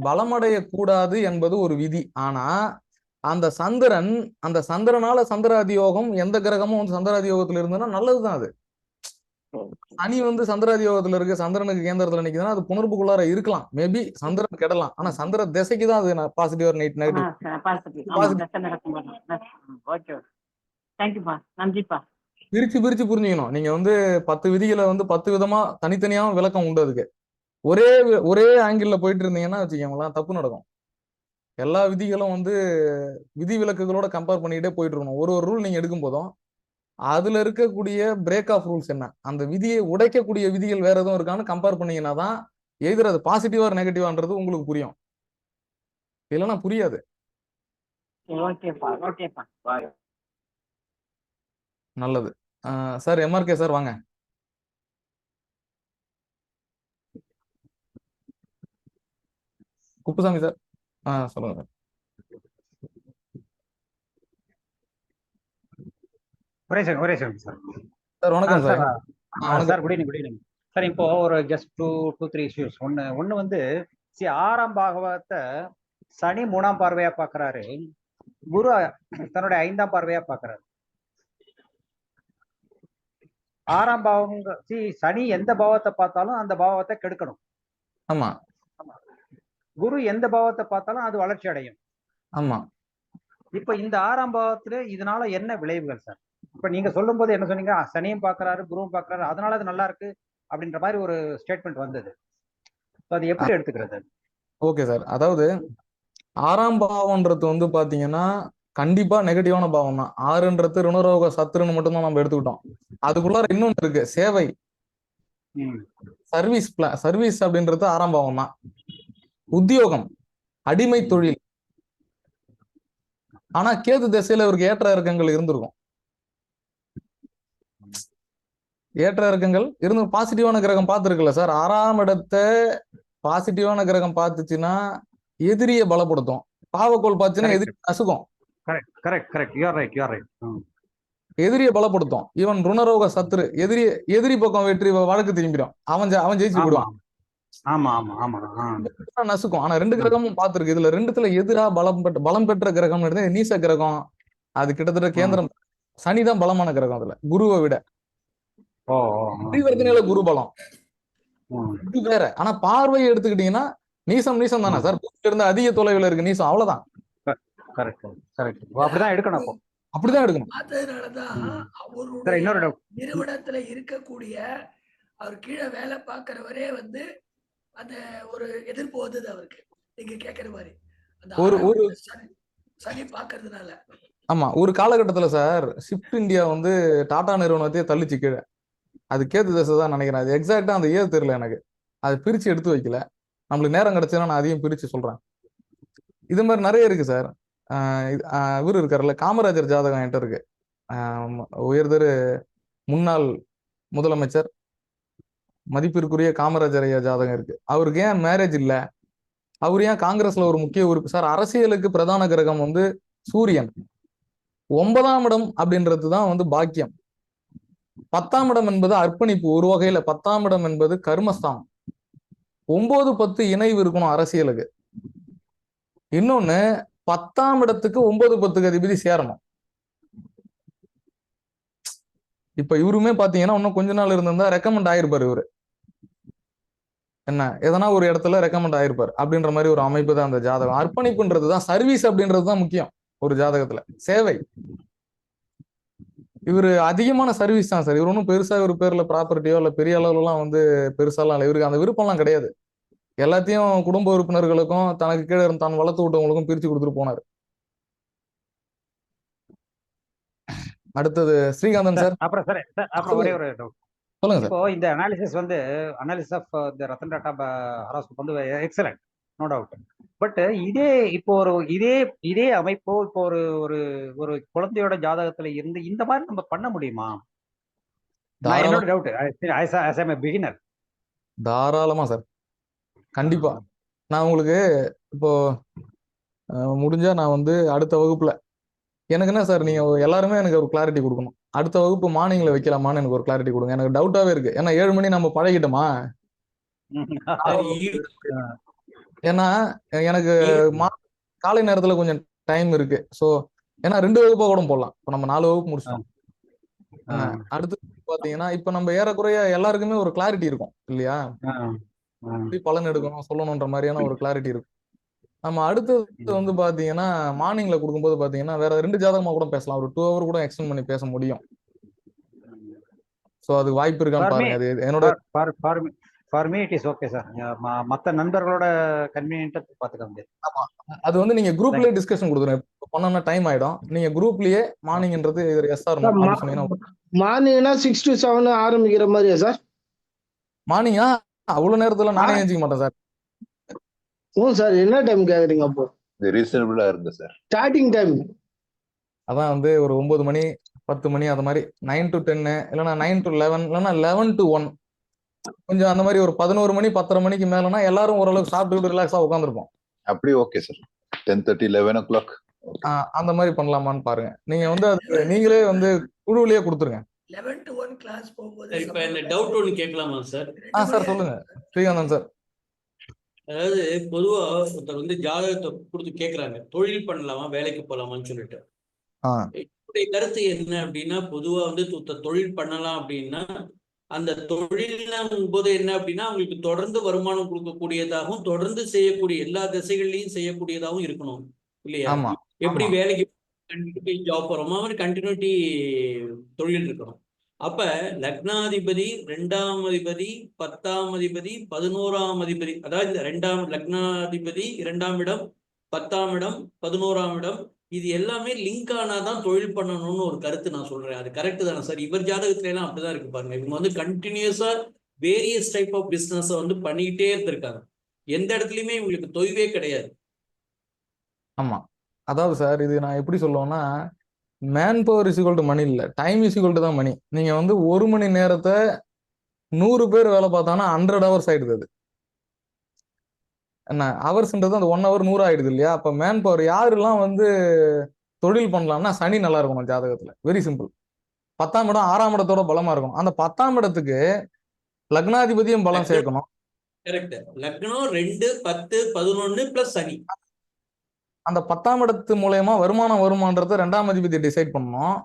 பலமடைய கூடாது என்பது ஒரு விதி. ஆனா அந்த சந்திரனால சந்திராதி யோகம், எந்த கிரகமும் வந்து சந்திராதி யோகத்துல இருந்ததுன்னா நல்லதுதான். அது சனி வந்து சந்திராதி யோகத்துல இருக்கு, சந்திரனுக்கு கேந்திரத்துல நிக்குதுன்னா அது புணர்வுக்குள்ளார இருக்கலாம். மேபி சந்திரன் கெடலாம். ஆனா சந்திர திசைக்கு தான் அது பாசிட்டிவ் ஆர் நெகட்டிவ். பிரிச்சு புரிஞ்சுக்கணும். நீங்க வந்து 10 விதிகளை வந்து 10 விதமா தனித்தனியாவும் விளக்கம் உண்டு. அதுக்கு ஒரே ஆங்கிள் போயிட்டு இருந்தீங்கன்னா வச்சுக்கோங்களேன், தப்பு நடக்கும். எல்லா விதிகளும் வந்து விதி விலக்குகளோட கம்பேர் பண்ணிக்கிட்டே போயிட்டு இருக்கணும். ஒரு ரூல் நீங்க எடுக்கும் போதும் அதுல இருக்கக்கூடிய பிரேக் ஆஃப் ரூல்ஸ் என்ன, அந்த விதியை உடைக்கக்கூடிய விதிகள் வேற எதுவும் இருக்கான்னு கம்பேர் பண்ணீங்கன்னா தான் எதிர அது பாசிட்டிவா நெகட்டிவான்றது உங்களுக்கு புரியும். இல்லைன்னா புரியாது. நல்லது சார். MRK சார் வாங்க. குப்புசாமி சார் சொல்லுங்க சார்.
ஒரே செகண்ட் சார்.
சார் வணக்கம் sir.
Sir good evening. Sir இப்போ ஒரு ஜஸ்ட் 2-3 இஷ்யூஸ். ஒன்று வந்து 6ஆம் பாகவத்தை சனி 3ஆம் பார்வையா பார்க்கறாரு, குரு தன்னுடைய 5ஆம் பார்வையா பார்க்கறாரு. 6ஆம் பாவம் சனி எந்த பாவத்தை பார்த்தாலும் அந்த பாவத்தை கெடுக்கணும்.
ஆமா
குரு எந்த பாவத்தை பார்த்தாலும் அது வளர்ச்சி அடையும்.
ஆமா.
இப்ப இந்த 6ஆம் பாவத்துல இதனால என்ன விளைவுகள் சார்? இப்ப நீங்க சொல்லும் போது என்ன சொன்னீங்க, சனியும் பாக்குறாரு குருவும் பாக்குறாரு அதனால அது நல்லா இருக்கு அப்படின்ற மாதிரி ஒரு ஸ்டேட்மெண்ட் வந்தது. அது எப்படி எடுத்துக்கிறது?
ஓகே சார், அதாவது 6ஆம் பாவம்ன்றது வந்து பாத்தீங்கன்னா கண்டிப்பா நெகட்டிவான பாவம் தான். 6ன்றது ருணரோக சத்துருன்னு மட்டும்தான் நம்ம எடுத்துக்கிட்டோம். அதுக்குள்ளார இன்னொன்று இருக்கு, சேவை, சர்வீஸ் அப்படின்றது 6ஆம் பாவம் தான். உத்தியோகம், அடிமை தொழில். ஆனா கேது திசையில இவருக்கு ஏற்ற இறக்கங்கள் இருந்திருக்கும். ஏற்ற இறக்கங்கள் இருந்து பாசிட்டிவான கிரகம் பார்த்துருக்குல்ல சார். 6ஆம் இடத்தை பாசிட்டிவான கிரகம் பார்த்துச்சுன்னா எதிரியை பலப்படுத்தும். பாவக்கோள் பார்த்துச்சுன்னா எதிரி நசுக்கும். எதிரியை பலப்படுத்தும். ஈவன் ருணரோக சத்துரு, எதிரி பக்கம் வெற்றி வழக்கு திரும்பிடும். அவன் ஜெயிச்சு போடுவான். நசுக்கும். ஆனா 2 கிரகமும் பார்த்திருக்கு. இதுல 2த்துல எதிரா பலம் பெற்ற கிரகம் நீச கிரகம். அது கிட்டத்தட்ட கேந்திரம். சனிதான் பலமான கிரகம் அதுல, குருவை விட. பரிவர்த்தனையில குரு பலம் இது வேற. ஆனா பார்வையை எடுத்துக்கிட்டீங்கன்னா நீசம் தானே சார். இருந்து அதிக தொலைவில் இருக்கு நீசம், அவ்வளவுதான்.
அப்படிதான் எடுக்கணும்.
அப்படிதான் எடுக்கணும்.
அதனாலதான் அவருடைய நிறுவனத்துல இருக்கக்கூடிய அவர் கீழே வேலை பார்க்கிறவரே வந்து அந்த ஒரு எதிர்ப்பு வந்தது அவருக்கு. நீங்க கேட்கிற மாதிரி அந்த சனி பார்க்கறதுனால.
ஆமா, ஒரு காலகட்டத்துல சார் ஷிஃப்ட் இந்தியா வந்து டாடா நிறுவனத்தையே தள்ளிச்சு கீழே. அது கேது தசை தான் நினைக்கிறேன். அது எக்ஸாக்டா அந்த ஏது தெரியல எனக்கு. அது பிரிச்சு எடுத்து வைக்கல. நம்மளுக்கு நேரம் கிடைச்சதுன்னா நான் அதையும் பிரிச்சு சொல்றேன். இது மாதிரி நிறைய இருக்கு சார். இவர் இருக்காருல்ல, காமராஜர் ஜாதகம் என்கிட்ட இருக்கு. உயர்தரு முன்னாள் முதலமைச்சர் மதிப்பிற்குரிய காமராஜர் ஐயா ஜாதகம் இருக்கு. அவருக்கு ஏன் மேரேஜ் இல்ல? அவர் ஏன் காங்கிரஸ்ல ஒரு முக்கிய உறுப்பு? சார், அரசியலுக்கு பிரதான கிரகம் வந்து சூரியன். 9ஆம் இடம் அப்படின்றது தான் வந்து பாக்கியம். 10ஆம் இடம் என்பது அர்ப்பணிப்பு. ஒரு வகையில 10ஆம் இடம் என்பது கர்மஸ்தானம். 9-10 இணைவு இருக்கணும் அரசியலுக்கு. இன்னொன்னு 10ஆம் இடத்துக்கு 9-10 அதிபதி சேரணும். இப்ப இவருமே பாத்தீங்கன்னா இன்னும் கொஞ்ச நாள் இருந்திருந்தா ரெக்கமெண்ட் ஆயிருப்பாரு. இவரு என்ன எதனா ஒரு இடத்துல ரெக்கமெண்ட் ஆயிருப்பாரு. அப்படின்ற மாதிரி ஒரு அமைப்பு தான் அந்த ஜாதகம். அர்ப்பணிப்புன்றதுதான், சர்வீஸ் அப்படின்றதுதான் முக்கியம் ஒரு ஜாதகத்துல. சேவை. இவரு அதிகமான சர்வீஸ் தான் சார். இவர் ஒன்றும் பெருசா ஒரு பேர்ல ப்ராப்பர்ட்டியோ இல்ல பெரிய அளவுலாம் வந்து பெருசாலாம் இல்லை. இவருக்கு அந்த விருப்பம்லாம் கிடையாது. எல்லாத்தையும் குடும்ப உறுப்பினர்களுக்கும் தனக்கு கீழே இருந்து தான் வளர்த்து விட்டவங்களுக்கும் பிரிச்சு கொடுத்துட்டு போனாரு. அடுத்தது ஸ்ரீகாந்தன் சார்.
அப்புறம் ஒரே ஒரு டவுட்
சொல்லுங்க சார்.
இப்போ இந்த analysis of the Ratan Tata harassment வந்து எக்ஸலன்ட், நோ டவுட். பட் இதே அமைப்போ இப்போ ஒரு குழந்தையோட ஜாதகத்துல இருந்து இந்த மாதிரி நம்ம பண்ண முடியுமா? என்னோட டவுட் பிகினர்.
தாராளமா சார், கண்டிப்பா. நான் உங்களுக்கு இப்போ முடிஞ்சா நான் வந்து அடுத்த வகுப்புல எனக்கு என்ன சார், நீங்க எல்லாருமே எனக்கு ஒரு கிளாரிட்டி கொடுக்கணும். அடுத்த வகுப்பு மார்னிங்ல வைக்கலாமான்னு எனக்கு ஒரு கிளாரிட்டி கொடுங்க. எனக்கு டவுட்டாவே இருக்கு. ஏன்னா 7 மணி நம்ம பழகிட்டோமா. ஏன்னா எனக்கு காலை நேரத்துல கொஞ்சம் டைம் இருக்கு. ஸோ ஏன்னா 2 வகுப்பா கூட போடலாம். இப்போ நம்ம 4 வகுப்பு முடிச்சிட்டோம். அடுத்து பாத்தீங்கன்னா இப்ப நம்ம ஏறக்குறைய எல்லாருக்குமே ஒரு கிளாரிட்டி இருக்கும் இல்லையா? பலன் எடுக்கணும் சொல்லணும்ன்ற மாதிரியான ஒரு கிளாரிட்டி இருக்கும். நம்ம அடுத்தது வந்து பாத்தீங்கன்னா மார்னிங்ல கொடுக்கும்போது பாத்தீங்கன்னா வேற 2 ஜாதகமா கூட பேசலாம். ஒரு 2 hour கூட எக்ஸ்டெண்ட் பண்ணி பேச முடியும். சோ அது வாய்ப்பு இருக்கான்னு பாருங்க. அது என்னோட
for me it is okay sir. மத்த நண்பர்களோட கன்வீனியன்ட்டா பாத்துக்க முடியாது.
ஆமா, அது வந்து நீங்க குரூப்லயே டிஸ்கஷன் கொடுத்துருங்க. பண்ணா டைம் ஆயிடும். நீங்க குரூப்லயே மார்னிங்ன்றது எஸ்ஆர் சொன்னீங்கன்னா
மார்னிங்னா 6 to 7 ஆரம்பிக்கிற மாதிரியா சார்?
மார்னிங்கா அவ்வளவு நேரத்துல நானே எழுந்திக்க மாட்டேன் சார்.
ஓ சார், என்ன டைம் கேக்குறீங்க? அப்போ
ரீசனபிளா இருங்க சார்.
ஸ்டார்டிங் டைம்
அதான் வந்து ஒரு 9 மணி 10 மணி அது மாதிரி, 9 to 10 இல்லைன்னா 9 to 11 இல்லைன்னா 11 to 1 கொஞ்சம் அந்த மாதிரி ஒரு 11 மணி 10:30 மணிக்கு மேலனா எல்லாரும் ஓரளவுக்கு சாப்பிட்டு ரிலாக்ஸா உட்காந்துருப்போம்.
அப்படி ஓகே சார். 10:30 11 o'clock
அந்த மாதிரி பண்ணலாமான்னு பாருங்க. நீங்க வந்து அது நீங்களே வந்து குழுவிலேயே கொடுத்துருங்க.
11 to 1 கிளாஸ் போகும்போது
இப்ப என்ன டவுட் ஒன்று கேட்கலாமா சார்?
சார் சொல்லுங்க ஸ்ரீகாந்தன் சார்.
அதாவது பொதுவா ஒருத்தர் வந்து ஜாதகத்தை கொடுத்து கேட்கறாங்க, தொழில் பண்ணலாமா வேலைக்கு போலாமான்னு சொல்லிட்டு. என்னுடைய கருத்து என்ன அப்படின்னா, பொதுவா வந்து தொழில் பண்ணலாம் அப்படின்னா, அந்த தொழில் போது என்ன அப்படின்னா, அவங்களுக்கு தொடர்ந்து வருமானம் கொடுக்கக்கூடியதாகவும், தொடர்ந்து செய்யக்கூடிய எல்லா திசைகள்லையும் செய்யக்கூடியதாகவும் இருக்கணும் இல்லையா?
ஆமா
எப்படி
ஆமா
வேலைக்கு கண்டினியூட்டி ஜாப் போறோமோ மாதிரி கண்டினியூட்டி தொழில் இருக்கணும். அப்ப லக்னாதிபதி, 2ஆம் அதிபதி, 10ஆம் அதிபதி, 11ஆம் அதிபதி, அதாவது இந்த 2ஆம் லக்னாதிபதி 2ஆம் இடம், 10ஆம் இடம், 11ஆம் இடம், இது எல்லாமே லிங்க் ஆனாதான் தொழில் பண்ணணும்னு ஒரு கருத்து நான் சொல்றேன். அது கரெக்ட் தானே சார்? இவர் ஜாதகத்துல எல்லாம் அப்படிதான் இருக்கு பாருங்க. இவங்க வந்து கண்டினியூஸா வேரியஸ் டைப் ஆஃப் பிசினஸ் வந்து பண்ணிக்கிட்டே இருந்திருக்காங்க. எந்த இடத்துலயுமே இவங்களுக்கு தொய்வே கிடையாது.
ஆமா. அதாவது சார் இது நான் எப்படி சொல்லுவேன்னா, man power is equal to money இல்ல, டைம் இஸ் ஈக்குவல் டு தான் மணி. நீங்க வந்து 1 மணி நேரத்தை 100 பேர் வேலை பார்த்தாங்கன்னா 100 ஹவர்ஸ் ஆயிடுது. அது என்ன ஹவர்ஸ்ன்றது அந்த 1 ஹவர் 100 ஆயிடுது இல்லையா? அப்ப மேன் பவர் யாரெல்லாம் வந்து தொழில் பண்ணலாம்னா சனி நல்லா இருக்கணும் ஜாதகத்துல. Very simple. 10ஆம் இடம் 6ஆம் இடத்தோட பலமா இருக்கணும். அந்த 10ஆம் இடத்துக்கு லக்னாதிபதியும் பலம் சேர்க்கணும்.
கரெக்ட். லக்னம் 2, 10, 11 பிளஸ் சனி.
அந்த 10ஆம் இடத்து மூலயமா வருமானம் வருமானன்றத 2ஆம் அதிபதி டிசைட் பண்ணணும்.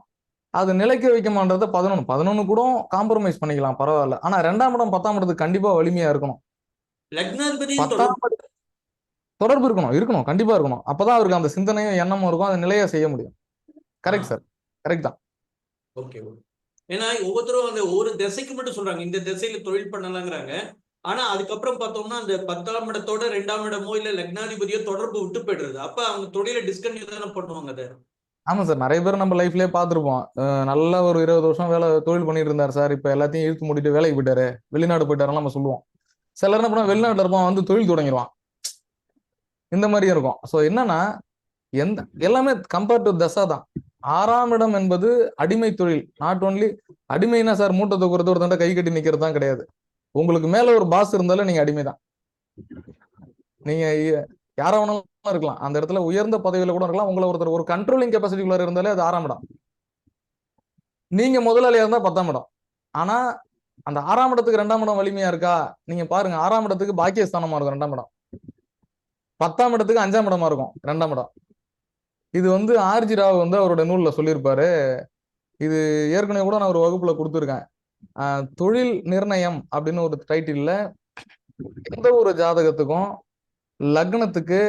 அது நிலைக்க வைக்குமான்றத 11 கூட காம்ப்ரமைஸ் பண்ணிக்கலாம், பரவாயில்ல. ஆனா 2ஆம் இடம் 10ஆம் இடத்துக்கு கண்டிப்பா வலிமையா இருக்கணும்.
லக்னாதிபதி
10ஆம் தொடர்பு இருக்கணும் கண்டிப்பா இருக்கணும். அப்பதான் அவருக்கு அந்த சிந்தனையும் எண்ணமும் இருக்கும், அதை நிலையா செய்ய முடியும். கரெக்ட் சார், கரெக்ட் தான்.
ஓகே. ஏன்னா ஒவ்வொருத்தரும் அந்த ஒரு திசைக்கு மட்டும் சொல்றாங்க, இந்த திசையில தொழில் பண்ணலாங்கிறாங்க. ஆனா அதுக்கப்புறம் பார்த்தோம்னா அந்த 10ஆம் இடத்தோட 2ஆம் இடமோ இல்ல லக்னாதிபதியோ தொடர்பு விட்டு போயிடுறது. அப்ப அவங்க தொழிலை டிஸ்கன்டினியூ தானே பண்ணுவாங்க அதை.
ஆமா சார், நிறைய பேர் நம்ம லைஃப்லயே பார்த்துருப்போம். நல்ல ஒரு 20 வருஷம் தொழில் பண்ணிட்டு இருந்தார் சார், இப்ப எல்லாத்தையும் இழுத்து மூடிட்டு வேலைக்கு போயிட்டாரு, வெளிநாடு போயிட்டாரு நம்ம சொல்லுவோம். சிலர் என்ன பண்ணா வெளிநாட்டுல இருப்பான், வந்து தொழில் தொடங்கிடுவான். இந்த மாதிரியும் இருக்கும். ஸோ என்னன்னா எல்லாமே கம்பேர்ட் டு தசா தான். 6ஆம் இடம் என்பது அடிமை தொழில். நாட் ஓன்லி அடிமைனா சார் மூட்டை தூக்குறது, ஒரு தண்டை கை கட்டி நிக்கிறது தான் கிடையாது. உங்களுக்கு மேல ஒரு பாஸ் இருந்தாலும் நீங்க அடிமை தான். நீங்க யாரா வேணாலும் இருக்கலாம், அந்த இடத்துல உயர்ந்த பதவியில கூட இருக்கலாம். உங்களை ஒருத்தர் ஒரு கண்ட்ரோலிங் கெப்பாசிட்டிக்குள்ள இருந்தாலே அது 6ஆம் இடம். நீங்க முதலாளியா இருந்தா 10ஆம் இடம். ஆனா அந்த 6ஆம் இடத்துக்கு 2ஆம் இடம் வலிமையா இருக்கா? நீங்க பாருங்க, 6ஆம் இடத்துக்கு பாக்கியஸ்தானமா இருக்கும் 2ஆம் இடம், 10ஆம் இடத்துக்கு 5ஆம் இடமா இருக்கும் 2ஆம் இடம். இது வந்து ஆர்ஜி ராவ் வந்து அவரோட நூல்ல சொல்லியிருப்பாரு. இது ஏற்கனவே கூட நான் ஒரு வகுப்புல கொடுத்துருக்கேன். தொழில் நிர்ணயம் அப்படின்னு ஒரு டைட்டில்ல எந்த ஒரு ஜாதகத்துக்கும் லக்னத்துக்கு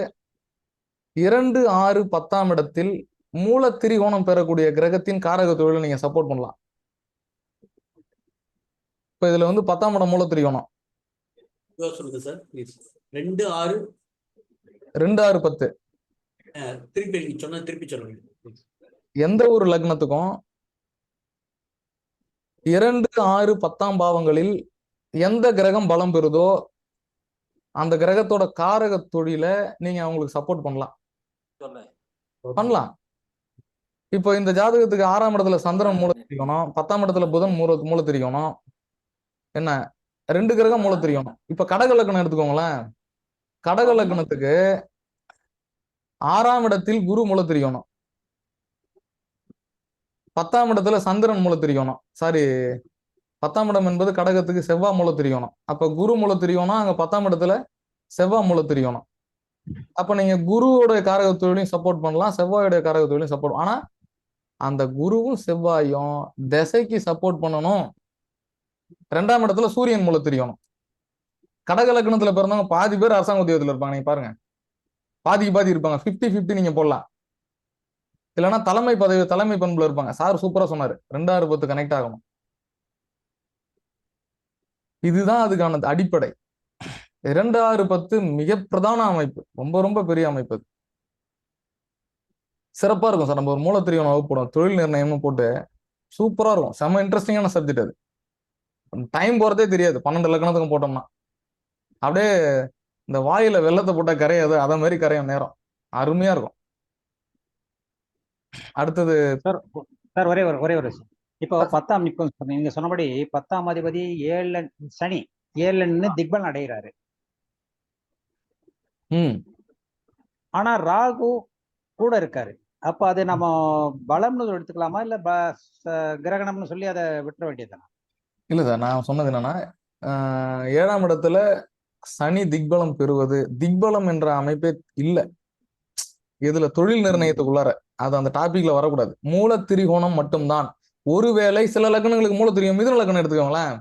2, 6, 10ஆம் இடத்தில் மூல திரிகோணம் பெறக்கூடிய கிரகத்தின் காரக தொழிலை நீங்க சப்போர்ட் பண்ணலாம். இப்ப இதுல வந்து 10ஆம் இடம் மூல திரிகோணம்.
சொல்லுங்க சார் ப்ளீஸ். 2, 6
2, 6, 10
திருப்பி சொல்லுங்க.
எந்த ஒரு லக்னத்துக்கும் 2, 6, 10ஆம் பாவங்களில் எந்த கிரகம் பலம் பெறுதோ அந்த கிரகத்தோட காரக தொழில நீங்க அவங்களுக்கு சப்போர்ட் பண்ணலாம். இப்போ இந்த ஜாதகத்துக்கு 6ஆம் இடத்துல சந்திரன் மூல திரிகோணம், 10ஆம் இடத்துல புதன் மூல திரிகோணம், என்ன 2 கிரகம் மூல திரிகோணம். இப்ப கடக லக்னம் எடுத்துக்கோங்களேன். கடக லக்னத்துக்கு 6ஆம் இடத்தில் குரு மூல திரிகோணம், 10ஆம் இடத்துல சந்திரன் மூல திரிகோணம். சாரி, 10ஆம் இடம் என்பது கடகத்துக்கு செவ்வாய் மூல திரிகோணம். அப்ப குரு மூல திரிகோணம், அங்க 10ஆம் இடத்துல செவ்வாய் மூல திரிகோணம். அப்ப நீங்க குருவோட காரக தொழிலையும் சப்போர்ட் பண்ணலாம், செவ்வாயோட காரக தொழிலையும் சப்போர்ட். ஆனா அந்த குருவும் செவ்வாயும் திசைக்கு சப்போர்ட் பண்ணணும். 2ஆம் இடத்துல சூரியன் மூல திரிகோணம். கடக லக்னத்துல பிறந்தவங்க பாதி பேர் அரசாங்க உத்தியோகத்துல இருப்பாங்க. நீங்க பாருங்க, பாதிக்கு பாதி இருப்பாங்க. 50-50 நீங்க போடலாம். இல்லைன்னா தலைமை பண்புல இருப்பாங்க. சார் சூப்பரா சொன்னாரு, 2, 6, 10 கனெக்ட் ஆகணும். இதுதான் அதுக்கான அடிப்படை. 2, 6, 10 மிக பிரதான அமைப்பு, ரொம்ப ரொம்ப பெரிய அமைப்பு. சிறப்பா இருக்கும் சார். நம்ம ஒரு மூல திரிகோணம் வகுப்பு போடுவோம், தொழில் நிர்ணயம்னு போட்டு சூப்பரா இருக்கும். செம்ம இன்ட்ரெஸ்டிங்கான சப்ஜெக்ட் அது. டைம் போறதே தெரியாது 12 லக்னத்துக்கும் போட்டோம்னா. அப்படியே இந்த வாயில வெள்ளத்தை போட்டா கரையாது, அத மாதிரி கரையும் நேரம். அருமையா இருக்கும். அடுத்தது
சார் ஒரே ஒரு இப்போ 10ஆம் இப்போ நீங்க சொன்னபடி 10ஆம் அதிபதி 7 சனி 7 திக்பலன் அடைகிறாரு. ஆனா ராகு கூட இருக்காரு. அப்ப அது நம்ம பலம்னு எடுத்துக்கலாமா இல்ல கிரகணம்னு சொல்லி அதை விட்டுற வேண்டியதுதானா?
இல்ல சார், நான் சொன்னது என்னன்னா, 7ஆம் இடத்துல சனி திக்பலம் பெறுவது, திக்பலம் என்ற அமைப்பே இல்ல இதுல தொழில் நிர்ணயத்துக்குள்ளார. அது அந்த டாபிக்ல வரக்கூடாது. மூல திரிகோணம் மட்டும்தான். ஒருவேளை சில லக்னங்களுக்கு மூல திரிகோணம், மிதுன லக்னம் எடுத்துக்கோங்களேன்.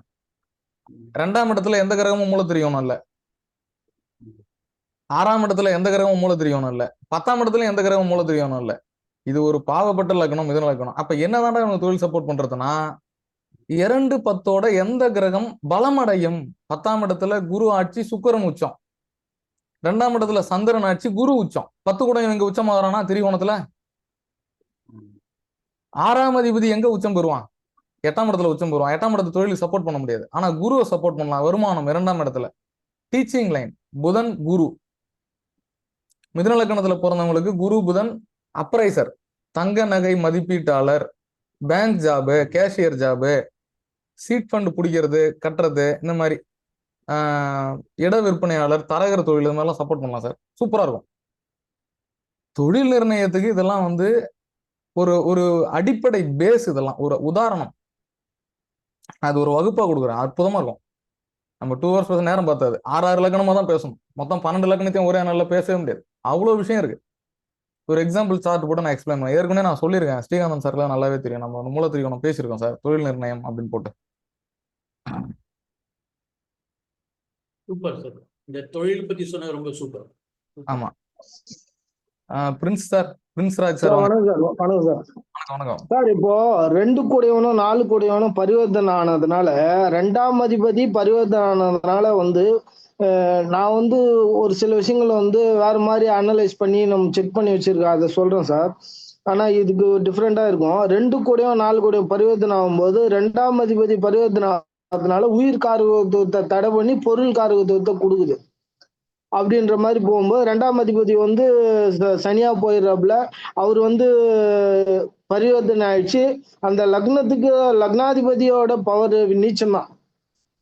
2ஆம் இடத்துல எந்த கிரகமும் மூல திரிகோணம் இல்ல. 6ஆம் இடத்துல எந்த கிரகமும் மூல திரிகோணம் இல்ல. 10ஆம் இடத்துல எந்த கிரகமும் மூல திரிகோணம் இல்ல. இது ஒரு பாவப்பட்ட லக்னம், மிதுன லக்னம். அப்ப என்னதான்டா இவங்க தொழில் சப்போர்ட் பண்றதுன்னா 2 10ஓட எந்த கிரகம் பலமடையும்? 10ஆம் இடத்துல குரு ஆட்சி, சுக்கிரன் உச்சம். 2ஆம் இடத்துல சந்திரன் ஆட்சி, குரு உச்சம். 10 கூட இவங்க உச்சமாகறானா திரிகோணத்துல? 6ஆம் அதிபதி எங்க உச்சம் பெறுவான்? 8ஆம் இடத்துல உச்சம் பெறுவான். 8ஆம் இடத்துல தொழிலுக்கு சப்போர்ட் பண்ண முடியாது. ஆனா குருவை சப்போர்ட் பண்ணலாம். வருமானம் 2ஆம் இடத்துல, டீச்சிங் லைன், புதன் குரு. மிதுன லக்னத்துல பிறந்தவங்களுக்கு குரு புதன் அப்ரைசர், தங்க நகை மதிப்பீட்டாளர், bank job, cashier job, chit fund பிடிக்கிறது, கட்டுறது, இந்த மாதிரி இட விற்பனையாளர், தரகர் தொழில், இது மாதிரிலாம் சப்போர்ட் பண்ணலாம் சார். சூப்பரா இருக்கும். தொழில் நிர்ணயத்துக்கு இதெல்லாம் வந்து ஒரு ஒரு அடிப்படை பேஸ். இதெல்லாம் ஒரு உதாரணம். அது ஒரு வகுப்பா கொடுக்குறேன். அற்புதமா இருக்கும். நம்ம 2 hours பேச நேரம் பார்த்தாது. 6 லக்கணமா தான் பேசணும். மொத்தம் 12 லக்கணத்தையும் ஒரே நாளில் பேசவே முடியாது. அவ்வளோ விஷயம் இருக்கு. ஒரு எக்ஸாம்பிள் சார்ட் போட்டு நான் எக்ஸ்பிளைன் பண்ணேன். ஏற்கனவே நான் சொல்லியிருக்கேன். ஸ்ரீகாந்தன் சார்லாம் நல்லாவே தெரியும். நம்ம மூல திரிகோணம் பேசியிருக்கோம் சார், தொழில் நிர்ணயம் அப்படின்னு போட்டு.
Super sir. இந்த தொழில் பத்தி சொன்னது ரொம்ப சூப்பர்.
ஆமா. Prince sir, Prince Raj sir,
வணக்கம் சார். வணக்கம் சார்.
வணக்கம்
சார், இப்போ 2 கூடியவனும் 4 கூடியவனும் பரிவர்த்தனை ஆனதுனால, 2ஆம் அதிபதி பரிவர்த்தனை ஆனதுனால வந்து நான் வந்து ஒரு சில விஷயங்களை வந்து வேற மாதிரி அனலைஸ் பண்ணி நம்ம செக் பண்ணி வச்சிருக்கேன். அதை சொல்றேன் சார். ஆனா இதுக்கு டிஃப்ரெண்டா இருக்கும். 2 கூடயும் 4 கூடயும் பரிவர்த்தனை ஆகும்போது 2ஆம் அதிபதி பரிவர்த்தனை ஆகிறதுனால உயிர் காரகத்துவத்தை தடை பண்ணி பொருள் காரகத்துவத்தை கொடுக்குது. அப்படின்ற மாதிரி போகும்போது 2ஆம் அதிபதி வந்து சனியா போயிடுறாப்புல. அவர் வந்து பரிவர்த்தனை ஆயிடுச்சு. அந்த லக்னத்துக்கு லக்னாதிபதியோட பவர் நீச்சம் தான்.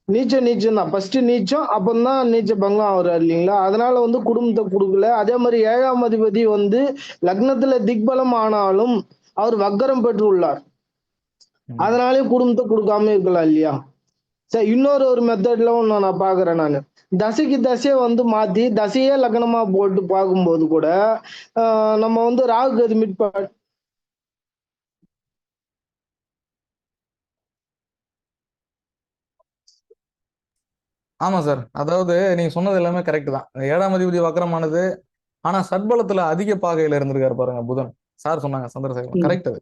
நீச்சம் தான். ஃபர்ஸ்ட் நீச்சம், அப்பந்தான் நீச்ச பங்கம் ஆகுறாரு இல்லைங்களா? அதனால வந்து குடும்பத்தை கொடுக்கல. அதே மாதிரி 7ஆம் அதிபதி வந்து லக்னத்துல திக்பலம் ஆனாலும் அவர் வக்கரம் பெற்று உள்ளார். அதனாலே குடும்பத்தை கொடுக்காம இருக்கலாம் இல்லையா? சரி, இன்னொரு மெத்தட்ல ஒன்று நான் பாக்குறேன். நான் தசைக்கு தசையை வந்து மாத்தி தசையே லக்னமா போட்டு பார்க்கும்போது கூட நம்ம வந்து ராகு கேது மீட்
ஆமா சார். அதாவது நீங்க சொன்னது எல்லாமே கரெக்ட் தான். 7ஆம் அதிபதி வக்கரமானது. ஆனா சட்பலத்துல அதிக பாகையில இருந்திருக்காரு பாருங்க புதன். சார் சொன்னாங்க சந்திரசேகரன், கரெக்ட் அது.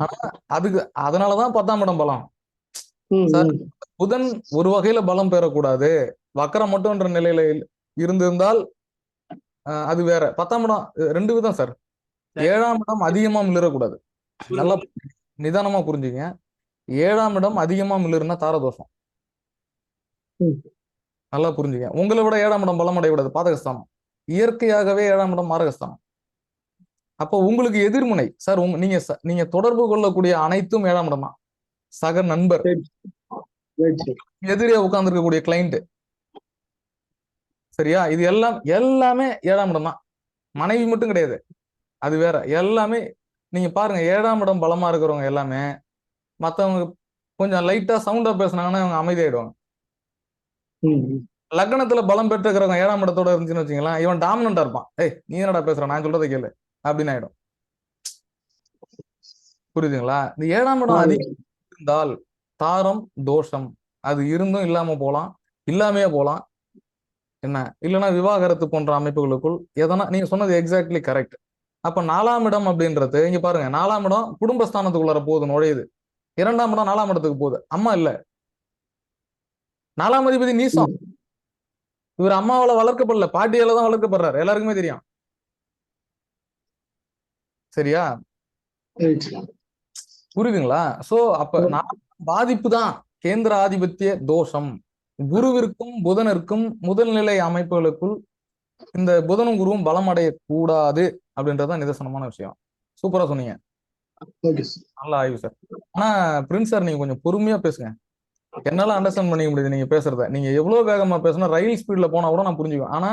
ஆனா அதுக்கு அதனாலதான் 10ஆம் இடம் பலம் சார். புதன் ஒரு வகையில பலம் பெறக்கூடாது, வக்கரம் மட்டும்ன்ற நிலையில இருந்திருந்தால் அது வேற. 10ஆம் இடம் 2 விதம் சார். 7ஆம் இடம் அதிகமா மிளறக்கூடாது. நல்லா நிதானமா புரிஞ்சுங்க. 7ஆம் இடம் அதிகமா மிளறுனா தாரதோஷம். நல்லா புரிஞ்சுங்க. உங்களை விட 7ஆம் இடம் பலம் அடையக்கூடாது, பாதகஸ்தானம். இயற்கையாகவே 7ஆம் இடம் மாரகஸ்தானம். அப்போ உங்களுக்கு எதிர்முனை சார், நீங்க தொடர்பு கொள்ளக்கூடிய அனைத்தும் 7ஆம் இடம் தான். சக நண்பர், எதிரியா உட்கார்ந்து இருக்கக்கூடிய கிளைண்ட், சரியா? இது எல்லாமே 7ஆம் இடம் தான். மனைவி மட்டும் கிடையாது, அது வேற. எல்லாமே நீங்க பாருங்க. 7ஆம் இடம் பலமா இருக்கிறவங்க எல்லாமே மத்தவங்க கொஞ்சம் லைட்டா சவுண்டா பேசினாங்கன்னா அவங்க அமைதியாயிடுவாங்க. லக்னத்துல பலம் பெற்றுக்கிறவங்க 7ஆம் இடத்தோட இருந்துச்சுன்னு வச்சுங்களேன், இவன் டாமினண்டா இருப்பான். ஏய், நீ என்னடா பேசுற, நான் சொல்றதை கேளு அப்படின்னு ஆயிடும். புரியுதுங்களா? இந்த 7ஆம் இடம் அதிகம் இருந்தால் தாரம் தோஷம். அது இருந்தும் இல்லாம போலாம், இல்லாமையே போலாம். என்ன இல்லைன்னா விவாகரத்து போன்ற அமைப்புகளுக்குள் எதனா. நீங்க சொன்னது எக்ஸாக்ட்லி கரெக்ட். அப்ப 4ஆம் இடம் அப்படின்றது இங்க பாருங்க. 4ஆம் இடம் குடும்பஸ்தானத்துக்குள்ளார போகுது, நுழையுது. 2ஆம் இடம் 4ஆம் இடத்துக்கு போகுது. அம்மா இல்ல. 4ஆம் அதிபதி நீசம். இவர் அம்மாவால வளர்க்கப்படல, பாட்டியால தான் வளர்க்கப்படுறாரு. எல்லாருக்குமே தெரியும், சரியா? புரியுதுங்களா? சோ அப்ப பாதிப்பு தான் கேந்திர ஆதிபத்திய தோஷம். குருவிற்கும் புதனிற்கும் முதல் நிலை அமைப்புகளுக்குள் இந்த புதனும் குருவும் பலம் அடையக்கூடாது அப்படின்றதுதான் நிதர்சனமான விஷயம். சூப்பரா சொன்னீங்க. நல்ல ஆய்வு சார். ஆனா பிரின்ஸ் சார், நீங்க கொஞ்சம் பொறுமையா பேசுங்க. என்னால அண்டர்ஸ்டாண்ட் பண்ணிக்க முடியுது நீங்க பேசுறத. நீங்க எவ்வளவு வேகமா பேசினா ரயில் ஸ்பீட்ல போனா கூட நான் புரிஞ்சுக்குவேன். ஆனா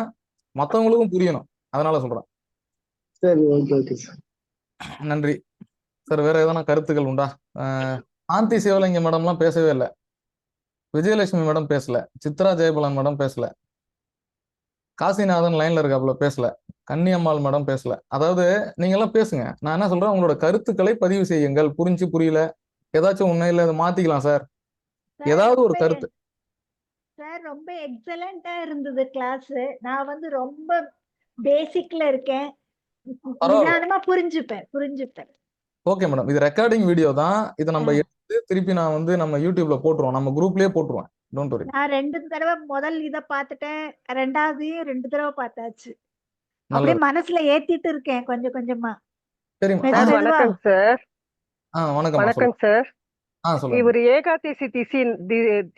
மத்தவங்களுக்கும் புரியணும், அதனால சொல்றேன்.
சரி, ஓகே ஓகே சார்.
நன்றி சார். வேற எதனா கருத்துக்கள் உண்டா? சாந்தி சிவலிங்கம் மேடம்லாம் பேசவே இல்லை. விஜயலட்சுமி மேடம் பேசல. சித்ரா ஜெயபாலன் மேடம் பேசல. காசிநாதன் லைன்ல இருக்காப்புல பேசல, கன்னியம்மாள் மேடம் பேசல. அதாவது நீங்க எல்லாம் பேசுங்க, நான் என்ன சொல்றேன், உங்களோட கருத்துக்களை பதிவு செய்யுங்கள். புரிஞ்சு புரியல ஏதாச்சும் உண்மையில அதை மாத்திக்கலாம் சார்,
சார்
ஏதாவது ஒரு
ரொம்ப
கருத்து.
சார் ரொம்ப எக்ஸலண்டா இருந்தது கிளாஸ். நான் வந்து ரொம்ப பேசிக்ல இருக்கேன்,
பரவாயில்ல,
நிதானமா புரிஞ்சுப்பேன்.
Okay madam. இது ரெக்கார்டிங் வீடியோ தான், இதை நம்ம எடுத்து திருப்பி நான் வந்து நம்ம யூடியூப்ல போட்டுருவோம், நம்ம குரூப்லயே போட்டுருவேன். Don't worry.
நான் 2 தடவை முதல் இதை பார்த்துட்டேன், 2வதையும் 2 தடவை பார்த்தாச்சு. அப்படியே
நல்லது.
மனசுல ஏத்திட்டு இருக்கேன் கொஞ்சம் கொஞ்சமா.
சரிம்மா.
மெது
சார்
மெதுவா.
வணக்கம் சார்.
வணக்கம்
வணக்கம் சார்.
சொல்லுங்க.
இவர் ஏகாதசி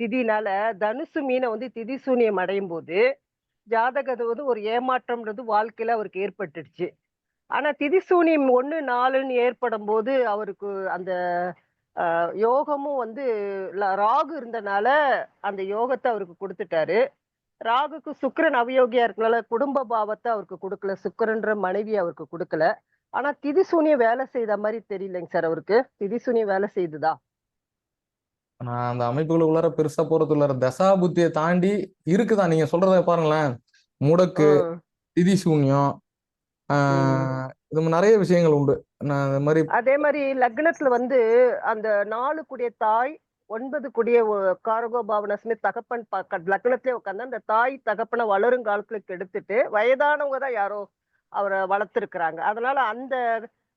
திதினால தனுசு மீனை வந்து திதி சூனியம் அடையும் போது ஜாதகத்தை வந்து ஒரு ஏமாற்றம்ன்றது வாழ்க்கையில அவருக்கு ஏற்பட்டுடுச்சு. ஆனா திதி சூனியம் 1, 4ன்னு ஏற்படும் போது அவருக்கு அந்த யோகமும் வந்து ராகு இருந்தனால அந்த யோகத்தை அவருக்கு கொடுத்துட்டாரு. ராகுக்கு சுக்கிரன் அவயோகியா இருக்கனால குடும்ப பாவத்தை அவருக்கு கொடுக்கல, சுக்கிரன்ற மனைவி அவருக்கு கொடுக்கல. ஆனா திதி சூனியம் வேலை செய்த மாதிரி தெரியலைங்க சார் அவருக்கு. திதி சூனியம் வேலை செய்துதா?
நான் அந்த அமைப்புகளுக்குள்ளார பெருசா போறதுக்குள்ளார தசா புத்தியை தாண்டி இருக்குதான். நீங்க சொல்றத பாருங்களேன், முடக்கு, திதி சூன்யம், இது நிறைய விஷயங்கள் உண்டு. நான் இந்த மாதிரி
அதே மாதிரி லக்னத்துல வந்து அந்த 4 கூடிய தாய் 9 கூடிய காரகோ பாவனஸ்மே தகப்பன் லக்னத்திலே உட்காந்து அந்த தாய் தகப்பனை வளரும் காலத்துல கெடுத்துட்டு வயதானவங்க தான் யாரோ அவரை வளர்த்துருக்குறாங்க. அதனால அந்த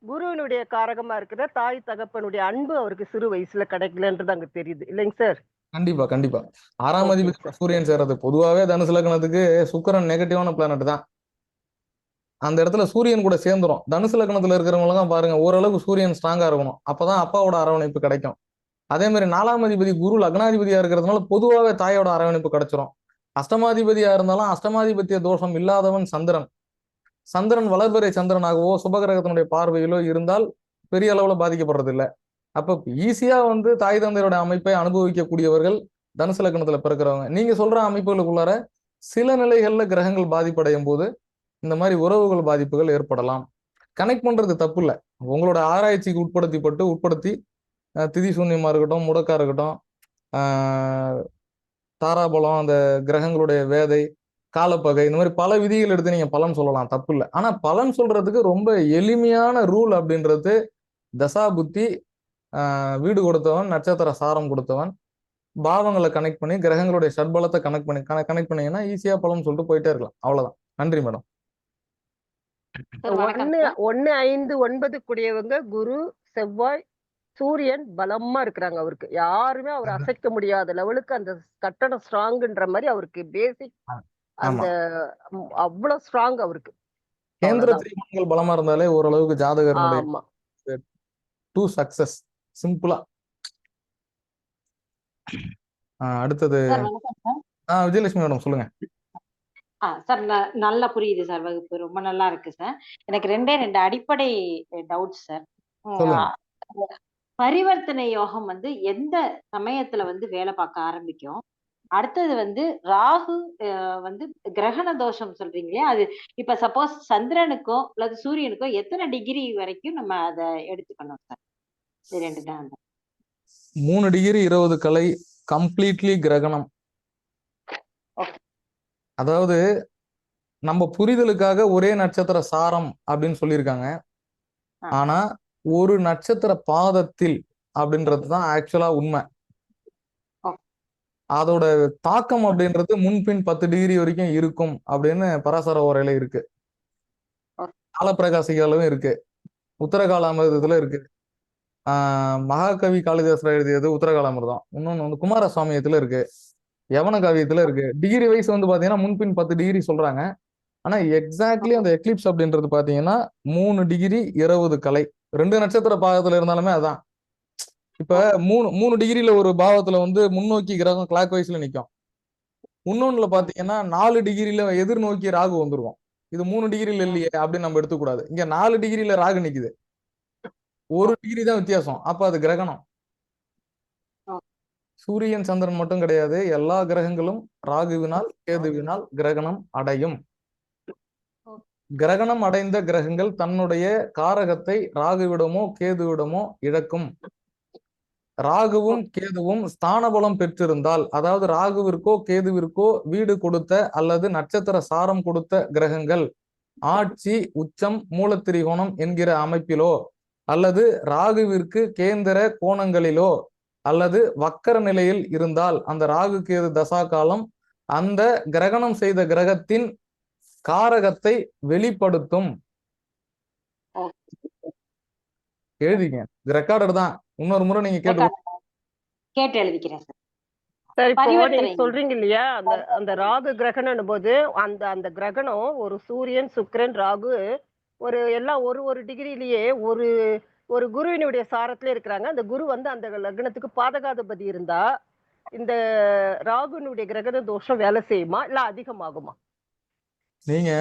குருவினுடைய காரகமா இருக்கிற தாய் தகப்பனுடைய அன்பு அவருக்கு சிறு வயசுல கிடைக்கலன்றது அங்க தெரியுது இல்லைங்க சார்?
கண்டிப்பா கண்டிப்பா. 6ஆம் அதிபதி சூரியன் சேர்றது பொதுவாகவே தனுசு லக்னத்துக்கு சுக்கிரன் நெகட்டிவான பிளானட் தான். அந்த இடத்துல சூரியன் கூட சேர்ந்துரும். தனுசு லக்னத்துல இருக்கிறவங்க தான் பாருங்க, ஓரளவுக்கு சூரியன் ஸ்ட்ராங்கா இருக்கணும், அப்பதான் அப்பாவோட அரவணைப்பு கிடைக்கும். அதே மாதிரி 4ஆம் அதிபதி குரு லக்னாதிபதியா இருக்கிறதுனால பொதுவாகவே தாயோட அரவணைப்பு கிடைச்சிரும். அஷ்டமாதிபதியா இருந்தாலும் அஷ்டமாதிபத்திய தோஷம் இல்லாதவன் சந்திரன். சந்திரன் வளர்பிறை சந்திரனாகவோ சுபகிரகத்தினுடைய பார்வையிலோ இருந்தால் பெரிய அளவுல பாதிக்கப்படுறது இல்லை. அப்ப ஈஸியா வந்து தாய் தந்தையோட அமைப்பை அனுபவிக்கக்கூடியவர்கள் தனுசு லக்னத்துல பிறக்கிறவங்க. நீங்க சொல்ற அமைப்புகளுக்குள்ளார சில நிலைகள்ல கிரகங்கள் பாதிப்படையும் போது இந்த மாதிரி உறவுகள் பாதிப்புகள் ஏற்படலாம். கனெக்ட் பண்றது தப்பு இல்லை, உங்களோட ஆராய்ச்சிக்கு உட்படுத்தி திதி சூன்யமா இருக்கட்டும், முடக்கா இருக்கட்டும், தாராபலம், அந்த கிரகங்களுடைய வேதை, காலப்பகை, இந்த மாதிரி பல விதிகள் எடுத்து நீங்க பலன் சொல்லலாம், தப்பு இல்லை. ஆனா பலன் சொல்றதுக்கு ரொம்ப எளிமையான ரூல் அப்படின்றது தசா புத்தி, வீடு கொடுத்தவன், நட்சத்திர சாரம் கொடுத்தவன், பாவங்களை கனெக்ட் பண்ணி கிரகங்களுடைய ஷட்பலத்தை கனெக்ட் பண்ணீங்கன்னா ஈஸியா பலன் சொல்லிட்டு போயிட்டே இருக்கலாம். அவ்வளவுதான். நன்றி மேடம்.
1, 5, 9 கூடியவங்க குரு, செவ்வாய், சூரியன் பலமா இருக்கிறாங்க. அவருக்கு யாருமே அவர் அசைக்க முடியாத லெவலுக்கு அந்த கட்டணம் ஸ்ட்ராங்ன்ற மாதிரி அவருக்கு பேசிக் அந்த அவ்வளவு ஸ்ட்ராங் அவருக்கு.
கேந்திர திரிகோணங்கள் பலமா இருந்தாலே ஓரளவுக்கு ஜாதகருடைய டு சக்சஸ். சிம்பிளா. அடுத்தது விஜயலட்சுமி மேடம் சொல்லுங்க.
சார் நல்லா புரியுது சார், வகுப்பு ரொம்ப நல்லா இருக்கு சார். எனக்கு 2 அடிப்படை டவுட்ஸ் சார். பரிவர்த்தனை யோகம் வந்து எந்த சமயத்துல வந்து வேலை பார்க்க ஆரம்பிக்கும்? அடுத்தது வந்து ராகு வந்து கிரகண தோஷம் சொல்றீங்களே, அது இப்ப சப்போஸ் சந்திரனுக்கோ அல்லது சூரியனுக்கோ எத்தனை டிகிரி வரைக்கும் நம்ம அதை எடுத்துக்கணும் சார்? இது 2 தான்.
3 டிகிரி 20 கலை கம்ப்ளீட்லி கிரகணம். அதாவது நம்ம புரிதலுக்காக ஒரே நட்சத்திர சாரம் அப்படின்னு சொல்லியிருக்காங்க. ஆனா ஒரு நட்சத்திர பாதத்தில் அப்படின்றது தான் ஆக்சுவலா உண்மை. அதோட தாக்கம் அப்படின்றது முன்பின் 10 டிகிரி வரைக்கும் இருக்கும் அப்படின்னு பராசர உரையில இருக்கு. காலப்பிரகாசிகளும் இருக்கு, உத்தரகாலாமிரதத்துல இருக்கு. மகாகவி காளிதாசர் எழுதியது உத்தரகாலாமிரதம். இன்னொன்னு வந்து குமாரசுவாமியத்துல இருக்கு, யவன காவியத்துல இருக்கு. டிகிரி வைஸ் வந்து பாத்தீங்கன்னா முன்பின் 10 டிகிரி சொல்றாங்க. ஆனா எக்ஸாக்ட்லி அந்த எக்லிப்ஸ் அப்படின்றது பாத்தீங்கன்னா 3 டிகிரி 20 கலை. 2 நட்சத்திர பாகத்துல இருந்தாலுமே அதான். இப்ப 3 டிகிரில ஒரு பாவத்துல வந்து முன்னோக்கி கிரகம் கிளாக் வைஸ்ல நிற்கும். இன்னொன்னுல பாத்தீங்கன்னா 4 டிகிரில எதிர்நோக்கி ராகு வந்துருக்கும். இது 3 டிகிரில இல்லையே அப்படின்னு நம்ம எடுத்துக்கூடாது. இங்க 4 டிகிரில ராகு நிக்குது, 1 டிகிரி தான் வித்தியாசம். அப்ப அது கிரகணம். சூரியன் சந்திரன் மட்டும் கிடையாது, எல்லா கிரகங்களும் ராகுவினால் கேதுவினால் கிரகணம் அடையும். கிரகணம் அடைந்த கிரகங்கள் தன்னுடைய காரகத்தை ராகுவிடமோ கேதுவிடமோ இழக்கும். ராகுவும் கேதுவும் ஸ்தான பலம் பெற்றிருந்தால், அதாவது ராகுவிற்கோ கேதுவிற்கோ வீடு கொடுத்த அல்லது நட்சத்திர சாரம் கொடுத்த கிரகங்கள் ஆட்சி, உச்சம், மூலத்திரிகோணம் என்கிற அமைப்பிலோ அல்லது ராகுவிற்கு கேந்திர கோணங்களிலோ அல்லது வக்கர நிலையில் இருந்தால் அந்த ராகு கேது தசா காலம் அந்த கிரகணம் செய்த கிரகத்தின் காரகத்தை வெளிப்படுத்தும். எழுதிங்க, ரெக்கார்டர் தான். இன்னொரு முறை நீங்க
கேட்டு எழுதிக்கிறேன் சார்.
சார் இப்போ
பரிவர்த்தனை.
நீங்க சொல்றீங்க இல்லையா, அந்த அந்த ராகு கிரகணம் போது அந்த அந்த கிரகணம் ஒரு சூரியன், சுக்கிரன், ராகு ஒரு எல்லாம் ஒரு ஒரு டிகிரிலேயே ஒரு ஒரு குருவினுடைய சாரத்துல இருக்கிறாங்க. அந்த குரு வந்து அந்த லக்னத்துக்கு பாதகாதிபதி இருந்தா இந்த ராகுனுடைய கிரகண தோஷம் வேலை செய்யுமா இல்ல அதிகமாகுமா?
நீங்க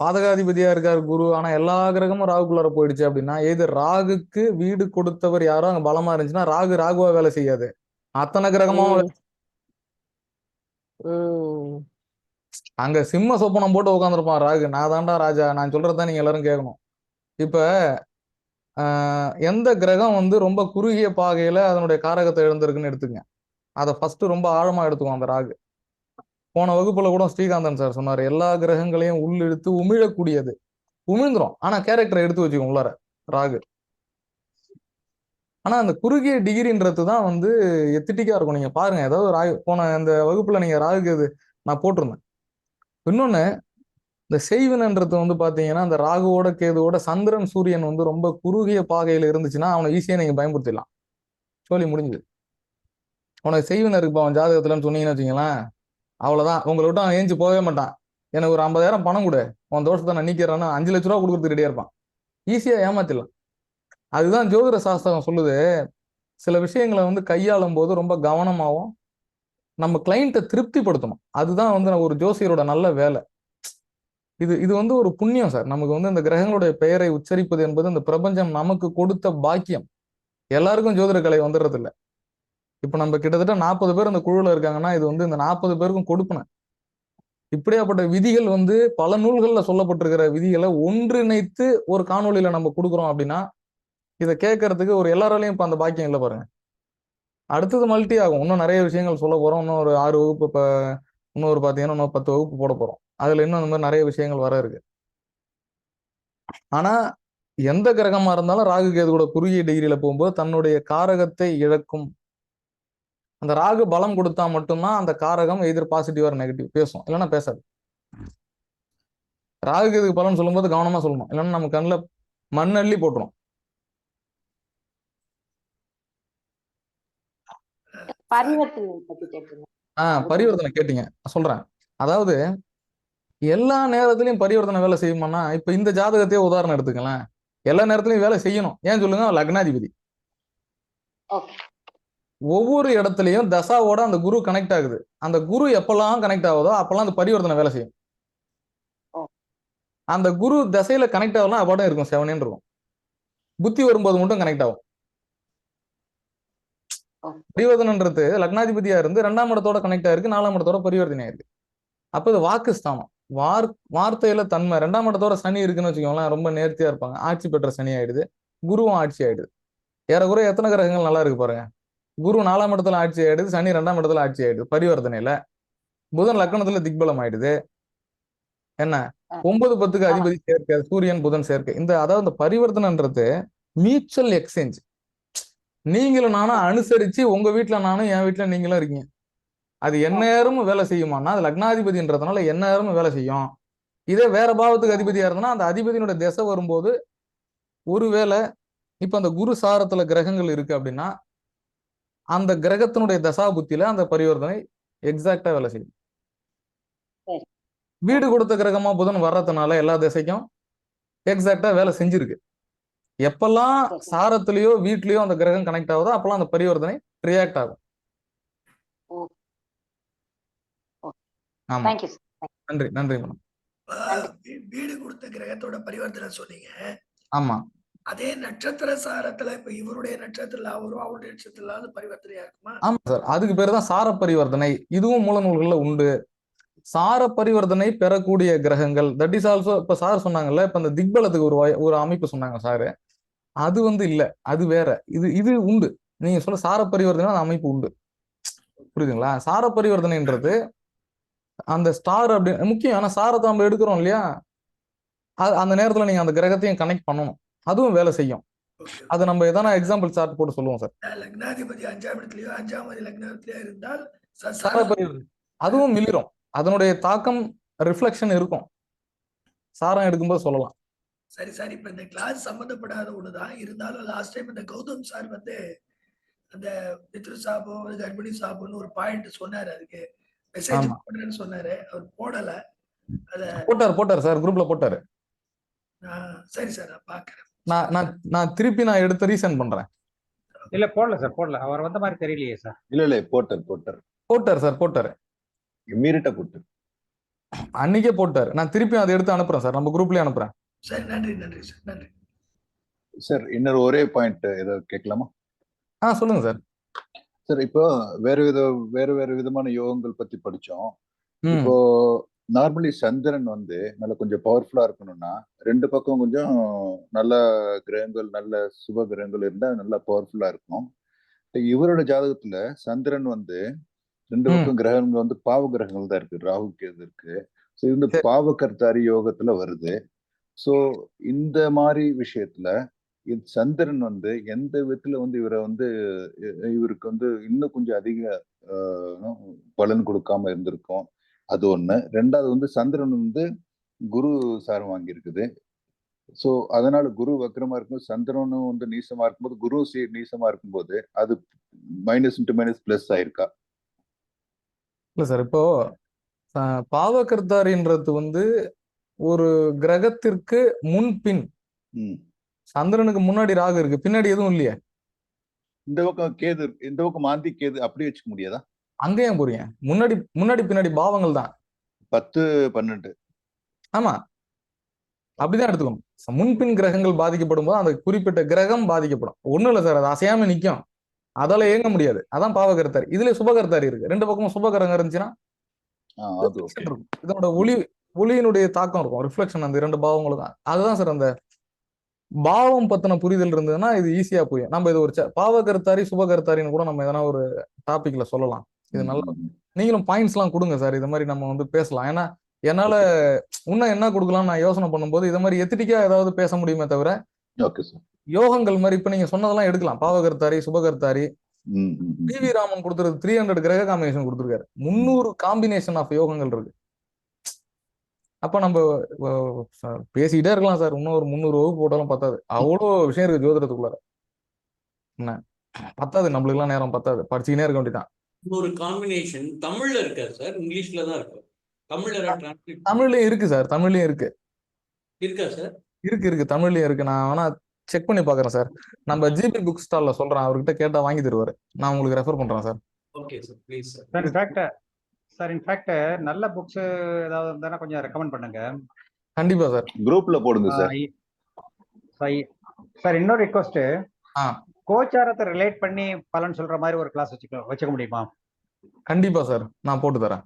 பாதகாதிபதியா இருக்காரு குரு, ஆனா எல்லா கிரகமும் ராகுக்குள்ளார போயிடுச்சு அப்படின்னா, எது ராகுக்கு வீடு கொடுத்தவர் யாரோ அங்க பலமா இருந்துச்சுன்னா ராகுவா வேலை செய்யாது, அத்தனை கிரகமும் அங்க சிம்ம சொப்பனம் போட்டு உட்காந்துருப்பான் ராகு. நான் தாண்டா ராஜா, நான் சொல்றதான் நீங்க எல்லாரும் கேட்கணும். இப்ப எந்த கிரகம் வந்து ரொம்ப குறுகிய பாகையில அதனுடைய காரகத்தை எழுந்திருக்குன்னு எடுத்துங்க. அதை ஃபர்ஸ்ட் ரொம்ப ஆழமா எடுத்துக்கும் அந்த ராகு. போன வகுப்புல கூட ஸ்ரீகாந்தன் சார் சொன்னாரு, எல்லா கிரகங்களையும் உள்ளிழுத்து உமிழக்கூடியது. உமிழ்ந்துரும், ஆனா கேரக்டரை எடுத்து வச்சுக்கும் உள்ளார ராகு. ஆனா அந்த குறுகிய டிகிரின்றது தான் வந்து எத்திட்டிக்கா இருக்கும். நீங்க பாருங்க, ஏதாவது போன இந்த வகுப்புல நீங்க ராகு இது நான் போட்டிருந்தேன். இன்னொன்னு, இந்த செய்வினன்றது வந்து பாத்தீங்கன்னா அந்த ராகுவோட கேதுவோட சந்திரன் சூரியன் வந்து ரொம்ப குறுகிய பாகையில இருந்துச்சுன்னா அவனை ஈஸியா நீங்க பயன்படுத்திடலாம். சொல்லி முடிஞ்சுது. உனக்கு செய்வினை இருக்கு அவன் ஜாதகத்துலன்னு சொன்னீங்கன்னு வச்சுங்களேன், அவ்வளவுதான். உங்களை விட்டு அவன் ஏஞ்சி போகவே மாட்டான். எனக்கு ஒரு 50,000 பணம் கொடு, உன் தோஷத்தை நான் நீக்கிறேன்னா 5 லட்ச ரூபா கொடுக்கறதுக்கு ரெடியா இருப்பான். ஈஸியா ஏமாத்திடலாம். அதுதான் ஜோதிட சாஸ்திரம் சொல்லுது, சில விஷயங்களை வந்து கையாளும் போது ரொம்ப கவனமாகவும் நம்ம கிளைண்ட்டை திருப்திப்படுத்தணும். அதுதான் வந்து ஒரு ஜோசியரோட நல்ல வேலை. இது வந்து ஒரு புண்ணியம் சார். நமக்கு வந்து இந்த கிரகங்களுடைய பெயரை உச்சரிப்பது என்பது இந்த பிரபஞ்சம் நமக்கு கொடுத்த பாக்கியம். எல்லாருக்கும் ஜோதிட கலை வந்துடுறது இல்லை. இப்ப நம்ம கிட்டத்தட்ட 40 பேர் இந்த குழுவில் இருக்காங்கன்னா இது வந்து இந்த 40 பேருக்கும் கொடுப்பன. இப்படியாப்பட்ட விதிகள் வந்து பல நூல்கள்ல சொல்லப்பட்டிருக்கிற விதிகளை ஒன்றிணைத்து ஒரு காணொலியில நம்ம கொடுக்குறோம் அப்படின்னா இதை கேட்கறதுக்கு ஒரு எல்லாராலையும் இப்ப அந்த பாக்கியம் இல்லை பாருங்க. அடுத்தது மல்டி ஆகும். இன்னும் நிறைய விஷயங்கள் சொல்ல போறோம். இன்னும் ஒரு 6 வகுப்பு, இப்ப இன்னொரு பாத்தீங்கன்னா இன்னும் 10 வகுப்பு போட போறோம். அதுல இன்னும் அந்த மாதிரி நிறைய விஷயங்கள் வர இருக்கு. ஆனா எந்த கிரகமா இருந்தாலும் ராகு கேது கூட குறுகிய டிகிரியில போகும்போது தன்னுடைய காரகத்தை இழக்கும். அந்த ராகு பலம் கொடுத்தா மட்டும்தான் அந்த காரகம் எதிர் பாசிட்டிவ் ஆர் நெகட்டிவ் பேசும், இல்லைன்னா பேசாது. ராகு கேதுக்கு பலன் சொல்லும்போது கவனமா சொல்லணும், இல்லைன்னா நம்ம கண்ணில் மண்ணள்ளி போட்டுரும். பரிவர்த்தனை கேட்டீங்க, சொல்றேன். அதாவது எல்லா நேரத்திலையும் பரிவர்த்தனை வேலை செய்யுமானா, இப்ப இந்த ஜாதகத்தையே உதாரணம் எடுத்துக்கலாம். எல்லா நேரத்திலையும் வேலை செய்யணும். ஏன் சொல்லுங்க, லக்னாதிபதி. ஒவ்வொரு இடத்துலயும் தசாவோட அந்த குரு கனெக்ட் ஆகுது. அந்த குரு எப்பெல்லாம் கனெக்ட் ஆகுதோ அப்பெல்லாம் அந்த பரிவர்த்தனை வேலை செய்யும். அந்த குரு தசையில கனெக்ட் ஆகலாம் அபாடம் இருக்கும், 7 இருக்கும். புத்தி வரும்போது மட்டும் கனெக்ட் ஆகும். பரிவர்த்தனைன்றது லக்னாதிபதியா இருந்து 2ஆம் இடத்தோட கனெக்ட் ஆயிருக்கு, 4ஆம் இடத்தோட பரிவர்த்தனை ஆயிருக்கு. அப்ப இது வாக்கு ஸ்தானம், வார்த்தையில தன்மை. 2ஆம் இடத்தோட சனி இருக்குன்னு வச்சுக்கோங்களேன், ரொம்ப நேர்த்தியா இருப்பாங்க. ஆட்சி பெற்ற சனி ஆயிடுது, குருவும் ஆட்சி ஆயிடுது. ஏறக்குறைய எத்தனை கிரகங்கள் நல்லா இருக்கு பாருங்க. குரு 4ஆம் இடத்துல ஆட்சி ஆயிடுது, சனி 2ஆம் இடத்துல ஆட்சி ஆயிடுது பரிவர்த்தனையில. புதன் லக்னத்துல திக்பலம் ஆயிடுது. என்ன 9-10க்கு அதிபதி சேர்க்கை, சூரியன் புதன் சேர்க்கை. அதாவது இந்த பரிவர்த்தனைன்றது மியூச்சுவல் எக்ஸ்சேஞ்ச். நீங்களும் நானும் அனுசரிச்சு உங்க வீட்டுல நானும் என் வீட்டுல நீங்களும் இருக்கீங்க. அது எந்நேரமும் வேலை செய்யுமானா அது லக்னாதிபதின்றதுனால எந்நேரமும் வேலை செய்யும். இதே வேற பாவத்துக்கு அதிபதியா இருந்தனா அந்த அதிபதியினுடைய திசை வரும்போது ஒருவேளை இப்ப அந்த குரு சாரத்துல கிரகங்கள் இருக்கு அப்படின்னா அந்த கிரகத்தினுடைய தசா புத்தியில அந்த பரிவர்த்தனை எக்ஸாக்டா வேலை செய்யும். வீடு கொடுத்த கிரகமா புதன் வர்றதுனால எல்லா திசைக்கும் எக்ஸாக்டா வேலை செஞ்சிருக்கு. எப்பெல்லாம் சாரத்திலயோ வீட்லயோ அந்த கிரகம் கனெக்ட் ஆகுதோ அப்பெல்லாம் அந்த பரிவர்த்தனை ரியாக்ட் ஆகும். ஆமா, நன்றி நன்றி மேடம்.
வீடு கொடுத்த கிரகத்தோட பரிவர்த்தனை சொன்னீங்க.
ஆமா,
அதே நட்சத்திர சாரத்துல இப்ப இவருடைய நட்சத்திரத்துல அவரும் அவருடைய நட்சத்திரத்துல அது பரிவர்த்தனையா இருக்குமா?
ஆமா சார், அதுக்கு பேரு தான் சார பரிவர்த்தனை. இதுவும் மூல நூல்கள்ல உண்டு. சார பரிவர்த்தனை பெறக்கூடிய கிரகங்கள், தட் இஸ் ஆல்சோ. இப்ப சார் சொன்னாங்கல்ல, இப்ப இந்த திக்பலத்துக்கு ஒரு அமைப்பு சொன்னாங்க சாரு, அது வந்து இல்ல, அது வேற. இது உண்டு. நீங்க சொல்ல சார பரிவர்த்தனை அந்த அமைப்பு உண்டு, புரியுதுங்களா? சார பரிவர்த்தனைன்றது அந்த ஸ்டார் அப்படி முக்கியம். ஆனா சாரத்தை நம்ம எடுக்கிறோம் இல்லையா, அந்த நேரத்துல நீங்க அந்த கிரகத்தையும் கனெக்ட் பண்ணணும், அதுவும் வேலை செய்யும். அது நம்ம எதனா எக்ஸாம்பிள் சார்ட் போட்டு சொல்லுவோம் சார்.
லக்னாதிபதி 5ஆம் இடத்துலயோ 5ஆம் லக்னத்திலயோ இருந்தால்
சார பரிவர்த்தனை அதுவும் மிளிரும், அதனுடைய தாக்கம் ரிஃப்ளெக்ஷன் இருக்கும், சாரம் எடுக்கும்போது சொல்லலாம்.
சரி சார், இப்ப இந்த கிளாஸ் சம்பந்தப்படாத ஒண்ணுதான் இருந்தாலும் லாஸ்ட் டைம் இந்த கௌதம் சார் வந்து அந்த பித்ரு சாபோ கர்ப்பிணி சாபோன்னு ஒரு பாயிண்ட் சொன்னாரு, அதுக்கு மெசேஜ் போடுறேன்னு சொன்னாரு, அவர் போடல. அத
போட்டார் சார், குரூப்ல போட்டாரு.
சரி சார், நான் பாக்குறேன்.
நான் திருப்பி எடுத்து ரீசெண்ட் பண்றேன்.
இல்ல போடல சார், போடல. அவர் வந்த மாதிரி தெரியலையே சார்.
இல்ல போட்டார்
சார், போட்டாரு.
இம்மீடியட்டா போட்டார்,
அன்னைக்கே போட்டாரு. நான் திருப்பி அதை எடுத்து அனுப்புறேன் சார், நம்ம குரூப்லயே அனுப்புறேன்.
சரி, நன்றி சார், நன்றி
சார். இன்னொரு ஒரே பாயிண்ட் ஏதாவது கேட்கலாமா?
சொல்லுங்க சார்.
சார், இப்போ வேற விதமான யோகங்கள் பத்தி படிச்சோம். இப்போ நார்மலி சந்திரன் வந்து நல்ல கொஞ்சம் பவர்ஃபுல்லா இருக்கணும்னா 2 பக்கம் கொஞ்சம் நல்ல கிரகங்கள், நல்ல சுப கிரகங்கள் இருந்தா நல்லா பவர்ஃபுல்லா இருக்கும். இவரோட ஜாதகத்துல சந்திரன் வந்து 2 பக்கம் கிரகங்கள் வந்து பாவ கிரகங்கள் தான் இருக்கு, ராகு கேது இருக்கு. ஸோ இந்த பாவகர்த்தாரி யோகத்துல வருது. ஸோ இந்த மாதிரி விஷயத்துல சந்திரன் வந்து எந்த விதத்துல வந்து இவருக்கு வந்து இன்னும் கொஞ்சம் அதிக பலன் கொடுக்காம இருந்திருக்கும், அது ஒண்ணு. 2வது வந்து சந்திரன் வந்து குரு சாரம் வாங்கியிருக்குது. ஸோ அதனால குரு வக்ரமா இருக்கும்போது சந்திரனும் வந்து நீசமா இருக்கும்போது குரு நீசமா இருக்கும்போது அது -++ ஆயிருக்கா?
இல்ல சார், இப்போ பாவகர்த்தாரின்றது வந்து ஒரு கிரகத்திற்கு முன்பின். சந்திரனுக்கு முன்னாடி ராகு இருக்கு, பின்னாடி எதுவும் இல்லையே.
இந்த பக்கம் கேது, இந்த பக்கம் மாந்தி கேது, அப்படி வச்சுக்க முடியாதா?
அங்கேயும் புரியும், முன்னாடி பின்னாடி பாவங்கள் தான்
10, 12.
ஆமா, அப்படிதான் எடுத்துக்கணும். முன்பின் கிரகங்கள் பாதிக்கப்படும் போது அந்த குறிப்பிட்ட கிரகம் பாதிக்கப்படும். ஒண்ணும் இல்ல சார், அது அசையாம நிக்கும், அதால இயங்க முடியாது. அதான் பாவகர்த்தாரி. இதுல சுபகர்த்தாரி இருக்கு, 2 பக்கமும் சுபகிரகம் இருந்துச்சுன்னா இதனோட ஒளியினுடைய தாக்கம் இருக்கும், ரிஃப்ளெக்ஷன் அந்த 2 பாவங்களுக்கும். அதுதான் சார், அந்த பாவம் பத்தின புரிதல் இருந்ததுன்னா இது ஈஸியா புரியும். நம்ம இது ஒரு பாவகர்த்தாரி சுபகர்த்தாரின்னு கூட நம்ம எதனா ஒரு டாபிக்ல சொல்லலாம். இது நல்லா நீங்களும் பாயிண்ட்ஸ் எல்லாம் கொடுங்க சார், இது மாதிரி நம்ம வந்து பேசலாம். ஏன்னா என்னால இன்னும் என்ன கொடுக்கலாம் நான் யோசனை பண்ணும்போது இதை மாதிரி எத்திட்டிக்கா ஏதாவது பேச முடியுமே தவிர யோகங்கள் மாதிரி இப்ப நீங்க சொன்னதெல்லாம் எடுக்கலாம். பாவகர்த்தாரி சுபகர்த்தாரி வி ராமன் கொடுத்துருக்கு 300 கிரக காம்பினேஷன் கொடுத்துருக்காரு, 300 காம்பினேஷன் ஆஃப் யோகங்கள் இருக்கு. அப்ப நம்ம பேசிக்கிட்டே இருக்கலாம் சார், இன்னும் ஒரு 300 வகுப்பு போட்டாலும் பத்தாது, அவ்வளோ விஷயம் இருக்கு ஜோதிடத்துக்குள்ளார. என்ன பத்தாது, நம்மளுக்கு எல்லாம் நேரம் பத்தாது, படிச்சுக்கினே இருக்க வேண்டியதான்.
ஒரு காம்பினேஷன் தமிழ்ல இருக்கா சார்? இங்கிலீஷ்ல தான் இருக்கு.
தமிழ்லயும் இருக்கு சார், தமிழ்லயும் இருக்கு.
இருக்கா சார்?
இருக்கு தமிழ்லயும் இருக்கு. நான் வேணா செக் பண்ணி பாக்குறேன் சார். நம்ம ஜிபி புக் ஸ்டால்ல சொல்றேன், அவர்கிட்ட கேட்டா வாங்கி தருவாரு. நான் உங்களுக்கு ரெஃபர் பண்றேன் sir.
Okay sir, please sir.
In fact நல்ல புக்ஸ் ஏதாவது இருந்தா கொஞ்சம் ரெக்கமெண்ட் பண்ணுங்க.
கண்டிப்பா சார்,
குரூப்ல போடுங்க சார்.
சார் இன்னொரு ரிக்வெஸ்ட், கோச்சாரத்தை ரிலேட் பண்ணி பலன் சொல்ற மாதிரி ஒரு கிளாஸ் வச்சுக்க முடியுமா?
கண்டிப்பா சார், நான் போட்டு தரேன்,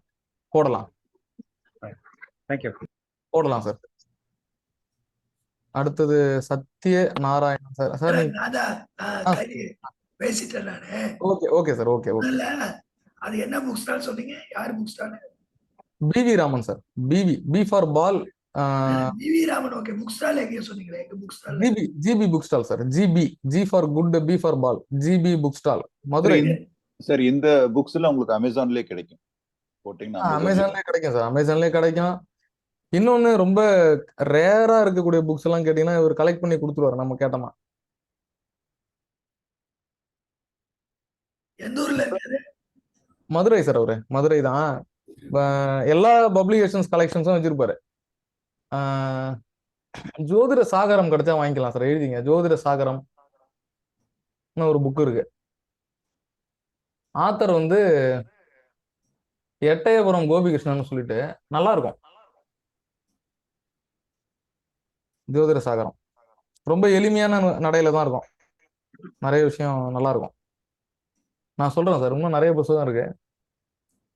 போடலாம்.
தேங்க்யூ,
போடலாம் சார். அடுத்தது சத்ய நாராயணன் சார். சார்
பேசிட்டேன் நானு.
Okay sir, okay.
அது என்ன புக் ஸ்டால் சொன்னீங்க? யார் book stall?
PV Raman sir. B for ball.
PV Raman. Okay, book stall எங்க சொன்னீங்களே? எங்க book stall?
GB book stall sir. G for good, B for ball, GB book stall, Madurai.
Sir இந்த புக்ஸ் எல்லாம் உங்களுக்கு அமேசான்லயே கிடைக்கும், போட்டீங்கன்னா
அமேசான்லயே கிடைக்கும் சார், அமேசான்லயே கிடைக்கும். இன்னொன்னு ரொம்ப ரேரா இருக்கக்கூடிய புக்ஸ் எல்லாம் கேட்டீங்கன்னா இவர் கலெக்ட் பண்ணி கொடுத்துருவாரு நம்ம கேட்டோமா.
எந்த ஊர்ல இருக்காரு?
மதுரை சார், அவரு மதுரை தான். எல்லா பப்ளிகேஷன்ஸ் கலெக்ஷன்ஸும் வச்சிருப்பாரு. ஜோதிட சாகரம் கிடைச்சா வாங்கிக்கலாம் சார், எழுதிங்க. ஜோதிட சாகரம் ஒரு புக் இருக்கு. ஆத்தர் வந்து எட்டயபுரம் கோபிகிருஷ்ணன் சொல்லிட்டு நல்லா இருக்கும். ஜோதிட சாகரம் ரொம்ப எளிமையான நடையில தான் இருக்கும், நிறைய விஷயம் நல்லா இருக்கும். நான் சொல்றேன் சார், இன்னும் நிறைய புத்தகம் இருக்கு,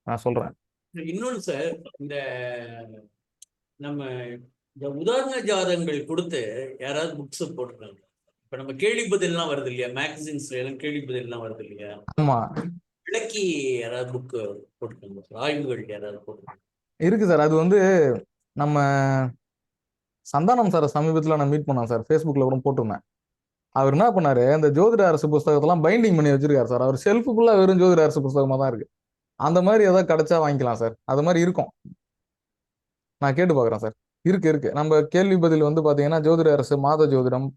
நான் சொல்றேன்.
இன்னொன்னு சார், இந்த நம்ம இந்த உதாரண ஜாதகங்கள் கொடுத்து யாராவது புக்ஸ் போட்டுருக்காங்க, இப்ப நம்ம கேள்வி பதில்லாம் வருது இல்லையா, மேகசின்ஸ்ல எல்லாம் கேள்வி பதில்லாம் வருது இல்லையா,
ஆமா
விளக்கி யாராவது புக் போட்டுக்கோங்க சார், ஆய்வுகள் யாராவது போட்டுக்கோங்க.
இருக்கு சார். அது வந்து நம்ம சந்தானம் சார் சமீபத்தில் நான் மீட் பண்ணோம் சார், ஃபேஸ்புக்கில் கூட போட்டிருந்தேன். அவர் என்ன பண்ணாரு, இந்த ஜோதிட அரசு புஸ்தகத்தெல்லாம் பைண்டிங் பண்ணி வச்சிருக்காரு சார். அவர் செல்ஃபு ஃபுல்லாக வெறும் ஜோதிட அரசு புஸ்தகமாக தான் இருக்கு. அந்த மாதிரி ஏதாவது கிடைச்சா வாங்கிக்கலாம் சார். அது மாதிரி இருக்கும், நான் கேட்டு பார்க்குறேன் சார். இருக்கு. நம்ம கேள்வி பதில் வந்து பார்த்தீங்கன்னா ஜோதிட அரசு, மாத ஜோதிடம்,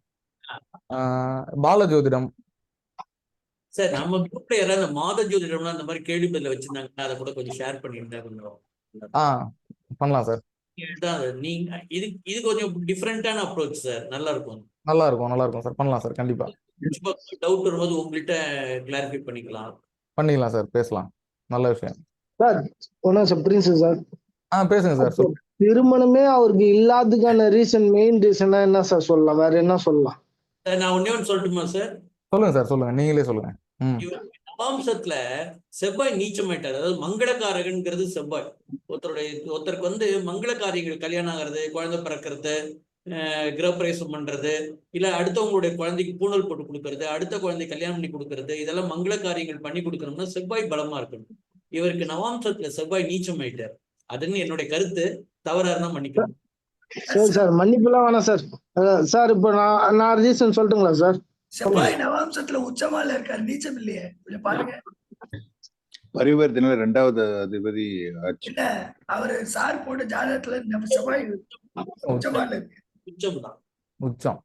பால ஜோதிடம்.
சார் நம்ம குரூப்ல யாராவது மாத ஜோதிடம்னா அந்த மாதிரி கேள்வி பதில வச்சிருந்தாங்கன்னா அதை கூட கொஞ்சம் ஷேர் பண்ணியிருந்தா கொஞ்சம்
பண்ணலாம் சார்.
நீங்க இது கொஞ்சம் டிஃப்ரெண்டான அப்ரோச் சார், நல்லா இருக்கும்
சார். பண்ணலாம் சார், கண்டிப்பா.
டவுட் வரும்போது உங்கள்கிட்ட கிளாரிஃபை பண்ணிக்கலாம்
சார், பேசலாம். நல்ல விஷயம்
சார். ஒன்றும் சார், பிரின்ஸ் சார்.
பேசுங்க சார்.
திருமணமே அவருக்கு இல்லாததுக்கான ரீசன், மெயின் ரீசனா என்ன சார் சொல்லலாம்? வேற என்ன சொல்லலாம்?
நான் ஒன்னே ஒன்று சொல்லட்டுமா சார்?
சொல்லுங்க சார், சொல்லுங்க, நீங்களே சொல்லுங்க.
நவாம்சத்துல செவ்வாய் நீச்சமாயிட்டார். அதாவது மங்களகாரகன்கிறது செவ்வாய். ஒருத்தருக்கு வந்து மங்கள காரியங்கள், கல்யாணம் ஆகிறது, குழந்தை பிறக்கிறது, கிரகப்பிரவேசம் பண்றது, இல்ல அடுத்தவங்களுடைய குழந்தைக்கு பூணல் போட்டு கொடுக்கறது, அடுத்த குழந்தை கல்யாணம் பண்ணி கொடுக்கறது, இதெல்லாம் மங்கள காரியங்கள் பண்ணி கொடுக்கணும்னா செவ்வாய் பலமா இருக்கணும். இவருக்கு நவாம்சத்துல செவ்வாய் நீச்சமாயிட்டார். அதுன்னு என்னுடைய கருத்து. தவறா இருந்தா மன்னிக்கணும்.
சரி சார், மன்னிப்புலாம் வேணாம் சார். சார் இப்போ நான் ரீசன் சொல்லட்டுங்களா சார்?
செவ்வாய் நவாம்சத்துல உச்சமால இருக்காரு, நீச்சம் இல்லையே, கொஞ்சம் பாருங்க.
பரிவர்த்தனை 2வது அதிபதி
இல்ல, அவரு சார் போட்ட ஜாதகத்துல நம்ம செவ்வாய் உச்சமால இருக்கு.
உச்சம்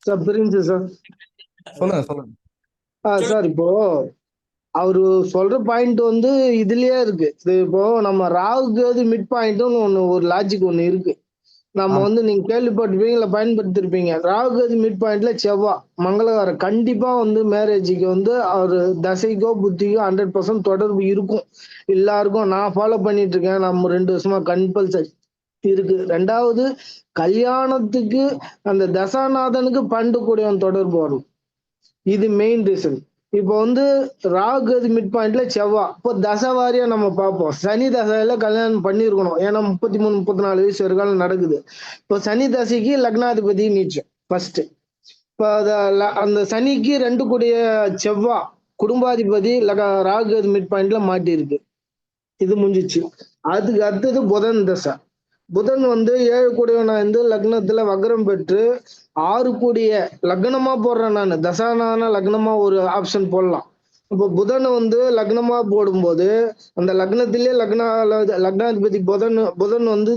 சார். பிரிஞ்சு சார்,
சொல்லுங்க.
சார் இப்போ அவரு சொல்ற பாயிண்ட் வந்து இதுலயே இருக்கு. இப்போ நம்ம ராகுக்கு மிட் பாயிண்ட்னு ஒரு லாஜிக் ஒண்ணு இருக்கு. நம்ம வந்து நீங்க கேள்விப்பட்டிருப்பீங்க, இல்ல பயன்படுத்திருப்பீங்க. ராகுகதி மிட் பாயிண்ட்ல செவ்வாய் மங்களகாரம் கண்டிப்பா வந்து மேரேஜுக்கு வந்து அவரு தசைக்கோ புத்திக்கோ 100% தொடர்பு இருக்கும் எல்லாருக்கும். நான் ஃபாலோ பண்ணிட்டு இருக்கேன், நம்ம 2 வருஷமா கம்பல்சரி இருக்கு. 2வது, கல்யாணத்துக்கு அந்த தசாநாதனுக்கு பண்டு கூடியவன் தொடர்பு வரும். இது மெயின் ரீசன். இப்போ வந்து ராகுகதி மிட் பாயிண்ட்ல செவ்வாய். இப்போ தசை வாரியா நம்ம பார்ப்போம். சனி தசையில கல்யாணம் பண்ணியிருக்கணும், ஏன்னா 33 34 வயசு வரைக்கும் நடக்குது. இப்போ சனி தசைக்கு லக்னாதிபதி நீச்சம் ஃபர்ஸ்ட். இப்போ அந்த சனிக்கு 2 கூடிய செவ்வாய் குடும்பாதிபதி ராகுகதி மிட் பாயிண்ட்ல மாட்டியிருக்கு. இது முடிஞ்சிச்சு. அதுக்கு அடுத்தது புதன் தசை. புதன் வந்து 7 கூடியவனா இருந்து லக்னத்துல வக்ரம் பெற்று 6 கூடிய லக்னமா போடுறேன் நான். தசானான லக்னமா ஒரு ஆப்ஷன் போடலாம். இப்போ புதன் வந்து லக்னமா போடும்போது அந்த லக்னத்திலே லக்னாதிபதி புதன் வந்து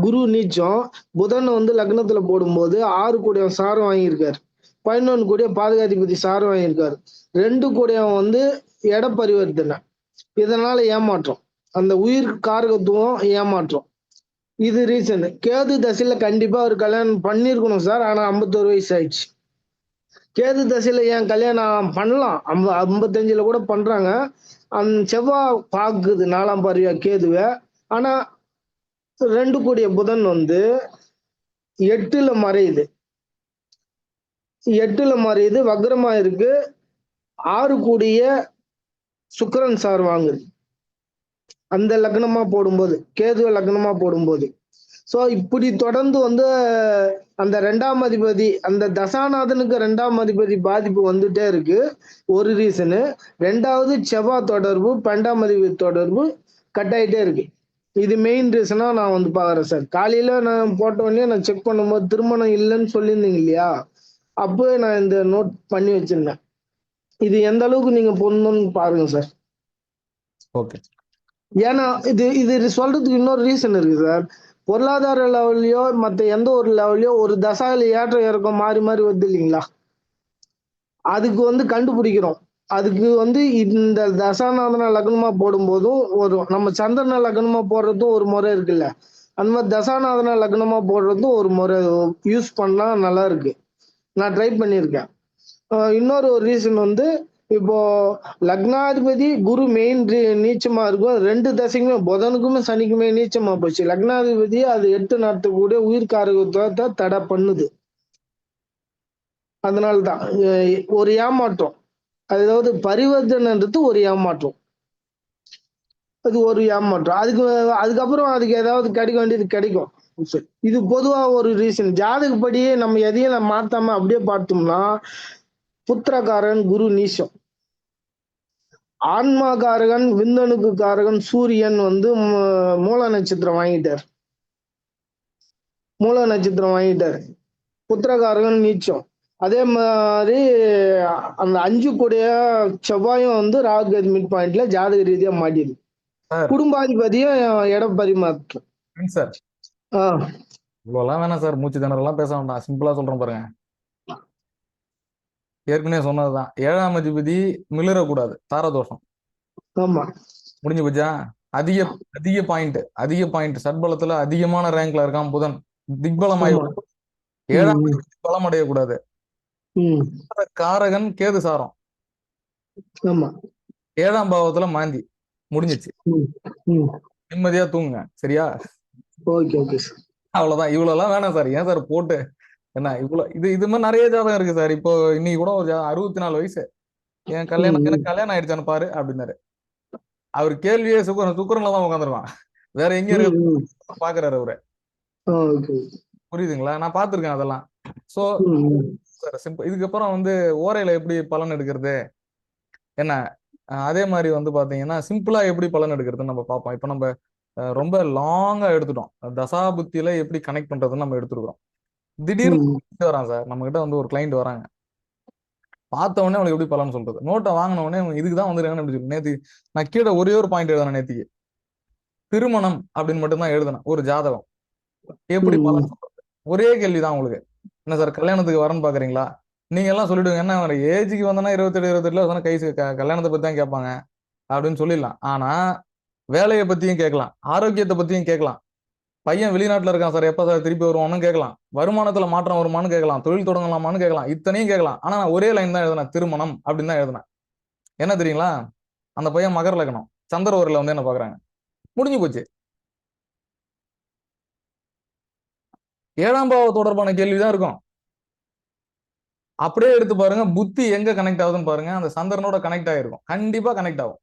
குரு நீச்சம். புதன் வந்து லக்னத்துல போடும்போது 6 கூடிய சாரம் வாங்கியிருக்காரு, 11 கூடிய பாதுகாதிபதி சாரம் வாங்கியிருக்காரு, 2 கூடியவன் வந்து இட பரிவர்த்தனை. இதனால ஏமாற்றம், அந்த உயிர் காரகத்துவம் ஏமாற்றம். இது ரீசன். கேது தசையில கண்டிப்பா அவர் கல்யாணம் பண்ணிருக்கணும் சார், ஆனா 51 வயசு ஆயிடுச்சு. கேது தசையில ஏன் கல்யாணம் பண்ணலாம், 55 கூட பண்றாங்க. அந்த செவ்வாய் பாக்குது 4ஆம் பார்வையா கேதுவை. ஆனா 2 கூடிய புதன் வந்து 8ல மறையுது, வக்ரமா இருக்கு. 6 கூடிய சுக்கிரன் சார் வாங்குது அந்த லக்னமா போடும்போது, கேதுவ லக்னமா போடும்போது. ஸோ இப்படி தொடர்ந்து வந்து அந்த 2ஆம் அதிபதி, அந்த தசாநாதனுக்கு 2ஆம் அதிபதி பாதிப்பு வந்துட்டே இருக்கு. ஒரு ரீசனு. 2வது, செவ்வாய் தொடர்பு 12ஆம் அதிபதி தொடர்பு கட் ஆயிட்டே இருக்கு. இது மெயின் ரீசனா நான் வந்து பாக்குறேன் சார். காலையில நான் போட்ட உடனே நான் செக் பண்ணும்போது திருமணம் இல்லைன்னு சொல்லியிருந்தீங்க இல்லையா, அப்போ நான் இந்த நோட் பண்ணி வச்சிருந்தேன். இது எந்த அளவுக்கு நீங்க பொண்ணுன்னு பாருங்க சார்.
ஓகே.
ஏன்னா இது சொல்றதுக்கு இன்னொரு ரீசன் இருக்கு சார். பொருளாதார லெவல்லையோ மற்ற எந்த ஒரு லெவல்லையோ ஒரு தசாயில ஏற்ற இறக்கம் மாறி மாறி வருது இல்லைங்களா, அதுக்கு வந்து கண்டுபிடிக்கிறோம். அதுக்கு வந்து இந்த தசாநாதன லக்னமா போடும்போதும் நம்ம சந்திரன லக்னமா போடுறதும் ஒரு முறை இருக்குல்ல, அந்த மாதிரி தசாநாதன லக்னமா போடுறதும் ஒரு முறை யூஸ் பண்ணா நல்லா இருக்கு. நான் ட்ரை பண்ணியிருக்கேன். இன்னொரு ரீசன் வந்து இப்போ லக்னாதிபதி குரு மெயின் நீச்சமா இருக்கும். 2 தசைக்குமே புதனுக்குமே சனிக்குமே நீச்சமா போச்சு. லக்னாதிபதி அது 8 நடத்தக்கூடிய உயிர்காரகத்தை தடை பண்ணுது. அதனால்தான் ஒரு ஏமாற்றம், அதாவது பரிவர்த்தனைன்றது ஒரு ஏமாற்றம். அது ஒரு ஏமாற்றம். அதுக்கப்புறம் அதுக்கு ஏதாவது கிடைக்க வேண்டியது கிடைக்கும். சரி. இது பொதுவா ஒரு ரீசன். ஜாதகப்படியே நம்ம எதையும் மாத்தாம அப்படியே பார்த்தோம்னா புத்திரகாரன் குரு நீசம், ஆன்மாகாரகன் விந்தணுக்கு காரகன் சூரியன் வந்து மூல நட்சத்திரம் வாங்கிட்டார். புத்திரகாரகன் நீச்சம். அதே மாதிரி அந்த 5 கூடிய செவ்வாயும் வந்து ராகு மிட் பாயிண்ட்ல ஜாதக ரீதியா மாட்டிடுது. குடும்பாதிபதியும் இட பரிமாற்றம்.
சார் இவ்வளோலாம் வேணாம் சார், மூச்சு திணறலாம் பேச வேண்டாம், சிம்பிளா சொல்றேன் பாருங்க. ஏற்கனவே சொன்னதுதான், 7ஆம் அதிபதி மிளறக்கூடாது, தாரதோஷம்.
ஆமா,
முடிஞ்சு போச்சா? அதிக பாயிண்ட் சட்பலத்துல அதிகமான ரேங்க்ல இருக்கான் புதன், திக்பலமாய் 7ஆம் அதிபதி பலம் அடையக்கூடாது. காரகன் கேது சாரம், 7ஆம் பாவத்துல மாந்தி, முடிஞ்சிச்சு. நிம்மதியா தூங்குங்க, சரியா? அவ்வளவுதான். இவ்வளவுலாம் வேணாம் சார். ஏன் சார் போட்டு என்ன இவ்வளவு இது மாதிரி நிறைய ஜாதகம் இருக்கு சார். இப்போ இன்னைக்கு கூட ஒரு 64 வயசு, எனக்கு கல்யாணம் ஆயிடுச்சான்னு பாரு அப்படின்னாரு. அவர் கேள்வியே சுக்கரன்ல தான் உட்காந்துருவான், வேற எங்க இருக்கு பாக்குறாரு அவரு. புரியுதுங்களா? நான் பாத்துருக்கேன் அதெல்லாம். So simple. இதுக்கப்புறம் வந்து ஓரையில எப்படி பலன் எடுக்கிறது என்ன, அதே மாதிரி வந்து பாத்தீங்கன்னா சிம்பிளா எப்படி பலன் எடுக்கிறதுன்னு நம்ம பார்ப்போம். இப்ப நம்ம ரொம்ப லாங்கா எடுத்துட்டோம், தசாபுத்தியில எப்படி கனெக்ட் பண்றதுன்னு நம்ம எடுத்துருக்கோம். திடீர்னு வரான் சார் நம்ம கிட்ட, வந்து ஒரு கிளைண்ட் வராங்க, பார்த்த உடனே அவனுக்கு எப்படி பலன் சொல்றது, நோட்டை வாங்கின உடனே இதுக்கு தான் வந்துருக்காங்கன்னு எப்படி சொல்லு. நேற்று நான் கீழே ஒரே ஒரு பாயிண்ட் எழுதினேன், நேற்றுக்கு திருமணம் அப்படின்னு மட்டும்தான் எழுதினேன். ஒரு ஜாதகம் எப்படி பலன் சொல்றது, ஒரே கேள்விதான் உங்களுக்கு. என்ன சார் கல்யாணத்துக்கு வரேன்னு பாக்குறீங்களா? நீங்க எல்லாம் சொல்லிடுங்க, என்ன ஏஜுக்கு வந்தனா 27 கை கல்யாணத்தை பத்தி தான் கேட்பாங்க அப்படின்னு சொல்லிடலாம். ஆனா வேலையை பத்தியும் கேட்கலாம், ஆரோக்கியத்தை பத்தியும் கேட்கலாம், பையன் வெளிநாட்டுல இருக்கான் சார் எப்ப சார் திருப்பி வருவான்னு கேட்கலாம், வருமானத்துல மாற்றம் வருமானு கேட்கலாம், தொழில் தொடங்கலாமான்னு கேட்கலாம், இத்தனையும் கேட்கலாம். ஆனா நான் ஒரே லைன் தான் எழுதினேன், திருமணம் அப்படின்னு தான் எழுதினேன். என்ன தெரியுங்களா? அந்த பையன் மகர லக்னம், சந்திர ஓரில் வந்து என்ன பாக்குறாங்க, முடிஞ்சு போச்சு. 7ஆம் பாவ தொடர்பான கேள்விதான் இருக்கும். அப்படியே எடுத்து பாருங்க, புத்தி எங்க கனெக்ட் ஆகுதுன்னு பாருங்க, அந்த சந்திரனோட கனெக்ட் ஆகிருக்கும், கண்டிப்பா கனெக்ட் ஆகும்.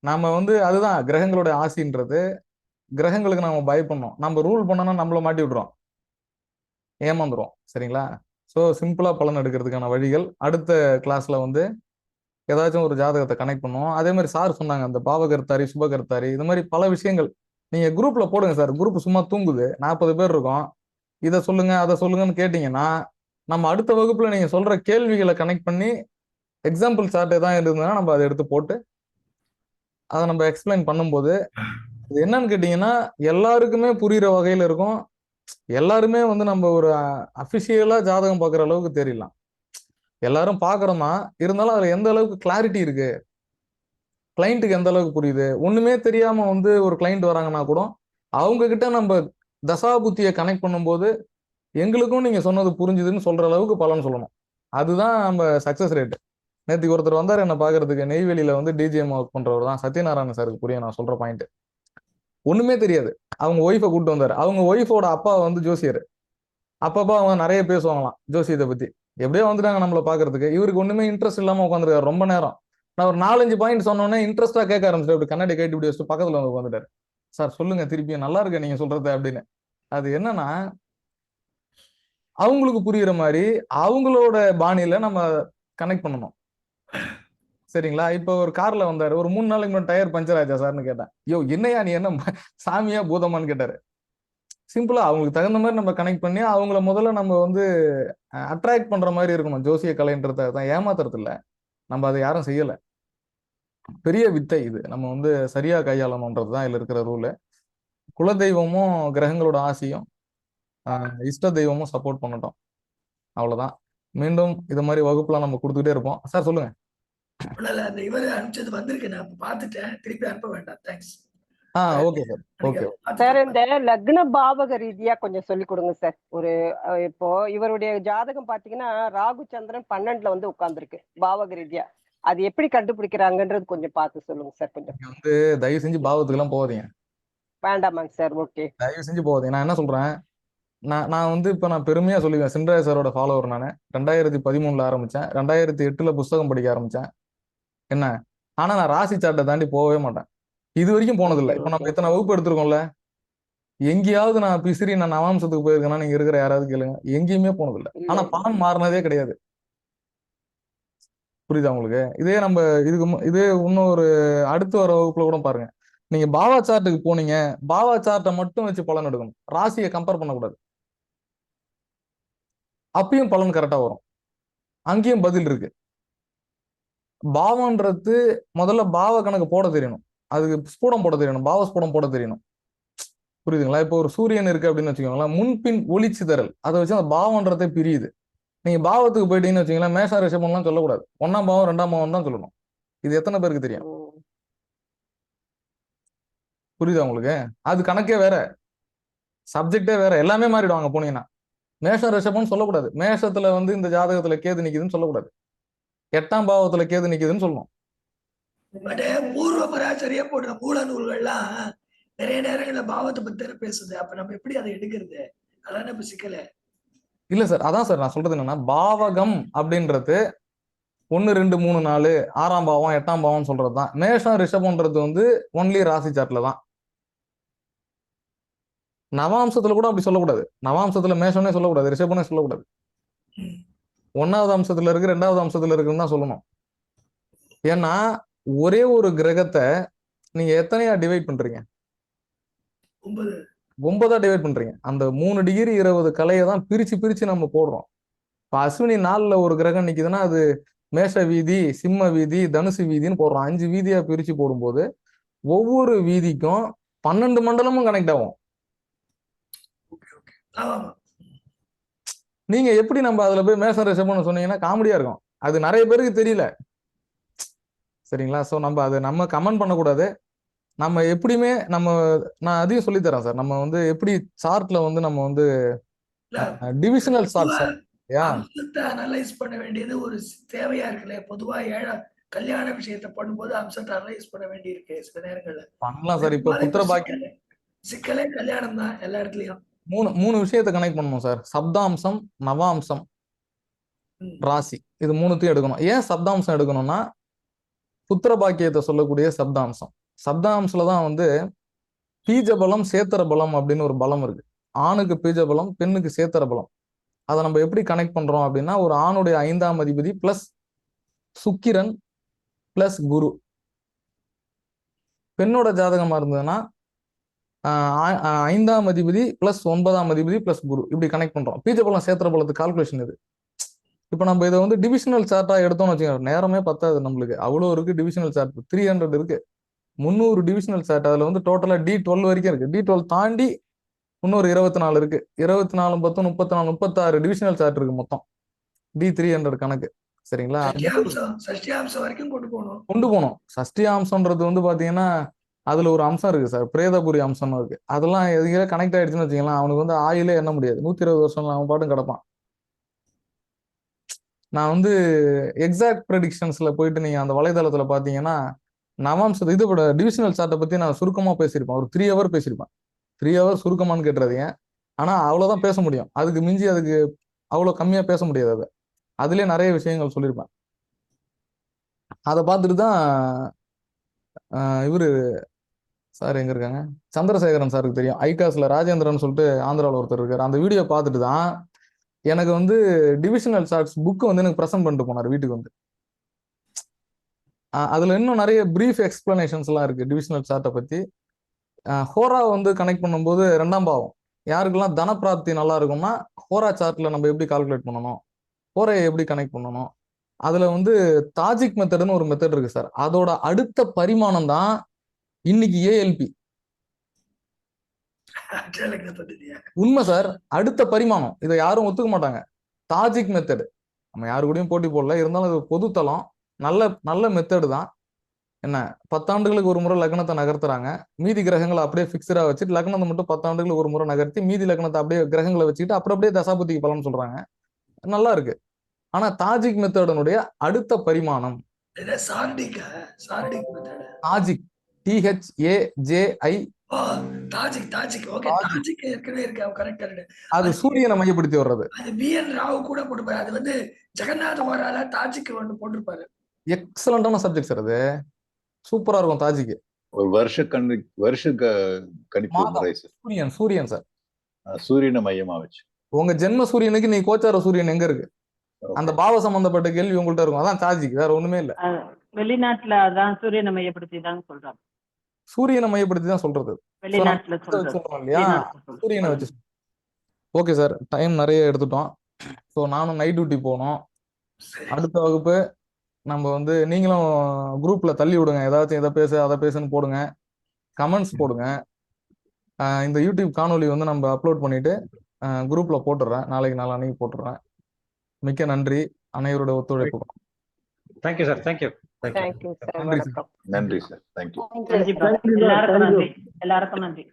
நம்ம வந்து அதுதான் கிரகங்களோட ஆசைன்றது. கிரகங்களுக்கு நம்ம பயப்படணும், நம்ம ரூல் பண்ணோம்னா நம்மள மாட்டி விட்டுறோம், ஏமாந்துரும். சரிங்களா? ஸோ சிம்பிளா பலன் எடுக்கிறதுக்கான வழிகள் அடுத்த கிளாஸ்ல வந்து ஏதாச்சும் ஒரு ஜாதகத்தை கனெக்ட் பண்ணுவோம். அதே மாதிரி சார் சொன்னாங்க அந்த பாவகர்த்தாரி சுபகர்த்தாரி, இது மாதிரி பல விஷயங்கள் நீங்க குரூப்ல போடுங்க சார். குரூப் சும்மா தூங்குது, 40 பேர் இருக்கும். இதை சொல்லுங்க அதை சொல்லுங்கன்னு கேட்டீங்கன்னா நம்ம அடுத்த வகுப்புல நீங்க சொல்ற கேள்விகளை கனெக்ட் பண்ணி எக்ஸாம்பிள் சார்ட் ஏதாவது இருந்ததுன்னா நம்ம அதை எடுத்து போட்டு அதை நம்ம எக்ஸ்பிளைன் பண்ணும்போது இது என்னன்னு கேட்டீங்கன்னா எல்லாருக்குமே புரியுற வகையில இருக்கும். எல்லாருமே வந்து நம்ம ஒரு அபிஷியலா ஜாதகம் பார்க்குற அளவுக்கு தெரியலாம். எல்லாரும் பாக்குறோமா, இருந்தாலும் அதுல எந்த அளவுக்கு கிளாரிட்டி இருக்கு, கிளைண்ட்டுக்கு எந்த அளவுக்கு புரியுது, ஒண்ணுமே தெரியாம வந்து ஒரு கிளைண்ட் வராங்கன்னா கூட அவங்க கிட்ட நம்ம தசாபுத்தியை கனெக்ட் பண்ணும்போது எங்களுக்கும் நீங்க சொன்னது புரிஞ்சுதுன்னு சொல்ற அளவுக்கு பலன் சொல்லணும். அதுதான் நம்ம சக்சஸ் ரேட். நேற்றுக்கு ஒருத்தர் வந்தார் என்ன பாக்குறதுக்கு, நெய்வேலியில வந்து டிஜிஎம் ஒர்க் பண்றவர் தான், சத்யநாராயண சாருக்கு புரியும் நான் சொல்ற பாயிண்ட். ஒண்ணுமே தெரியாது, அவங்க ஒய்ஃபை கூப்பிட்டு வந்தாரு. அவங்க ஒய்ஃபோட அப்பா வந்து ஜோசியர், அப்பப்பா அவங்க நிறைய பேசுவாங்களாம் ஜோசியத்தை பத்தி. எப்படியோ வந்துட்டாங்க நம்மள பாக்குறதுக்கு. இவருக்கு ஒண்ணுமே இன்ட்ரெஸ்ட் இல்லாம உட்காந்துருக்காரு ரொம்ப நேரம். நான் ஒரு 4-5 பாயிண்ட் சொன்னோன்னே இன்ட்ரெஸ்டா கேட்க ஆரம்பிச்சிட்டு அப்படி கண்ணாடி கட்டி இப்படி வச்சுட்டு பக்கத்துல வந்து உட்காந்துட்டாரு. சார் சொல்லுங்க திருப்பியும், நல்லா இருக்கு நீங்க சொல்றது அப்படின்னு. அது என்னன்னா அவங்களுக்கு புரியுற மாதிரி அவங்களோட பாணியில நம்ம கனெக்ட் பண்ணணும். சரிங்களா? இப்போ ஒரு கார்ல வந்தாரு, ஒரு 3 நாளைக்கு முன்னாடி டயர் பஞ்சர் ஆச்சா சார்னு கேட்டேன். யோ என்னையா நீ என்ன சாமியா பூதமான்னு கேட்டாரு. சிம்பிளா அவங்களுக்கு தகுந்த மாதிரி நம்ம கனெக்ட் பண்ணி அவங்கள முதல்ல நம்ம வந்து அட்ராக்ட் பண்ற மாதிரி இருக்கணும். ஜோசிய கலைன்றத தான், ஏமாத்துறது இல்லை. நம்ம அதை யாரும் செய்யல. பெரிய வித்தை இது, நம்ம வந்து சரியா கையாளணும்ன்றது தான் இதுல இருக்கிற ரூலு. குலதெய்வமும் கிரகங்களோட ஆசையும் இஷ்ட தெய்வமும் சப்போர்ட் பண்ணட்டும், அவ்வளவுதான். மீண்டும் இது மாதிரி வகுப்புலாம் நம்ம கொடுத்துக்கிட்டே இருப்போம். சார் சொல்லுங்க.
அந்த இவரு அனுப்பிச்சது வந்திருக்கு, நான் பார்த்துட்டேன், திருப்பி அனுப்ப வேண்டாம். Thanks.
Okay sir. Okay
sir, இந்த லக்ன பாவக ரீதியா கொஞ்சம் சொல்லி கொடுங்க சார். ஒரு இப்போ இவருடைய ஜாதகம் பாத்தீங்கன்னா ராகு சந்திரன் 12ல வந்து உட்கார்ந்துருக்கு பாவக ரீதியா. அது எப்படி கண்டுபிடிக்கிறாங்கன்றது கொஞ்சம் பார்த்து சொல்லுங்க சார். கொஞ்சம்
வந்து தயவு செஞ்சு பாவத்துக்கு எல்லாம் போகாதீங்க.
வேண்டாமாங்க சார். ஓகே,
தயவு செஞ்சு போகாதீங்க. நான் என்ன சொல்றேன், நான் வந்து இப்ப நான் பெருமையா சொல்லுவேன், சின்ராய சாரோட ஃபாலோவர். நான் 2013ல ஆரம்பிச்சேன், 2008ல புஸ்தகம் படிக்க ஆரம்பிச்சேன். என்ன ஆனா நான் ராசி சார்ட்டை தாண்டி போகவே மாட்டேன். இது வரைக்கும் போனதில்லை. இப்ப நம்ம இத்தனை வகுப்பு எடுத்திருக்கோம்ல, எங்கேயாவது நான் பிசிறி நான் நவாம்சத்துக்கு போயிருக்கேன்னா நீங்க இருக்கிற யாராவது கேளுங்க, எங்கேயுமே போனதில்லை. ஆனா பலன் மாறினதே கிடையாது. புரியுதா உங்களுக்கு? இதே நம்ம இதே இன்னும் ஒரு அடுத்து வர வகுப்புல கூட பாருங்க. நீங்க பாவா சார்ட்டுக்கு போனீங்க, பாவா சார்ட்டை மட்டும் வச்சு பலன் எடுக்கணும், ராசியை கம்பேர் பண்ணக்கூடாது. அப்பயும் பலன் கரெக்டா வரும், அங்கேயும் பதில் இருக்கு. பாவம்ன்றது முதல்ல பாவ கணக்கு போட தெரியணும், அதுக்கு ஸ்பூடம் போட தெரியணும், பாவ ஸ்பூடம் போட தெரியணும். புரியுதுங்களா? இப்போ ஒரு சூரியன் இருக்கு அப்படின்னு வச்சுக்கோங்களேன், முன்பின் ஒளிச்சிதறல் அதை வச்சு அந்த பாவம்ன்றதே பிரியுது. நீங்க பாவத்துக்கு போயிட்டீங்கன்னு வச்சுக்கீங்களா, மேஷ ரிஷபம்லாம் சொல்லக்கூடாது, 1ஆம் பாவம் 2ஆம் பாவம் தான் சொல்லணும். இது எத்தனை பேருக்கு தெரியும்? புரியுதா உங்களுக்கு? அது கணக்கே வேற, சப்ஜெக்டே வேற, எல்லாமே மாறிடுவாங்க போனீங்கன்னா. மேஷம் ரிஷபம்னு சொல்லக்கூடாது, மேஷத்துல வந்து இந்த ஜாதகத்துல கேது நிக்குதுன்னு சொல்லக்கூடாது, 8ஆம் பாவத்துல கேது நிக்குதுன்னு சொல்லணும்.
பட் பூர்வ பராச்சரிய போன்ற மூல நூல்கள்லாம் நிறைய நேரங்கள்ல பாவத்தை பத்தி பேசுது. அப்ப நம்ம எப்படி அதை எடுக்கிறது? அதான் இப்ப சிக்கல.
இல்ல சார், அதான் சார் நான் சொல்றது என்னன்னா, பாவகம் அப்படின்றது 1 2 3 4 6ஆம் பாவம் 8ஆம் பாவம் சொல்றது தான். மேஷம் ரிஷபம்ன்றது வந்து ஒன்லி ராசி சார்ட்ல தான். நவாம்சத்துல கூட அப்படி சொல்லக்கூடாது, நவாம்சத்துல மேஷம்னே சொல்லக்கூடாது, ரிஷபம்னே சொல்லக்கூடாது. 1ஆவது அம்சத்துல இருக்கு 2ஆவது அம்சத்துல இருக்குன்னு தான் சொல்லணும். ஏன்னா ஒரே ஒரு கிரகத்தை நீங்க எத்தனையா டிவைட் பண்றீங்க? 9ஆ டிவைட் பண்றீங்க. அந்த 3 டிகிரி 20 கலையை தான் பிரிச்சு பிரிச்சு நம்ம போடுறோம். இப்ப அஸ்வினி 4ல ஒரு கிரகம் நிக்குதுன்னா அது மேஷ வீதி, சிம்ம வீதி, தனுசு வீதின்னு போடுறோம். 5 வீதியா பிரிச்சு போடும்போது ஒவ்வொரு வீதிக்கும் 12 மண்டலமும் கனெக்ட் ஆகும். நீங்க எப்படி நம்ம அதுல போய் மேஷ ரிஷபம்னு சொன்னீங்கன்னா காமெடியா இருக்கும், அது நிறைய பேருக்கு தெரியல. சரிங்களா? ஸோ நம்ம அதை நம்ம கமெண்ட் பண்ணக்கூடாது. நம்ம எப்படியுமே நான் அதையும் சொல்லித்தரேன் சார், நம்ம வந்து எப்படி சார்ட்ல வந்து நம்ம வந்து டிவிஷனல் சார்ட் சார்.
அம்சத்தை அனலைஸ் பண்ண வேண்டியது ஒரு தேவையா இருக்குல்ல. பொதுவா கல்யாண விஷயத்தை பண்ணும்போது அம்சத்தை அனலைஸ் பண்ண வேண்டி இருக்கு சில நேரங்கள்ல.
பண்ணலாம் சார். இப்ப புத்திர பாக்கியம்
சிக்கலே கல்யாணம் தான் எல்லா இடத்துலயும்.
மூணு விஷயத்தை கனெக்ட் பண்ணணும் சார். சப்தாம்சம், நவாம்சம், ராசி, இது 3த்தையும் எடுக்கணும். ஏன் சப்தாம்சம் எடுக்கணும்னா புத்திர பாக்கியத்தை சொல்லக்கூடிய சப்தாம்சம். சப்தாம்சத்துல தான் வந்து பீஜ பலம் சேத்திர பலம் அப்படின்னு ஒரு பலம் இருக்கு. ஆணுக்கு பீஜ பலம், பெண்ணுக்கு சேத்திர பலம். அதை நம்ம எப்படி கனெக்ட் பண்றோம் அப்படின்னா, ஒரு ஆணுடைய 5ஆம் அதிபதி பிளஸ் சுக்கிரன் பிளஸ் குரு, பெண்ணோட ஜாதகமா இருந்ததுன்னா 5ஆம் அதிபதி பிளஸ் 9ஆம் அதிபதி பிளஸ் குரு, இப்படி கனெக்ட் பண்றோம். பீஜ பலம் சேத்திர பலத்துக்கு கால்குலேஷன் இது. இப்போ நம்ம இதை வந்து டிவிஷனல் சார்ட்டா எடுத்தோம்னு வச்சுக்கோங்க, நேரமே பத்தாது நம்மளுக்கு, அவ்வளோ இருக்கு டிவிஷனல் சார்ட். 300 இருக்கு, 300 டிவிஷனல் சார்ட். அதுல வந்து டோட்டலா D12 வரைக்கும் இருக்கு. D12 தாண்டி இன்னொரு 24 இருக்கு. 24 10 34 36 டிவிஷனல் சார்ட் இருக்கு மொத்தம். D300 கணக்கு. சரிங்களா?
சஷ்டியாம்சம் வரைக்கும்
கொண்டு போகணும். சஷ்டியாம்சம்ன்றது வந்து பாத்தீங்கன்னா அதுல ஒரு அம்சம் இருக்கு சார், பிரேதபுரி அம்சம்னு இருக்கு. அதெல்லாம் எதுக்கே கனெக்ட் ஆயிடுச்சுன்னு வச்சுக்கலாம், அவனுக்கு வந்து ஆயிலே எண்ண முடியாது. 120 வருஷம் அவன் பாட்டும் கிடப்பான். நான் வந்து எக்ஸாக்ட் ப்ரெடிக்ஷன்ஸ்ல போயிட்டு நீங்க அந்த வலைதளத்துல பாத்தீங்கன்னா நவாம்சத்தை இதோட டிவிஷனல் சார்ட்டை பத்தி நான் சுருக்கமா பேசியிருப்பேன். ஒரு 3 ஹவர் பேசியிருப்பேன். 3 ஹவர் சுருக்கமானு கேட்டுறாதீங்க, ஆனா அவ்வளவுதான் பேச முடியும். அதுக்கு மிஞ்சி அதுக்கு அவ்வளவு கம்மியா பேச முடியாது. அதை அதுலயே நிறைய விஷயங்கள் சொல்லியிருப்பேன். அதை பார்த்துட்டு தான் இவரு சார் எங்க இருக்காங்க, சந்திரசேகரன் சாருக்கு தெரியும், ஐகாஸ்ல ராஜேந்திரன் சொல்லிட்டு ஆந்திராவில் ஒருத்தர் இருக்காரு. அந்த வீடியோ பார்த்துட்டு தான் எனக்கு வந்து டிவிஷனல் சார்ட்ஸ் புக்கு வந்து எனக்கு ப்ரெசென்ட் பண்ணிட்டு போனார் வீட்டுக்கு வந்து. அதுல இன்னும் நிறைய பிரீஃப் எக்ஸ்பிளனேஷன்ஸ் எல்லாம் இருக்கு டிவிஷனல் சார்ட்டை பத்தி. ஹோரா வந்து கனெக்ட் பண்ணும்போது 2ஆம் பாவம் யாருக்கெல்லாம் தனப்பிராப்தி நல்லா இருக்கும்னா ஹோரா சார்ட்ல நம்ம எப்படி கால்குலேட் பண்ணணும், ஹோரையை எப்படி கனெக்ட் பண்ணணும். அதுல வந்து தாஜிக் மெத்தட்னு ஒரு மெத்தட் இருக்கு சார். அதோட அடுத்த பரிமாணம் தான் இன்னைக்கு ஏஎல்பி. உண்மை சார், அடுத்த பரிமாணம். இதை யாரும் ஒத்துக்க மாட்டாங்க. தாஜிக் மெத்தட் நம்ம யாரு கூடயும் போட்டி போடல, இருந்தாலும் அது பொதுத்தளம், நல்ல மெத்தடு தான். என்ன 10 ஆண்டுகளுக்கு ஒரு முறை லக்னத்தை நகர்த்துறாங்க, மீதி கிரகங்களை அப்படியே பிக்சரா வச்சுட்டு லக்னத்தை மட்டும் 10 ஆண்டுகளுக்கு ஒரு முறை நகர்த்தி மீதி லக்னத்தை அப்படியே கிரகங்களை வச்சுக்கிட்டு அப்புறம் அப்படியே தசாபதிக்கு பலன் சொல்றாங்க. நல்லா இருக்கு. ஆனா தாஜிக் மெத்தடனுடைய அடுத்த பரிமாணம் தாஜிக், THAJI, அது சூரியனை மையப்படுத்தி வர்றது.
அது வந்து ஜெகநாத மகாராஜா தாஜிக் ஒன்று போட்டிருப்பாரு.
எக்ஸலண்டான சப்ஜெக்ட் சார், அது சூப்பரா இருக்கும் தாஜிக்கு.
ஒரு வருஷ கணிப்பு
மாதம்
முறை சார்.
சூரியன் சார்.
சூரியனை மையமா வச்சு.
உங்க ஜென்ம சூரியனுக்கு நீ கோச்சார சூரியன் எங்க இருக்கு? அந்த
ஓகே.
பாவ சம்பந்தப்பட்ட கேள்வி உங்கள்ட்ட இருக்கும். அதான் சார்ஜிக்கு, வேற ஒண்ணுமே இல்ல.
வெளிநாட்டுல அதான் சூரியனை மையப்படுத்தி தான் சொல்றாங்க.
சூரியனை மையப்படுத்தி தான் சொல்றது. So, நம்ம
வெளிநாட்டுல
இதை
சொல்றது.
வச்சு சொல்றோம் இல்லையா?
வெளிநாட்டுல
சூரியனை
சொல்றது.
வச்சு. ஓகே சார், டைம் நிறைய எடுத்துட்டோம். ஸோ நானும் நைட் டியூட்டி போகணும்.
சரி
அடுத்த வகுப்பு நம்ம வந்து நீங்களும் குரூப்ல தள்ளி விடுங்க. ஏதாச்சும் இதை பேசு அதை பேசுன்னு போடுங்க, கமெண்ட்ஸ் போடுங்க. இந்த யூடியூப் காணொளி வந்து நம்ம அப்லோட் பண்ணிட்டு குரூப்ல போட்டுடுறேன். நாளைக்கு நாளான்னைக்கு போட்டுடுறேன். மிக்க நன்றி அனைவரோட ஒத்துழைப்புக்கும்.
Thank you sir. Thank you.
Thank you sir.
நன்றி சார்.
வணக்கம்.
நன்றி சார். தேங்க்யூ.
நன்றிப்பா.
Thank you, sir.
எல்லாருக்கும்
Thank you.
நன்றி. எல்லாருக்கும் நன்றி.